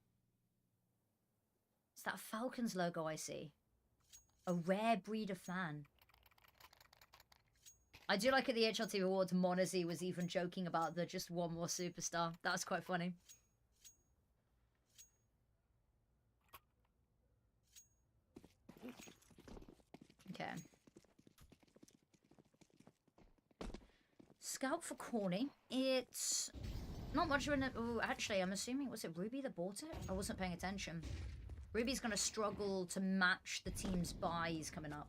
It's that Falcons logo I see. A rare breed of fan. I do like at the HLT Awards, Monazy was even joking about the just one more superstar. That was quite funny. Okay. Scout for Corny. It's not much of an... Oh, actually, I'm assuming... Was it Ruby that bought it? I wasn't paying attention. Ruby's going to struggle to match the team's buys coming up.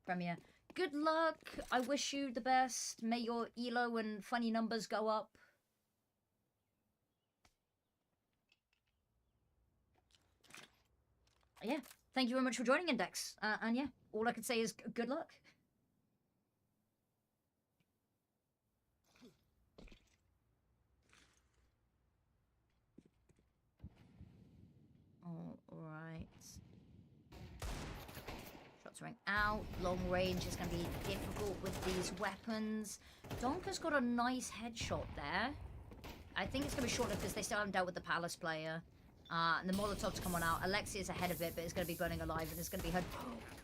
Premier. Good luck. I wish you the best. May your ELO and funny numbers go up. Yeah. Thank you very much for joining, Index. And yeah, all I can say is good luck. Alright. Shots ring out. Long range is going to be difficult with these weapons. Donka's got a nice headshot there. I think it's going to be short-lived because they still haven't dealt with the Palace player. And the Molotov's come on out. Alexia's ahead of it, but it's going to be burning alive and it's going to be her...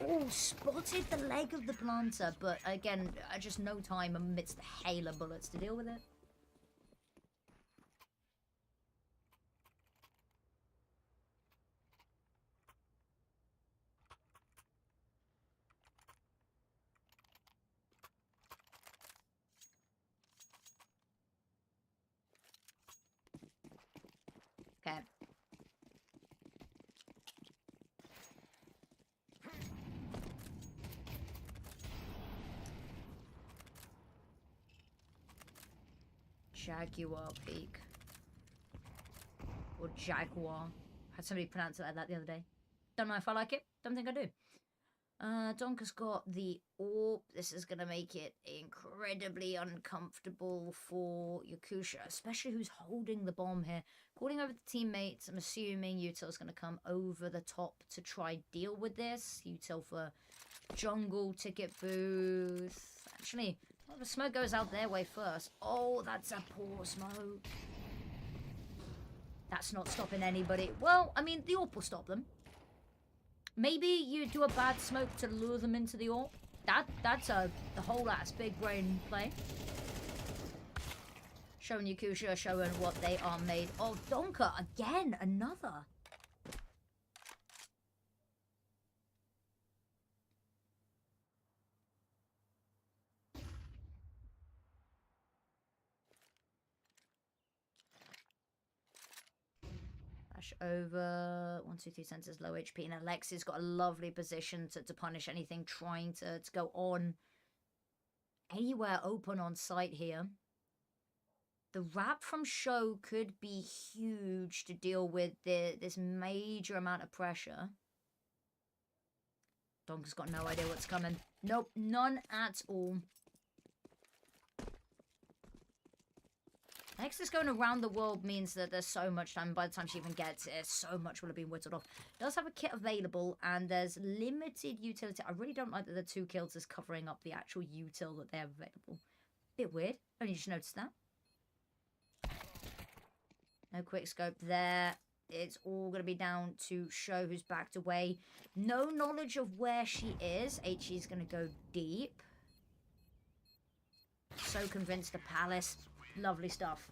Oh, spotted the leg of the planter. But again, just no time amidst the hail of bullets to deal with it. Okay. Jaguar peak. Or Jaguar. Had somebody pronounce it like that the other day. Don't know if I like it. Don't think I do. Donka's got the orb. This is going to make it incredibly uncomfortable for Yakusha, especially who's holding the bomb here. Calling over the teammates, I'm assuming Util's going to come over the top to try deal with this. Util for jungle ticket booth. Actually, well, the smoke goes out their way first. Oh, that's a poor smoke. That's not stopping anybody. Well, I mean, the orb will stop them. Maybe you do a bad smoke to lure them into the orb. That's a whole ass big brain play. Showing Yakusha, showing what they are made of. Donka, again, another. Over 1, 2, 3 sensors, low HP, and Alexi's got a lovely position to punish anything trying to go on anywhere open on site here. The wrap from Show could be huge to deal with this major amount of pressure. Donka's got no idea what's coming. Nope, none at all. Nexus going around the world means that there's so much time. By the time she even gets it, so much will have been whittled off. Does have a kit available, and there's limited utility. I really don't like that the 2 kills is covering up the actual util that they have available. Bit weird. Only just noticed that. No quick scope there. It's all going to be down to Show, who's backed away. No knowledge of where she is. HE's going to go deep. So convinced the Palace. Lovely stuff.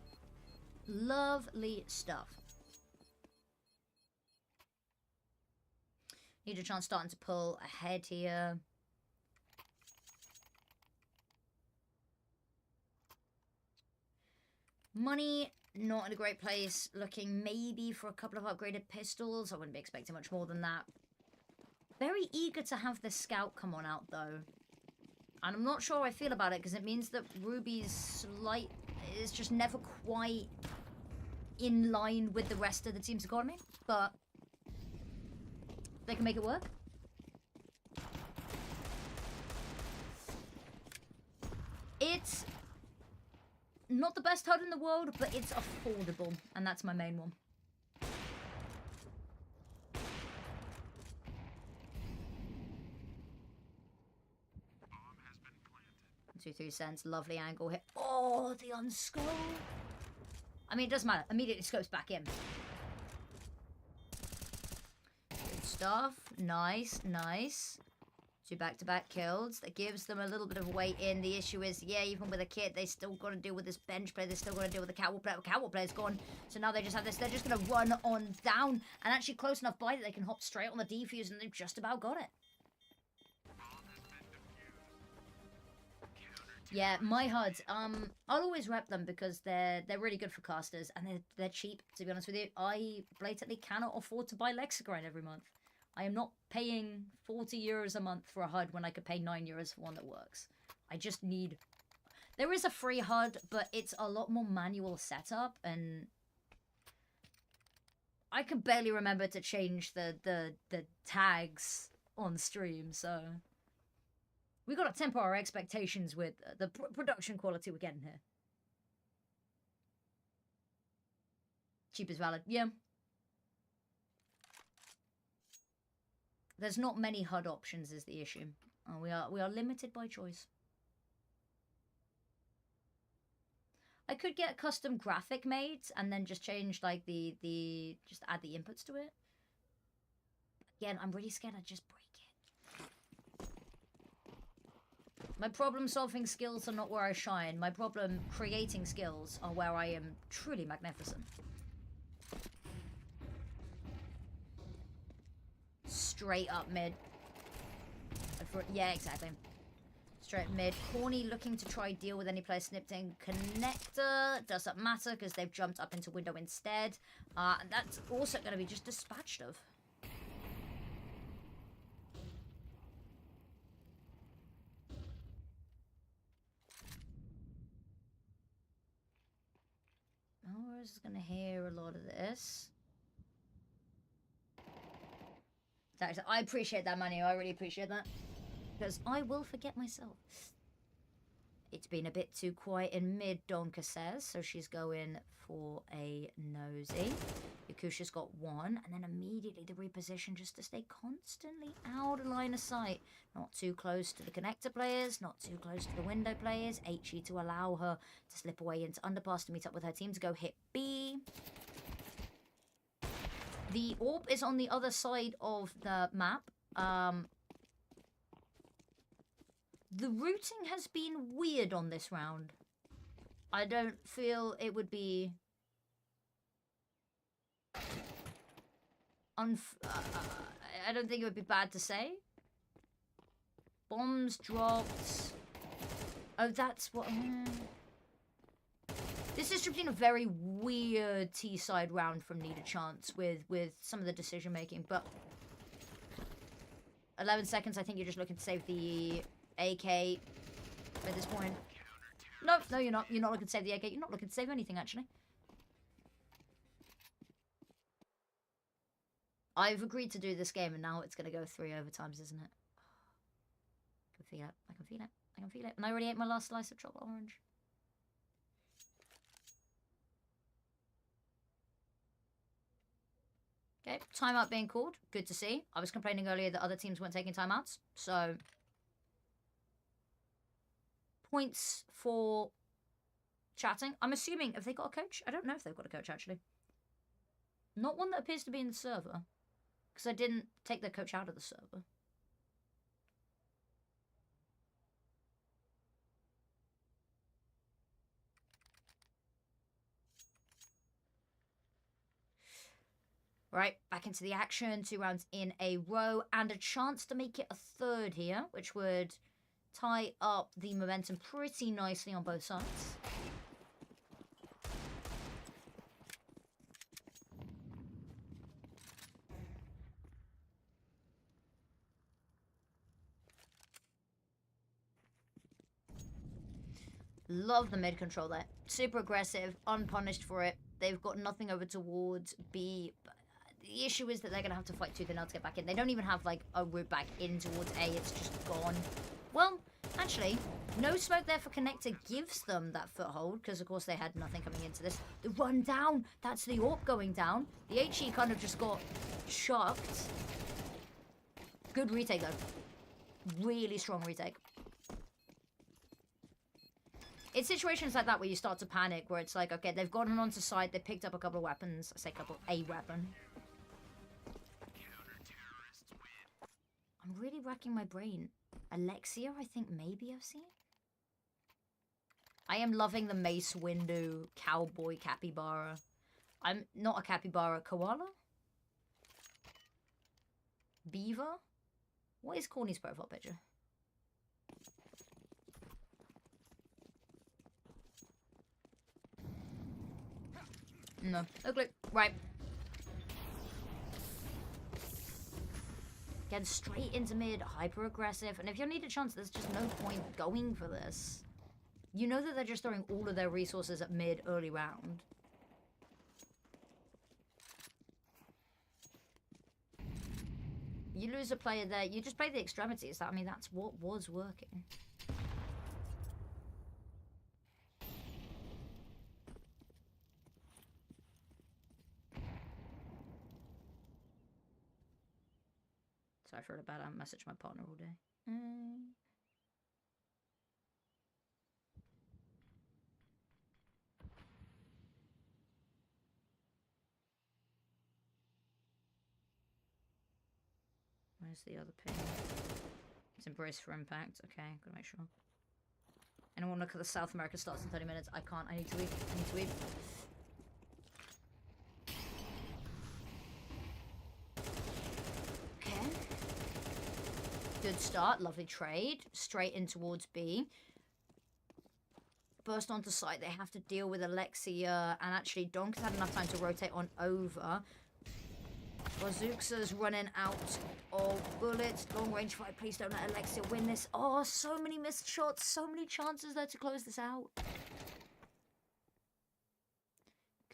Lovely stuff. Need a chance starting to pull ahead here. Money, not in a great place. Looking maybe for a couple of upgraded pistols. I wouldn't be expecting much more than that. Very eager to have the scout come on out, though. And I'm not sure how I feel about it, because it means that Ruby's slight is just never quite in line with the rest of the team's economy. But they can make it work. It's not the best HUD in the world, but it's affordable. And that's my main one. 2, 3 cents. Lovely angle here. Oh, the unscope. I mean, it doesn't matter. Immediately scopes back in. Good stuff. Nice, nice. 2 back-to-back kills. That gives them a little bit of weight in. The issue is, yeah, even with a kit, they still got to deal with this bench player. They still got to deal with the catwalk player. Catwalk player's gone. So now they just have this. They're just going to run on down. And actually close enough by that they can hop straight on the defuse, and they've just about got it. Yeah, my HUDs. I'll always rep them because they're really good for casters, and they're cheap, to be honest with you. I blatantly cannot afford to buy Lexigrind every month. I am not paying 40 euros a month for a HUD when I could pay 9 euros for one that works. I just need... There is a free HUD, but it's a lot more manual setup, and I can barely remember to change the tags on stream, so... We got to temper our expectations with the production quality we're getting here. Cheap is valid, yeah. There's not many HUD options is the issue. We are limited by choice. I could get a custom graphic made and then just change like just add the inputs to it. Again, I'm really scared I'd just break it. My problem-solving skills are not where I shine. My problem-creating skills are where I am truly magnificent. Straight up mid. Yeah, exactly. Straight mid. Corny looking to try deal with any player snipped in connector. Doesn't matter because they've jumped up into window instead. And that's also going to be just dispatched of. Is going to hear a lot of this. Thanks. I appreciate that, Manu. I really appreciate that. Because I will forget myself. It's been a bit too quiet in mid, Donka says, so she's going for a nosy. Yakusha's got one, and then immediately the reposition just to stay constantly out of line of sight. Not too close to the connector players, not too close to the window players. HE to allow her to slip away into underpass to meet up with her team to go hit B. The AWP is on the other side of the map. The routing has been weird on this round. I don't feel it would be... I don't think it would be bad to say. Bombs dropped. Oh, that's what... This has just been a very weird T-side round from Need a Chance with some of the decision-making, but... 11 seconds, I think you're just looking to save the... AK at this point. No, you're not. You're not looking to save the AK. You're not looking to save anything, actually. I've agreed to do this game, and now it's going to go 3 overtimes, isn't it? I can feel it. I can feel it. I can feel it. And I already ate my last slice of chocolate orange. Okay, timeout being called. Good to see. I was complaining earlier that other teams weren't taking timeouts, so... Points for chatting. I'm assuming, have they got a coach? I don't know if they've got a coach, actually. Not one that appears to be in the server. Because I didn't take their coach out of the server. Right, back into the action. 2 rounds in a row. And a chance to make it a third here, which would... tie up the momentum pretty nicely on both sides. Love the mid control there. Super aggressive, unpunished for it. They've got nothing over towards B. The issue is that they're going to have to fight tooth and nail to get back in. They don't even have, like, a route back in towards A. It's just gone. Well, actually, no smoke there for Connector gives them that foothold, because, of course, they had nothing coming into this. The run down, that's the AWP going down. The HE kind of just got shocked. Good retake, though. Really strong retake. It's situations like that where you start to panic, where it's like, okay, they've gotten onto site, they picked up a couple of weapons. I say couple, a weapon. I'm really racking my brain. Alexia, I think maybe I've seen. I am loving the Mace Windu cowboy capybara. I'm not a capybara, koala? Beaver? What is Corny's profile picture? No. Okay, right. Get straight into mid, hyper aggressive, and if you need a chance, there's just no point going for this. You know that they're just throwing all of their resources at mid early round. You lose a player there, you just play the extremities. I mean, that's what was working. Sorry for the bad. I messaged my partner all day. Where's the other ping? It's Embrace for Impact. Okay, gotta make sure. Anyone look at the South America starts in 30 minutes? I can't. I need to leave. I need to leave. Okay. Good start. Lovely trade. Straight in towards B. Burst onto site. They have to deal with Alexia. And actually, Donk has had enough time to rotate on over. Bazooka's running out of bullets. Long range fight. Please don't let Alexia win this. Oh, so many missed shots. So many chances there to close this out.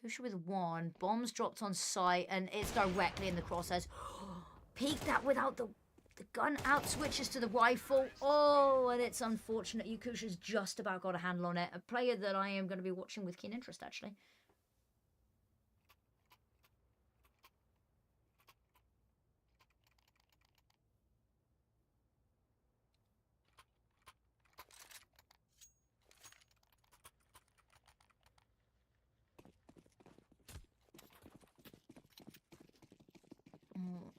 Kusha with one. Bombs dropped on site. And it's directly in the crosshairs. peek that without the gun out, switches to the rifle. Oh, and it's unfortunate. Yakusha's just about got a handle on it. A player that I am going to be watching with keen interest, actually.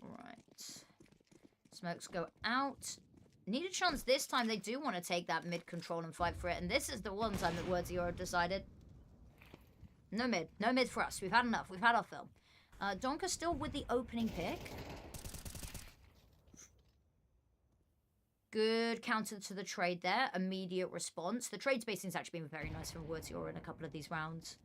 Alright. Smokes go out. Need a chance this time. They do want to take that mid control and fight for it. And this is the one time that Words Euro decided. No mid. No mid for us. We've had enough. We've had our fill. Donka still with the opening pick. Good counter to the trade there. Immediate response. The trade spacing's actually been very nice from Words Euro in a couple of these rounds.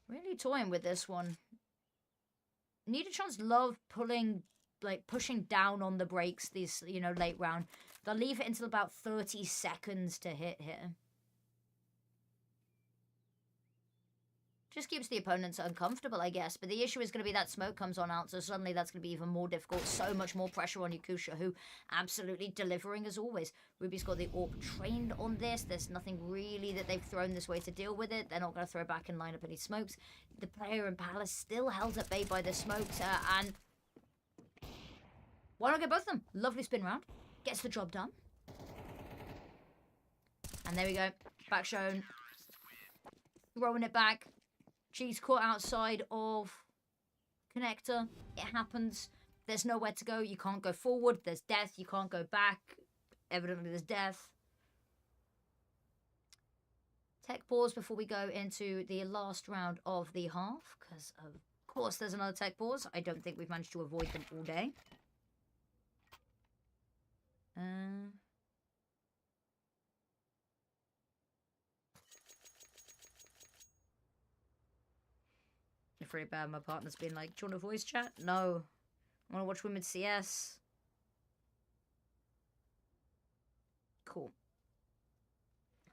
Really toying with this one. Nidachon's love pulling, like, pushing down on the brakes these, you know, late round. They'll leave it until about 30 seconds to hit here. Just keeps the opponents uncomfortable, I guess. But the issue is going to be that smoke comes on out, so suddenly that's going to be even more difficult. So much more pressure on Yakusha, who absolutely delivering as always. Ruby's got the AWP trained on this. There's nothing really that they've thrown this way to deal with it. They're not going to throw back and line up any smokes. The player in Palace still held at bay by the smokes, and why not get both of them? Lovely spin round. Gets the job done. And there we go. Back shown. Throwing it back. She's caught outside of connector. It happens. There's nowhere to go. You can't go forward. There's death. You can't go back. Evidently there's death. Tech pause before we go into the last round of the half. Because, of course, there's another tech pause. I don't think we've managed to avoid them all day. Pretty bad. My partner's been like, do you want a voice chat? No. I want to watch Women's CS. Cool.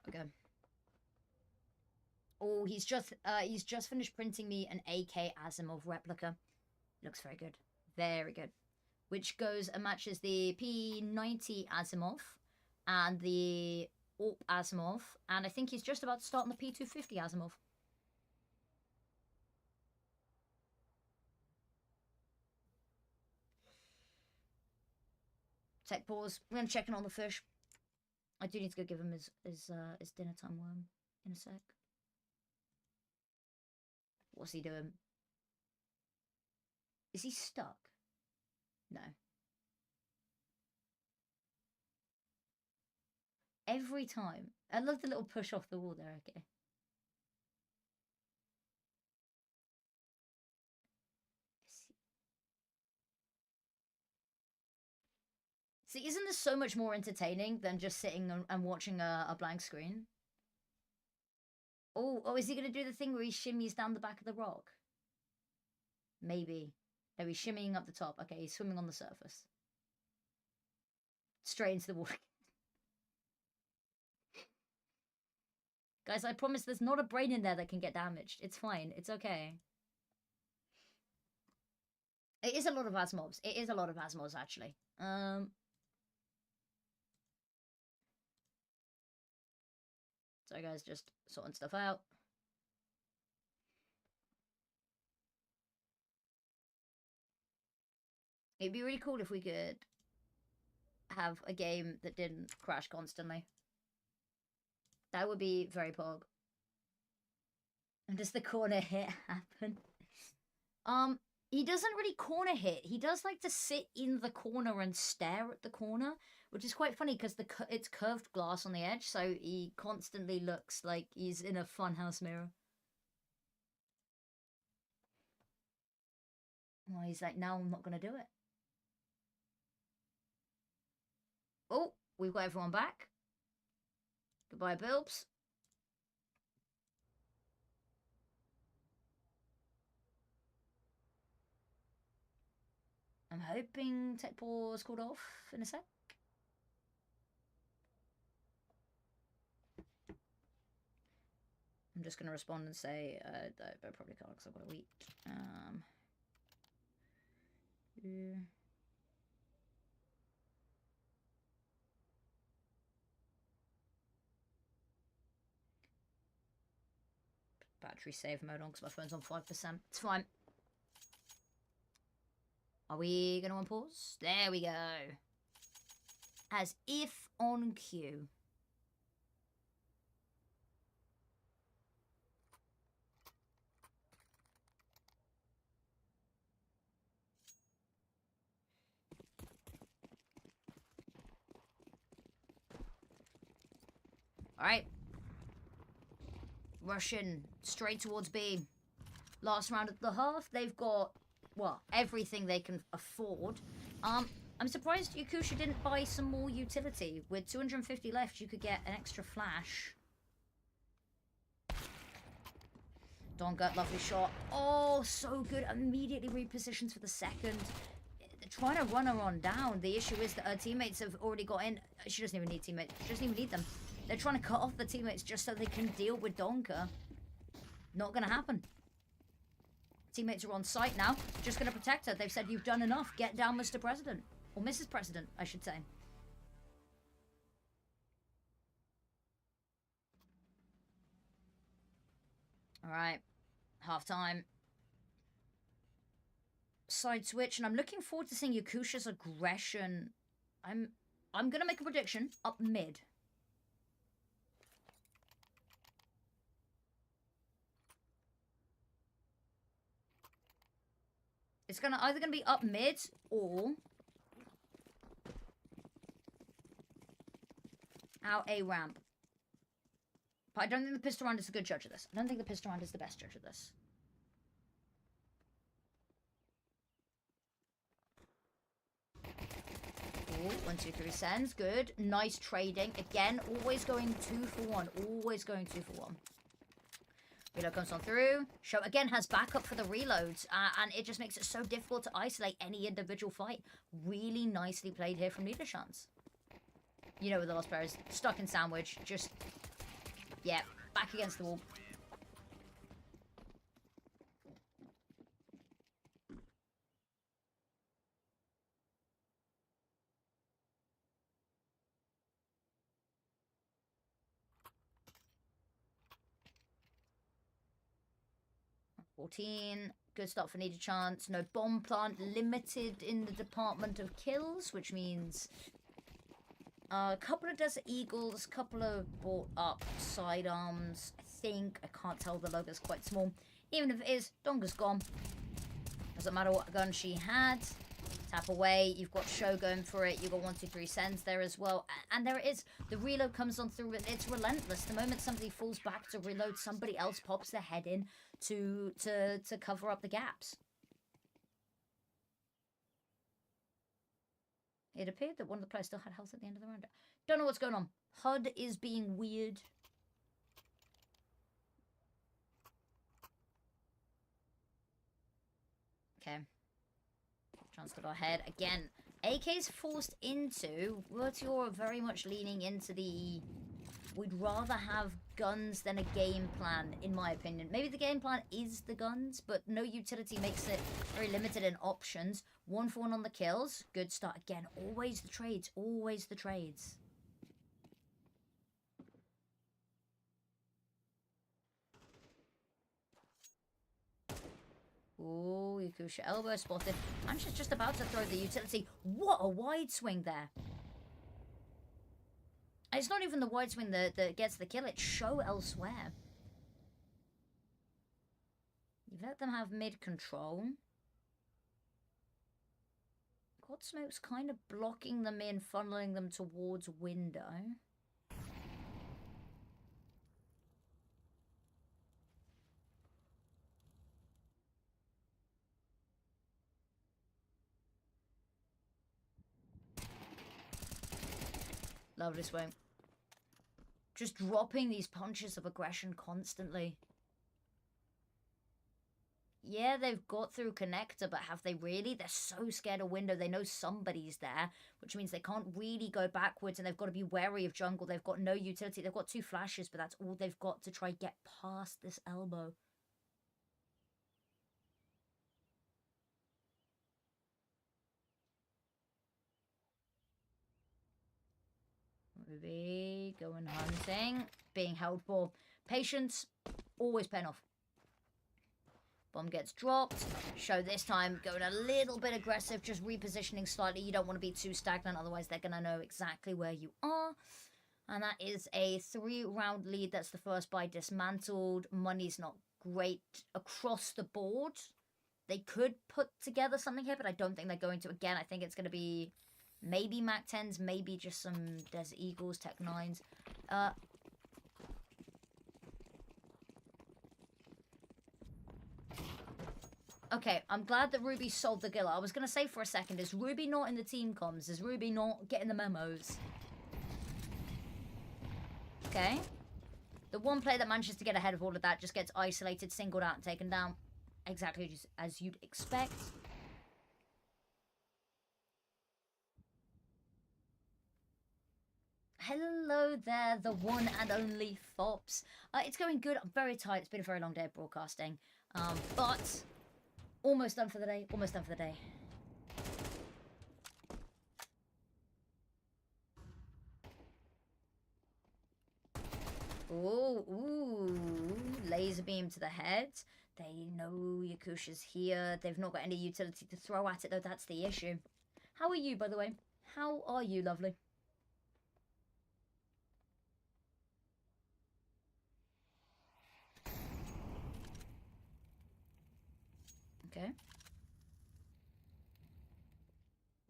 Okay. Oh, he's just finished printing me an AK Asimov replica. Looks very good. Very good. Which goes and matches the P90 Asimov and the AWP Asimov. And I think he's just about to start on the P250 Asimov. Tech pause. I'm going to check in on the fish. I do need to go give him his dinner time worm in a sec. What's he doing? Is he stuck? No. Every time. I love the little push off the wall there, okay. See, isn't this so much more entertaining than just sitting and watching a blank screen? Oh, is he going to do the thing where he shimmies down the back of the rock? Maybe. No, he's shimmying up the top. Okay, he's swimming on the surface. Straight into the water. Guys, I promise there's not a brain in there that can get damaged. It's fine. It's okay. It is a lot of Asimovs. It is a lot of Asimovs, actually. Sorry, guys, just sorting stuff out. It'd be really cool if we could have a game that didn't crash constantly. That would be very pog. And does the corner hit happen? He doesn't really corner hit. He does like to sit in the corner and stare at the corner, which is quite funny because it's curved glass on the edge, so he constantly looks like he's in a funhouse mirror. Well, he's like, now I'm not going to do it. Oh, we've got everyone back. Goodbye, Bilbs. I'm hoping Tech Pause called off in a sec. I'm just going to respond and say I probably can't because I've got a week. Yeah. Battery save mode on because my phone's on 5%. It's fine. Are we going to unpause? There we go. As if on cue. Alright. Russian straight towards B. Last round at the half. They've got, well, everything they can afford. I'm surprised Yakusha didn't buy some more utility. With 250 left, you could get an extra flash. Donga, lovely shot. Oh, so good. Immediately repositions for the second. They're trying to run her on down. The issue is that her teammates have already got in. She doesn't even need teammates. She doesn't even need them. They're trying to cut off the teammates just so they can deal with Donka. Not going to happen. Teammates are on site now. Just going to protect her. They've said, you've done enough. Get down, Mr. President. Or Mrs. President, I should say. Alright. Half time. Side switch. And I'm looking forward to seeing Yakusha's aggression. I'm going to make a prediction. Up mid. It's either gonna be up mid or out A ramp. But I don't think the pistol round is a good judge of this. I don't think the pistol round is the best judge of this. Ooh, 1, 2, 3 sends. Good. Nice trading. Again, always going 2 for 1. Always going 2 for 1. Reload comes on through. Show again has backup for the reloads. And it just makes it so difficult to isolate any individual fight. Really nicely played here from Niederschans. You know, with the last player is stuck in sandwich. Just, yeah, back against the wall. Good start for Niederschans. No bomb plant. Limited in the department of kills, which means a couple of Desert Eagles, a couple of bought up sidearms. I think. I can't tell. The logo's quite small. Even if it is, Donga's gone. Doesn't matter what gun she had. Tap away. You've got Show going for it. You've got 1, 2, 3 sends there as well. And there it is. The reload comes on through. It's relentless. The moment somebody falls back to reload, somebody else pops their head in to cover up the gaps. It appeared that one of the players still had health at the end of the round. Don't know what's going on. HUD is being weird. Okay. Chance to go ahead. Again, AK's forced into. Vertior very much leaning into the... We'd rather have guns than a game plan, in my opinion. Maybe the game plan is the guns, but no utility makes it very limited in options. 1 for 1 on the kills. Good start. Again, always the trades. Always the trades. Ooh, Yakusha elbow spotted. And she's just about to throw the utility. What a wide swing there. It's not even the wide swing that gets the kill. It's Show elsewhere. You've let them have mid control. God Smoke's kind of blocking them in, funneling them towards window. Lovely swing. Just dropping these punches of aggression constantly. yeah, they've got through connector, but have they really? They're so scared of window. They know somebody's there, which means they can't really go backwards, and they've got to be wary of jungle. They've got no utility. They've got 2 flashes, but that's all they've got to try get past this elbow. Ruby going hunting, being held for. Patience, always paying off. Bomb gets dropped. Show this time going a little bit aggressive, just repositioning slightly. You don't want to be too stagnant, otherwise they're going to know exactly where you are. And that is a 3-round lead. That's the first buy dismantled. Money's not great across the board. They could put together something here, but I don't think they're going to. Again, I think it's going to be maybe Mac 10s, maybe just some Desert Eagles, Tech 9s. Okay, I'm glad that Ruby sold the Gilla. I was going to say for a second, is Ruby not in the team comms? Is Ruby not getting the memos? Okay. The one player that manages to get ahead of all of that just gets isolated, singled out, and taken down. Exactly just as you'd expect. Hello there, the one and only Fops. It's going good. I'm very tired. It's been a very long day of broadcasting. But almost done for the day. Almost done for the day. Ooh, laser beam to the head. They know Yakusha's here. They've not got any utility to throw at it, though. That's the issue. How are you, by the way? How are you, lovely? Okay.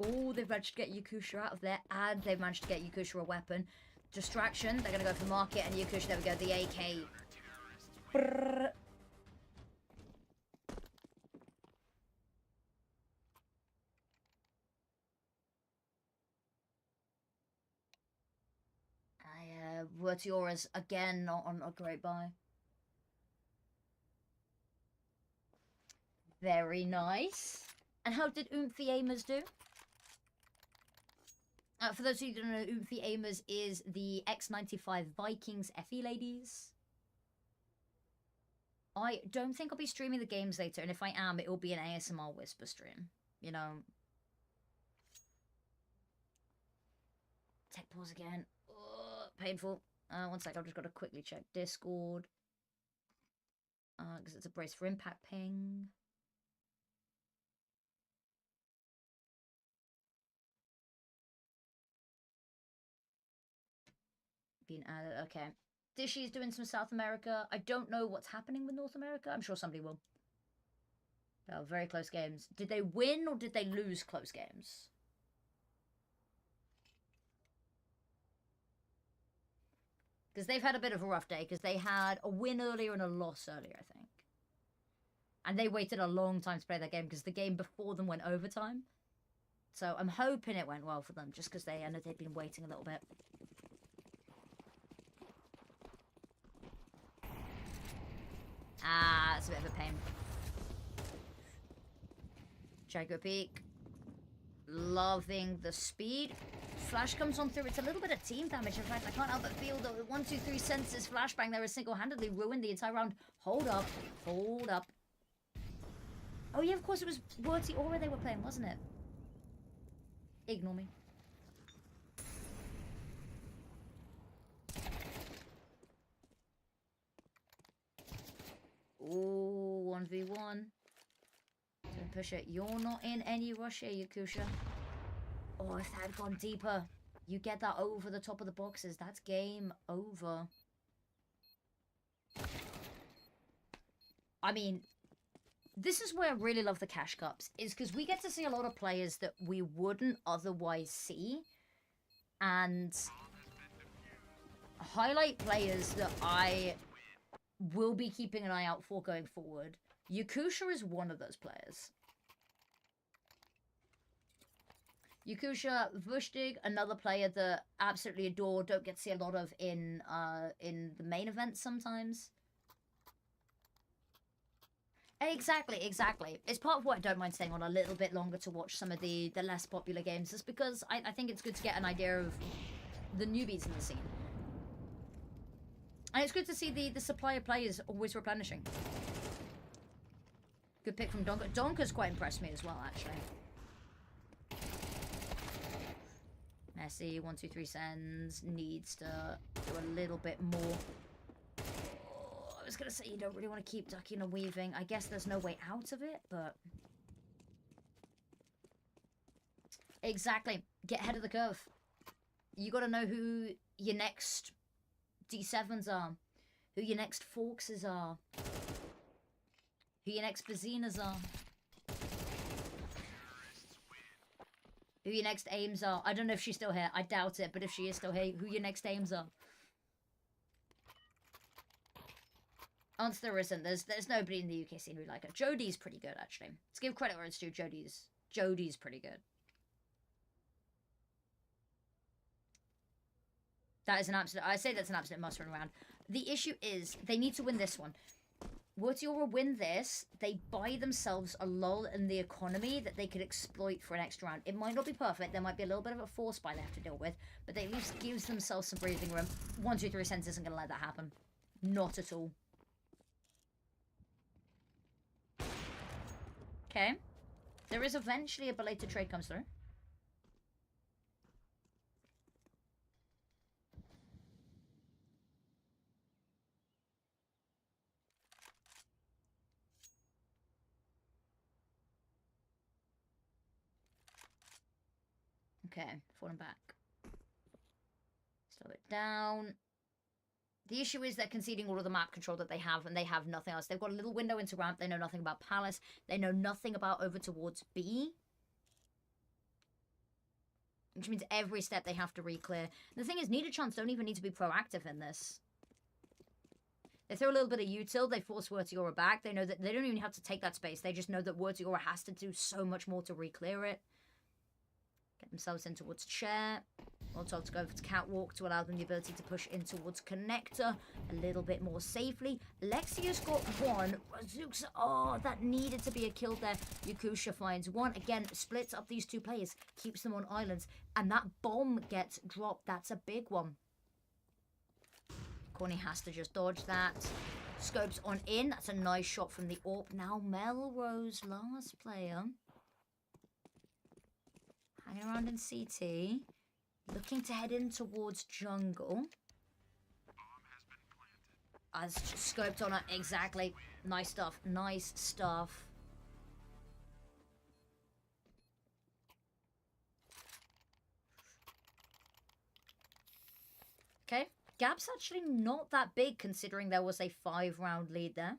Oh, they've managed to get Yakusha out of there, and they've managed to get Yakusha a weapon. Distraction. They're going to go for market, and Yakusha, there we go, the AK. Brrr. Vertiora's again not on a great buy. Very nice. And how did Oomphy Aimers do? For those of you who don't know, Oomphy Aimers is the X95 Vikings FE ladies. I don't think I'll be streaming the games later, and if I am, it will be an ASMR Whisper stream. You know. Tech pause again. Ugh, painful. One sec, I've just got to quickly check Discord. Because it's a brace for impact ping. Being added, okay. Dishy's doing some South America. I don't know what's happening with North America. I'm sure somebody will. Oh, very close games. Did they win or did they lose close games? Because they've had a bit of a rough day, because they had a win earlier and a loss earlier, I think. And they waited a long time to play that game, because the game before them went overtime. So I'm hoping it went well for them, just because I know they'd been waiting a little bit. Ah, it's a bit of a pain. Jago Peak. Loving the speed. Flash comes on through. It's a little bit of team damage. In fact, I can't help but feel that 1, 2, 3 senses flashbang there has single-handedly ruined the entire round. Hold up. Hold up. Oh yeah, of course it was Wordy Aura they were playing, wasn't it? Ignore me. Ooh, 1v1. Don't push it. You're not in any rush here, Yakusha. Oh, if that had gone deeper, you get that over the top of the boxes. That's game over. I mean, this is where I really love the cash cups, is because we get to see a lot of players that we wouldn't otherwise see, and highlight players that I will be keeping an eye out for going forward. Yakusha is one of those players. Yakusha, Vushtig, another player that absolutely adore, don't get to see a lot of in the main events sometimes. Exactly, exactly. It's part of what I don't mind staying on a little bit longer to watch some of the less popular games, just because I think it's good to get an idea of the newbies in the scene. And it's good to see the supply of players always replenishing. Good pick from Donker. Donker's quite impressed me as well, actually. Messi, 1, 2, 3 sends, needs to do a little bit more. Oh, I was going to say you don't really want to keep ducking and weaving. I guess there's no way out of it, but... Exactly. Get ahead of the curve. You got to know who your next D7s are. Who your next Forkses are. Who your next Bazinas are. Who your next aims are. I don't know if she's still here. I doubt it, but if she is still here, who your next aims are. Answer there isn't. There's nobody in the UK scene who like her. Jodie's pretty good, actually. Let's give credit where it's due. Jodie's pretty good. That is an absolute... I say that's an absolute must run around. The issue is, they need to win this one. Wortiora win this, they buy themselves a lull in the economy that they could exploit for an extra round. It might not be perfect, there might be a little bit of a force buy they have to deal with, but they at least gives themselves some breathing room. 1, 2, 3 cents isn't going to let that happen. Not at all. Okay. There is eventually a belated trade comes through. Okay, falling back. Slow it down. The issue is they're conceding all of the map control that they have, and they have nothing else. They've got a little window into ramp. They know nothing about Palace. They know nothing about over towards B. Which means every step they have to re-clear. The thing is, Needed Chance don't even need to be proactive in this. They throw a little bit of util, they force Wortiora back. They know that they don't even have to take that space. They just know that Wortiora has to do so much more to re-clear it. Get themselves in towards chair. Molotov to go for catwalk to allow them the ability to push in towards connector a little bit more safely. Lexius got one. Razooks, oh, that needed to be a kill there. Yakusha finds one. Again, splits up these two players, keeps them on islands, and that bomb gets dropped. That's a big one. Corny has to just dodge that. Scopes on in. That's a nice shot from the AWP. Now Melrose, last player. Hanging around in CT. Looking to head in towards jungle. As scoped on it. Exactly. Nice stuff. Nice stuff. Okay. Gap's actually not that big considering there was a 5-round lead there.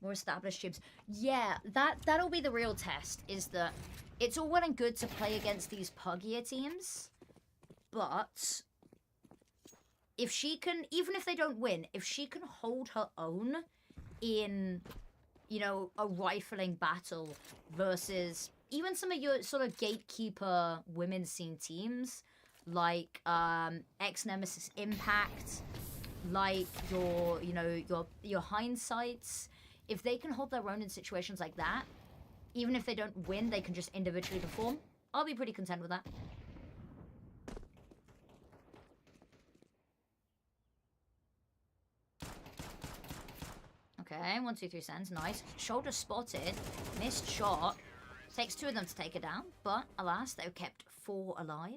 More established teams. Yeah, that'll be the real test, is that it's all well and good to play against these puggier teams, but if she can, even if they don't win, if she can hold her own in, you know, a rifling battle versus even some of your sort of gatekeeper women's scene teams, like ex-Nemesis Impact, like your, you know, your Hindsights, if they can hold their own in situations like that, even if they don't win, they can just individually perform. I'll be pretty content with that. Okay, 1, 2, 3 cents. Nice. Shoulder spotted. Missed shot. Takes 2 of them to take it down, but alas, they've kept 4 alive.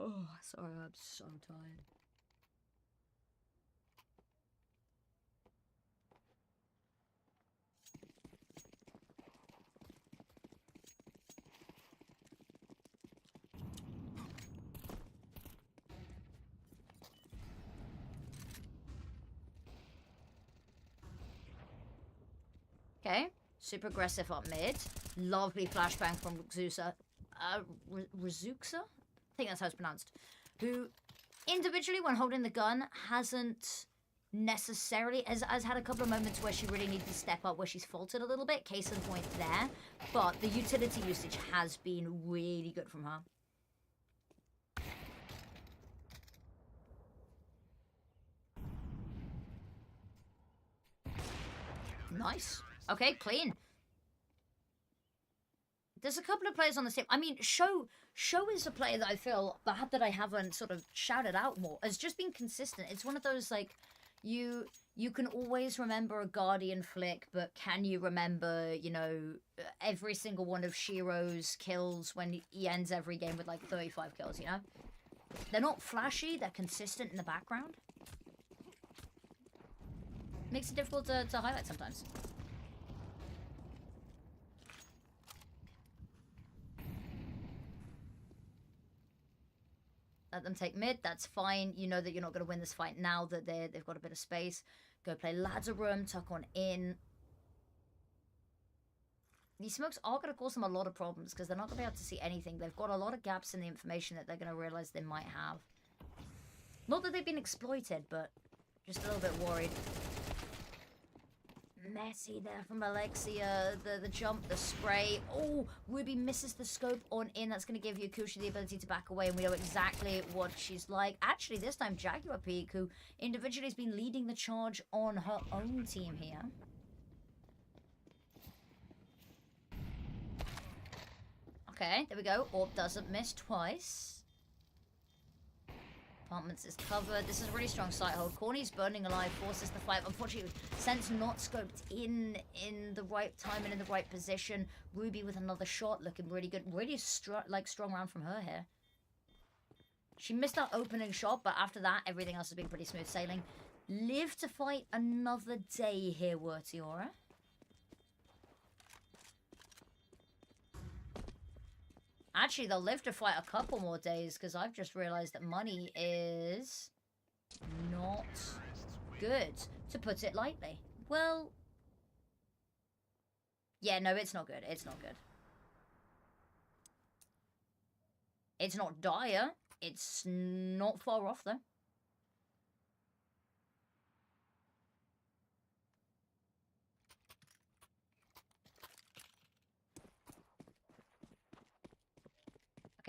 Oh, sorry, I'm so tired. Okay, super aggressive up mid. Lovely flashbang from Razoosa. Razoosa? I think that's how it's pronounced. Who individually, when holding the gun, hasn't necessarily has had a couple of moments where she really needed to step up, where she's faltered a little bit. Case in point there. But the utility usage has been really good from her. Nice. Okay, clean. There's a couple of players on the team. I mean, Show is a player that I feel bad that I haven't sort of shouted out more. It's just been consistent. It's one of those, like, you can always remember a Guardian flick, but can you remember, you know, every single one of Shiro's kills when he ends every game with, like, 35 kills, you know? They're not flashy, they're consistent in the background. Makes it difficult to highlight sometimes. Let them take mid, that's fine. You know that you're not going to win this fight now that they've got a bit of space. Go play ladder room, tuck on in. These smokes are going to cause them a lot of problems because they're not going to be able to see anything. They've got a lot of gaps in the information that they're going to realize they might have. Not that they've been exploited, but just a little bit worried. Messy there from Alexia. The jump, the spray. Oh, Ruby misses the scope on in. That's going to give Yakusha the ability to back away, and we know exactly what she's like. Actually, this time Jaguar Peak, who individually has been leading the charge on her own team here. Okay, there we go. Orb doesn't miss twice. Apartments is covered. This is a really strong sight hold. Corny's burning alive, forces the fight. Unfortunately, Sense not scoped in the right time and in the right position. Ruby with another shot, looking really good. Really strong round from her here. She missed that opening shot, but after that, everything else has been pretty smooth sailing. Live to fight another day here, Wertiora. Actually, they'll live to fight a couple more days because I've just realized that money is not good, to put it lightly. Well, yeah, no, it's not good. It's not good. It's not dire. It's not far off, though.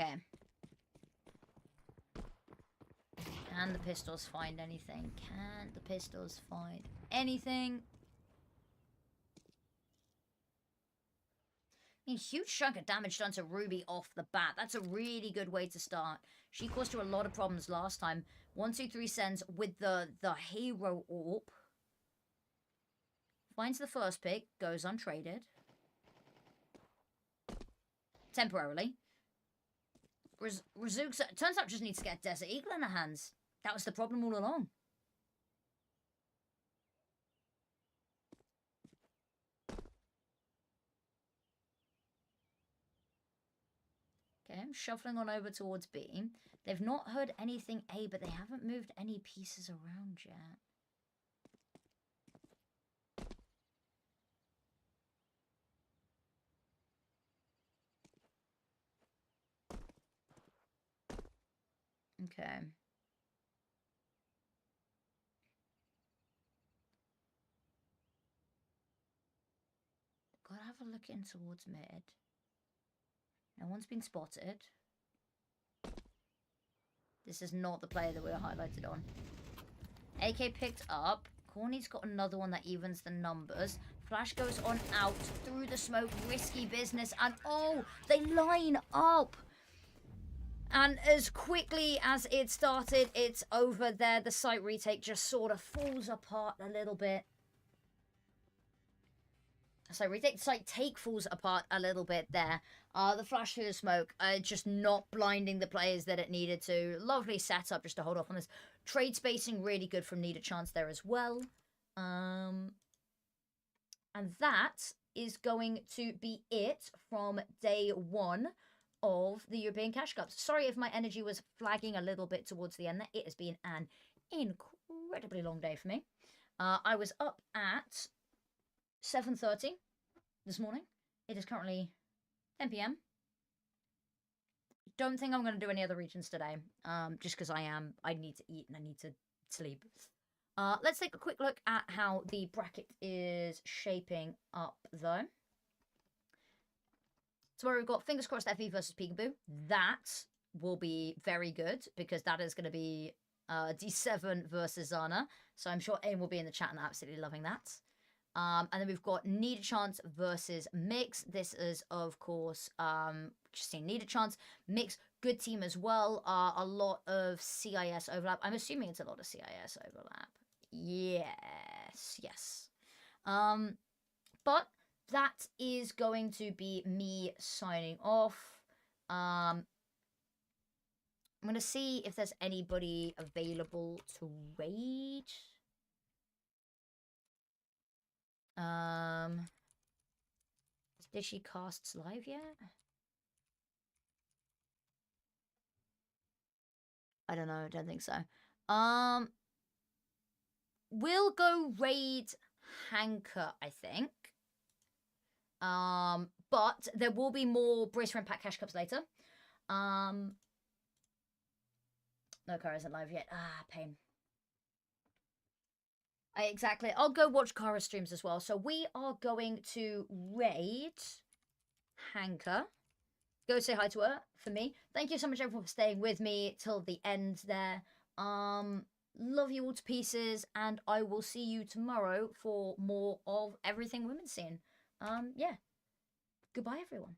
Okay. Can the pistols find anything? Can the pistols find anything? I mean, huge chunk of damage done to Ruby off the bat. That's a really good way to start. She caused her a lot of problems last time. 1, 2, 3 sends with the hero orb. Finds the first pick, goes untraded. Temporarily. Razooks, turns out, just needs to get Desert Eagle in her hands. That was the problem all along. Okay, I'm shuffling on over towards B. They've not heard anything A, but they haven't moved any pieces around yet. Okay. Gotta have a look in towards mid. No one's been spotted. This is not the player that we were highlighted on. AK picked up. Corny's got another one that evens the numbers. Flash goes on out through the smoke. Risky business. And oh, they line up. And as quickly as it started, it's over there. The site retake just sort of falls apart a little bit. So retake site take falls apart a little bit there. The flash through the smoke, just not blinding the players that it needed to. Lovely setup just to hold off on this. Trade spacing really good from Need a Chance there as well. And that is going to be it from day one of the European Cash Cups. Sorry if my energy was flagging a little bit towards the end there. It has been an incredibly long day for me. I was up at 7:30 this morning. It is currently 10 p.m. don't think I'm going to do any other regions today. Just because I need to eat and I need to sleep. Let's take a quick look at how the bracket is shaping up, though. So where we've got Fingers Crossed FE versus Peekaboo. That will be very good because that is going to be D7 versus Zana. So I'm sure AIM will be in the chat and absolutely loving that. And then we've got Need a Chance versus Mix. This is, of course, just seeing Need a Chance. Mix, good team as well. A lot of CIS overlap. I'm assuming it's a lot of CIS overlap. Yes. But that is going to be me signing off. I'm going to see if there's anybody available to raid. Is Dishy Casts live yet? I don't know. I don't think so. We'll go raid Hanker, I think. But there will be more Brace for Impact Cash Cups later. No, Kara isn't live yet. Pain. Exactly. I'll go watch Kara streams as well. So we are going to raid Hanker. Go say hi to her for me. Thank you so much, everyone, for staying with me till the end there. Love you all to pieces, and I will see you tomorrow for more of Everything Women's Scene. Yeah. Goodbye, everyone.